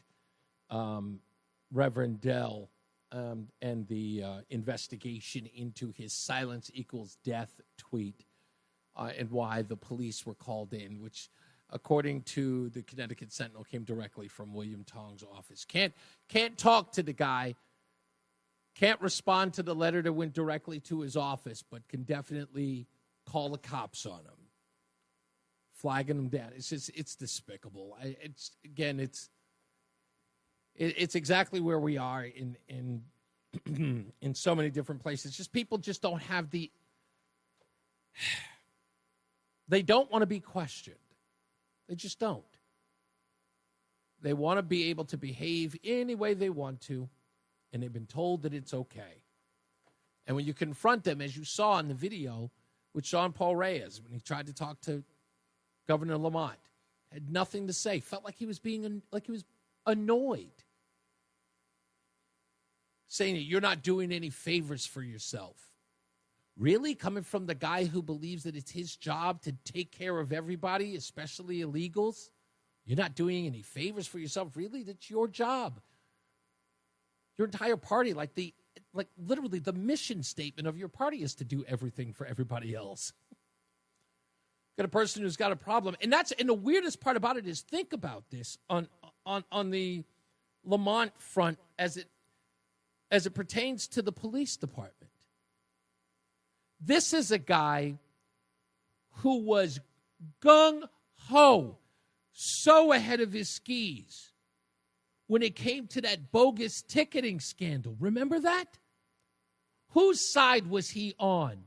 Reverend Dell and the investigation into his silence equals death tweet and why the police were called in, which, according to the Connecticut Sentinel, came directly from William Tong's office. Can't talk to the guy, can't respond to the letter that went directly to his office, but can definitely call the cops on him, flagging him down. It's despicable. It's exactly where we are in in so many different places. Just people just don't have they don't want to be questioned. They just don't. They want to be able to behave any way they want to, and they've been told that it's okay. And when you confront them, as you saw in the video with Sean Paul Reyes, when he tried to talk to Governor Lamont, had nothing to say, felt like he was annoyed, saying that you're not doing any favors for yourself. Really? Coming from the guy who believes that it's his job to take care of everybody, especially illegals? You're not doing any favors for yourself? Really? That's your job. Your entire party, literally the mission statement of your party is to do everything for everybody else. Got a person who's got a problem. And the weirdest part about it is, think about this on the Lamont front as it pertains to the police department. This is a guy who was gung-ho, so ahead of his skis when it came to that bogus ticketing scandal. Remember that? Whose side was he on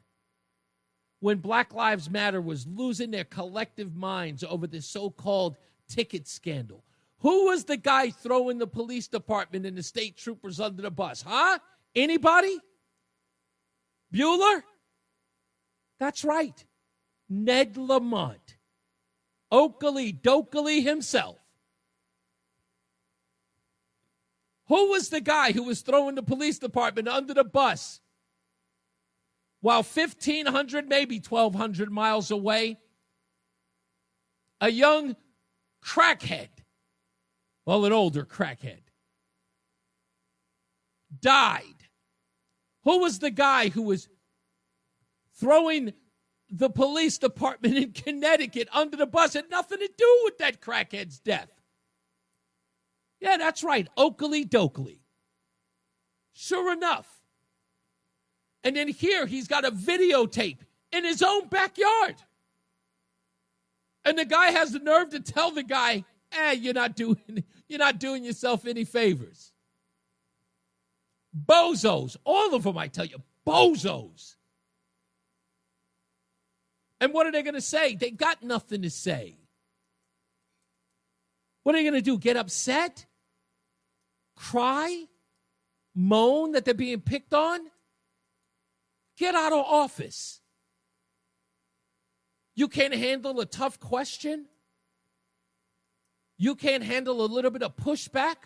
when Black Lives Matter was losing their collective minds over this so-called ticket scandal? Who was the guy throwing the police department and the state troopers under the bus? Huh? Anybody? Bueller? That's right. Ned Lamont. Oakley Dokley himself. Who was the guy who was throwing the police department under the bus while 1,500, maybe 1,200 miles away, a young crackhead, well, an older crackhead, died? Who was the guy who was throwing the police department in Connecticut under the bus? Had nothing to do with that crackhead's death. Yeah, that's right, Oakley Dokley. Sure enough. And then here he's got a videotape in his own backyard. And the guy has the nerve to tell the guy, you're not doing yourself any favors. Bozos, all of them, I tell you, bozos. And what are they going to say? They got nothing to say. What are they going to do? Get upset? Cry? Moan that they're being picked on? Get out of office. You can't handle a tough question? You can't handle a little bit of pushback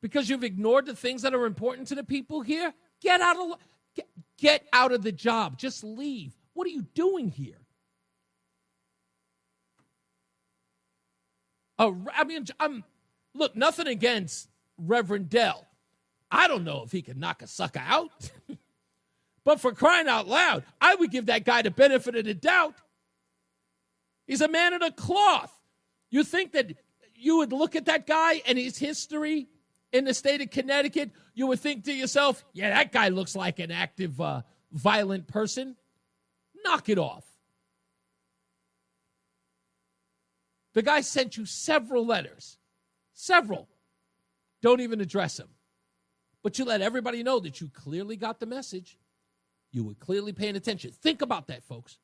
because you've ignored the things that are important to the people here? Get out of the job. Just leave. What are you doing here? Look, nothing against Reverend Dell. I don't know if he can knock a sucker out. But for crying out loud, I would give that guy the benefit of the doubt. He's a man of the cloth. You think that you would look at that guy and his history in the state of Connecticut, you would think to yourself, yeah, that guy looks like an active, violent person. Knock it off. The guy sent you several letters. Several. Don't even address him. But you let everybody know that you clearly got the message. You were clearly paying attention. Think about that, folks.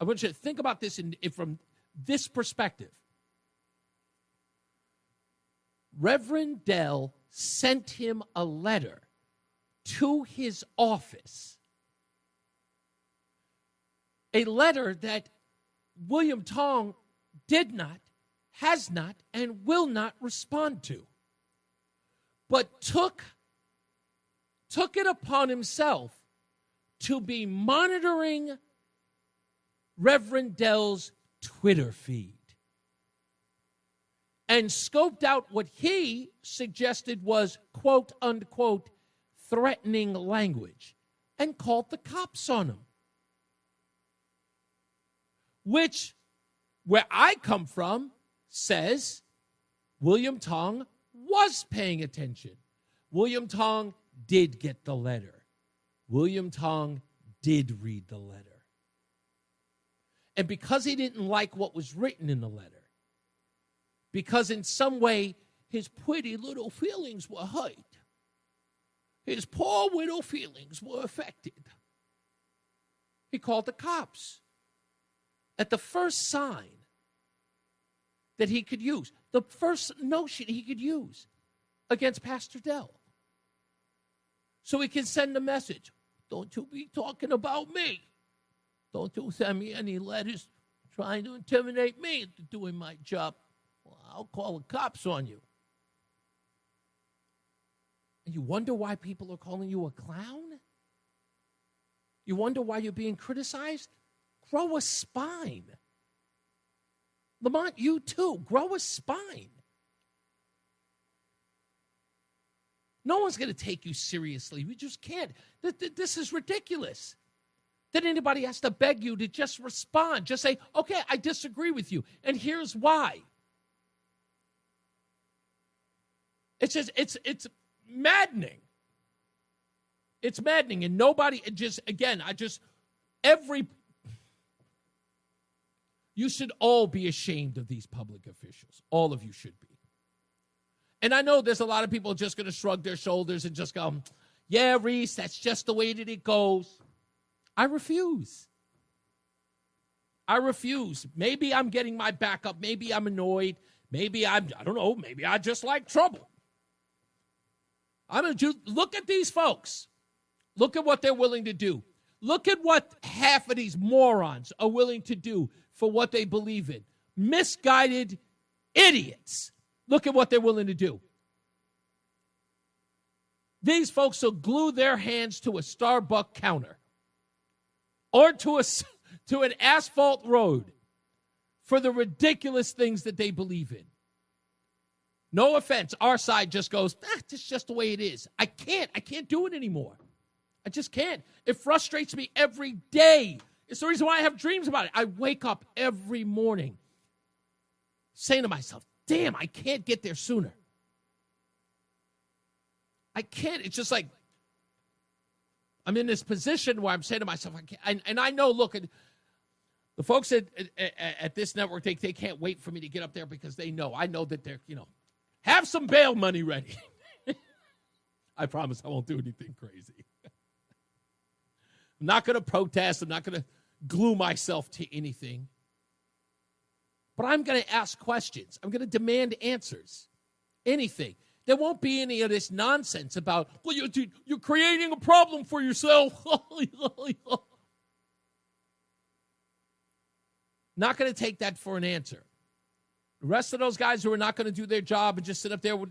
I want you to think about this from this perspective. Reverend Dell sent him a letter to his office. A letter that William Tong did not, has not, and will not respond to. But took it upon himself to be monitoring Reverend Dell's Twitter feed and scoped out what he suggested was, quote, unquote, threatening language and called the cops on him. Which, where I come from, says William Tong was paying attention. William Tong did get the letter. William Tong did read the letter. And because he didn't like what was written in the letter, because in some way his pretty little feelings were hurt, his poor little feelings were affected, he called the cops. At the first sign that he could use, the first notion he could use against Pastor Dell. So he can send a message. Don't you be talking about me. Don't you send me any letters trying to intimidate me into doing my job. Well, I'll call the cops on you. And you wonder why people are calling you a clown? You wonder why you're being criticized? Grow a spine. Lamont, you too. Grow a spine. No one's going to take you seriously. We just can't. This is ridiculous. That anybody has to beg you to just respond. Just say, okay, I disagree with you, and here's why. It's maddening. It's maddening, and nobody, you should all be ashamed of these public officials. All of you should be. And I know there's a lot of people just going to shrug their shoulders and just go, yeah, Reese, that's just the way that it goes. I refuse. Maybe I'm getting my back up. Maybe I'm annoyed. Maybe I don't know. Maybe I just like trouble. Look at these folks. Look at what they're willing to do. Look at what half of these morons are willing to do for what they believe in. Misguided idiots. Look at what they're willing to do. These folks will glue their hands to a Starbucks counter or to an asphalt road for the ridiculous things that they believe in. No offense, our side just goes, it's just the way it is. I can't do it anymore. I just can't. It frustrates me every day. It's the reason why I have dreams about it. I wake up every morning saying to myself, damn, I can't get there sooner. I can't. It's just like I'm in this position where I'm saying to myself, I can't. And I know, look, the folks at this network, they can't wait for me to get up there because they know. I know that they're, have some bail money ready. I promise I won't do anything crazy. I'm not going to protest. I'm not going to glue myself to anything. But I'm going to ask questions. I'm going to demand answers. Anything. There won't be any of this nonsense about, well, you're creating a problem for yourself. Not going to take that for an answer. The rest of those guys who are not going to do their job and just sit up there with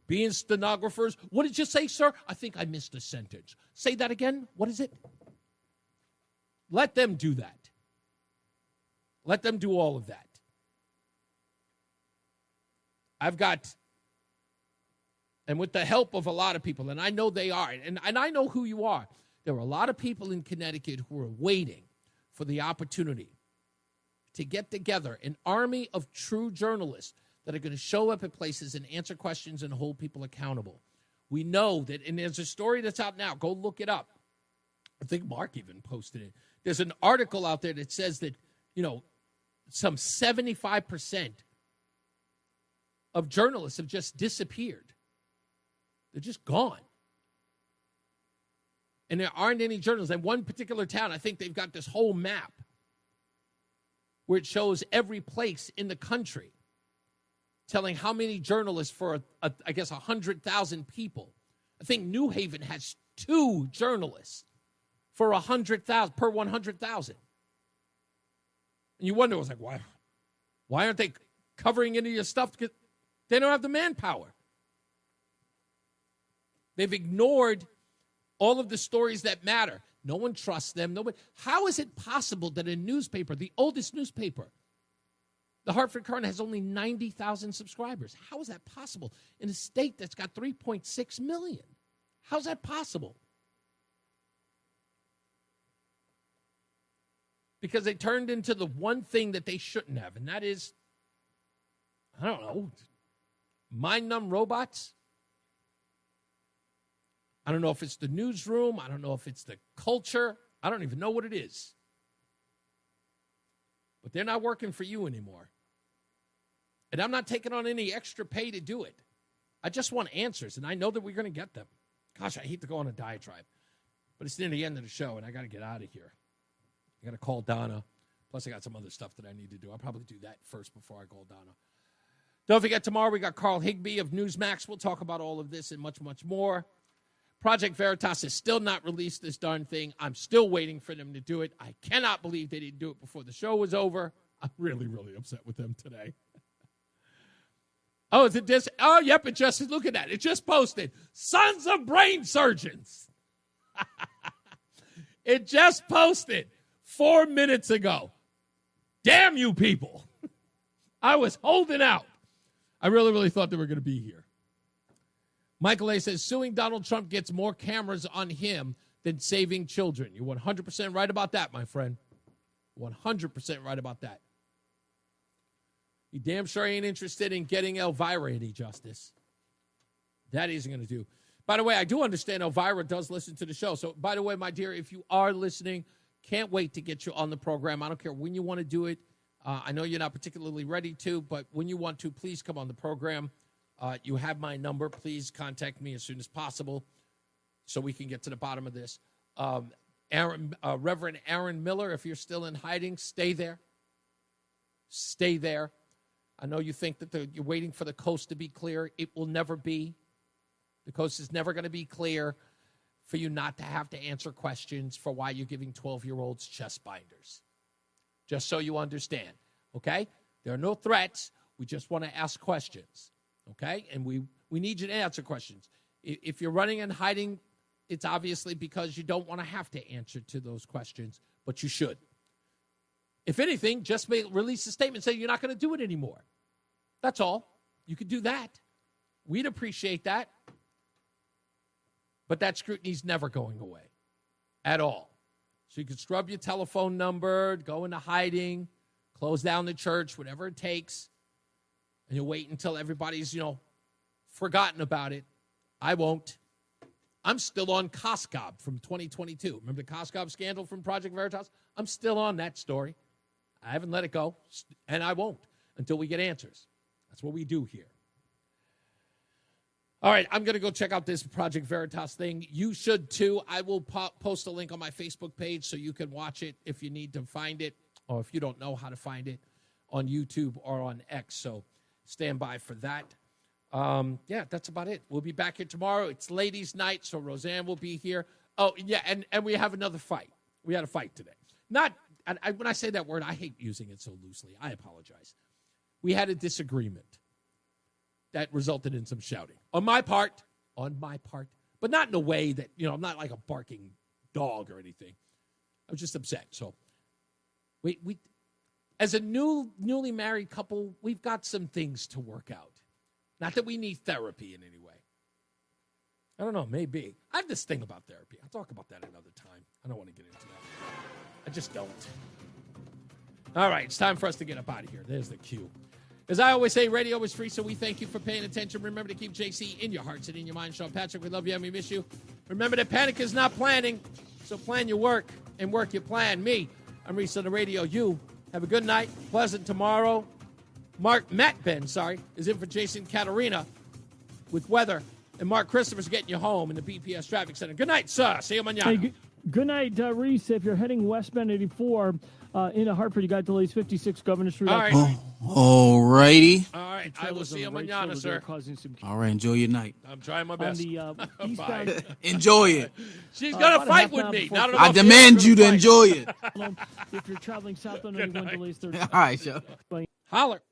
being stenographers. What did you say, sir? I think I missed a sentence. Say that again. What is it? Let them do that. Let them do all of that. and with the help of a lot of people, and I know they are, and I know who you are, there are a lot of people in Connecticut who are waiting for the opportunity to get together an army of true journalists that are going to show up at places and answer questions and hold people accountable. We know that, and there's a story that's out now. Go look it up. I think Mark even posted it. There's an article out there that says that, some 75% of journalists have just disappeared. They're just gone. And there aren't any journalists. In one particular town, I think they've got this whole map where it shows every place in the country, telling how many journalists for, I guess, 100,000 people. I think New Haven has 2 journalists for 100,000 per 100,000. And you wonder, why aren't they covering any of your stuff? Because they don't have the manpower. They've ignored all of the stories that matter. No one trusts them. Nobody. How is it possible that a newspaper, the oldest newspaper, the Hartford Courant, has only 90,000 subscribers? How is that possible in a state that's got 3.6 million? How's that possible? Because they turned into the one thing that they shouldn't have, and that is, I don't know, mind-numb robots? I don't know if it's the newsroom. I don't know if it's the culture. I don't even know what it is. But they're not working for you anymore. And I'm not taking on any extra pay to do it. I just want answers, and I know that we're going to get them. Gosh, I hate to go on a diatribe. But it's near the end of the show, and I got to get out of here. I got to call Donna. Plus, I got some other stuff that I need to do. I'll probably do that first before I call Donna. Don't forget, tomorrow we got Carl Higbee of Newsmax. We'll talk about all of this and much, much more. Project Veritas has still not released this darn thing. I'm still waiting for them to do it. I cannot believe they didn't do it before the show was over. I'm really, really upset with them today. Oh, is it just? Oh, yep, it just, look at that. It just posted, Sons of Brain Surgeons. It just posted 4 minutes ago. Damn you people. I was holding out. I really, really thought they were going to be here. Michael A. says, suing Donald Trump gets more cameras on him than saving children. You're 100% right about that, my friend. 100% right about that. He damn sure ain't interested in getting Elvira any justice. That isn't going to do. By the way, I do understand Elvira does listen to the show. So, by the way, my dear, if you are listening, can't wait to get you on the program. I don't care when you want to do it. I know you're not particularly ready to, but when you want to, please come on the program. You have my number. Please contact me as soon as possible so we can get to the bottom of this. Reverend Aaron Miller, if you're still in hiding, stay there. Stay there. I know you think that you're waiting for the coast to be clear. It will never be. The coast is never going to be clear for you not to have to answer questions for why you're giving 12-year-olds chest binders. Just so you understand, okay? There are no threats. We just want to ask questions. Okay? And we need you to answer questions. If you're running and hiding, it's obviously because you don't want to have to answer to those questions, but you should. If anything, just release a statement saying you're not going to do it anymore. That's all. You could do that. We'd appreciate that. But that scrutiny's never going away at all. So you can scrub your telephone number, go into hiding, close down the church, whatever it takes. And you'll wait until everybody's, forgotten about it. I won't. I'm still on Coscob from 2022. Remember the Coscob scandal from Project Veritas? I'm still on that story. I haven't let it go, and I won't until we get answers. That's what we do here. All right, I'm going to go check out this Project Veritas thing. You should, too. I will post a link on my Facebook page so you can watch it if you need to find it, or if you don't know how to find it, on YouTube or on X. So stand by for that. Yeah, that's about it. We'll be back here tomorrow. It's ladies' night, so Roseanne will be here. Oh, yeah, and we have another fight. We had a fight today. When I say that word, I hate using it so loosely. I apologize. We had a disagreement that resulted in some shouting. On my part, but not in a way that, I'm not like a barking dog or anything. I was just upset. So we as a newly married couple, we've got some things to work out. Not that we need therapy in any way. I don't know, maybe. I have this thing about therapy. I'll talk about that another time. I don't want to get into that. I just don't. All right, it's time for us to get up out of here. There's the cue. As I always say, radio is free, so we thank you for paying attention. Remember to keep JC in your hearts and in your mind. Sean Patrick, we love you and we miss you. Remember that panic is not planning, so plan your work and work your plan. Me, I'm Reese on the radio. You, have a good night, pleasant tomorrow. Matt Ben, is in for Jason Caterina with weather. And Mark Christopher's getting you home in the BPS Traffic Center. Good night, sir. See you mañana. Hey, good night, Reese. If you're heading westbound 84 into Hartford, you got delays 56 Governor Street. All right. All righty. All right. I will see you mañana, sir. All right. Enjoy your night. I'm trying my best. On the eastbound, Enjoy it. She's going to fight with me. I demand you to enjoy it. if you're traveling south on 91, delays 30. All right, sure. Holler.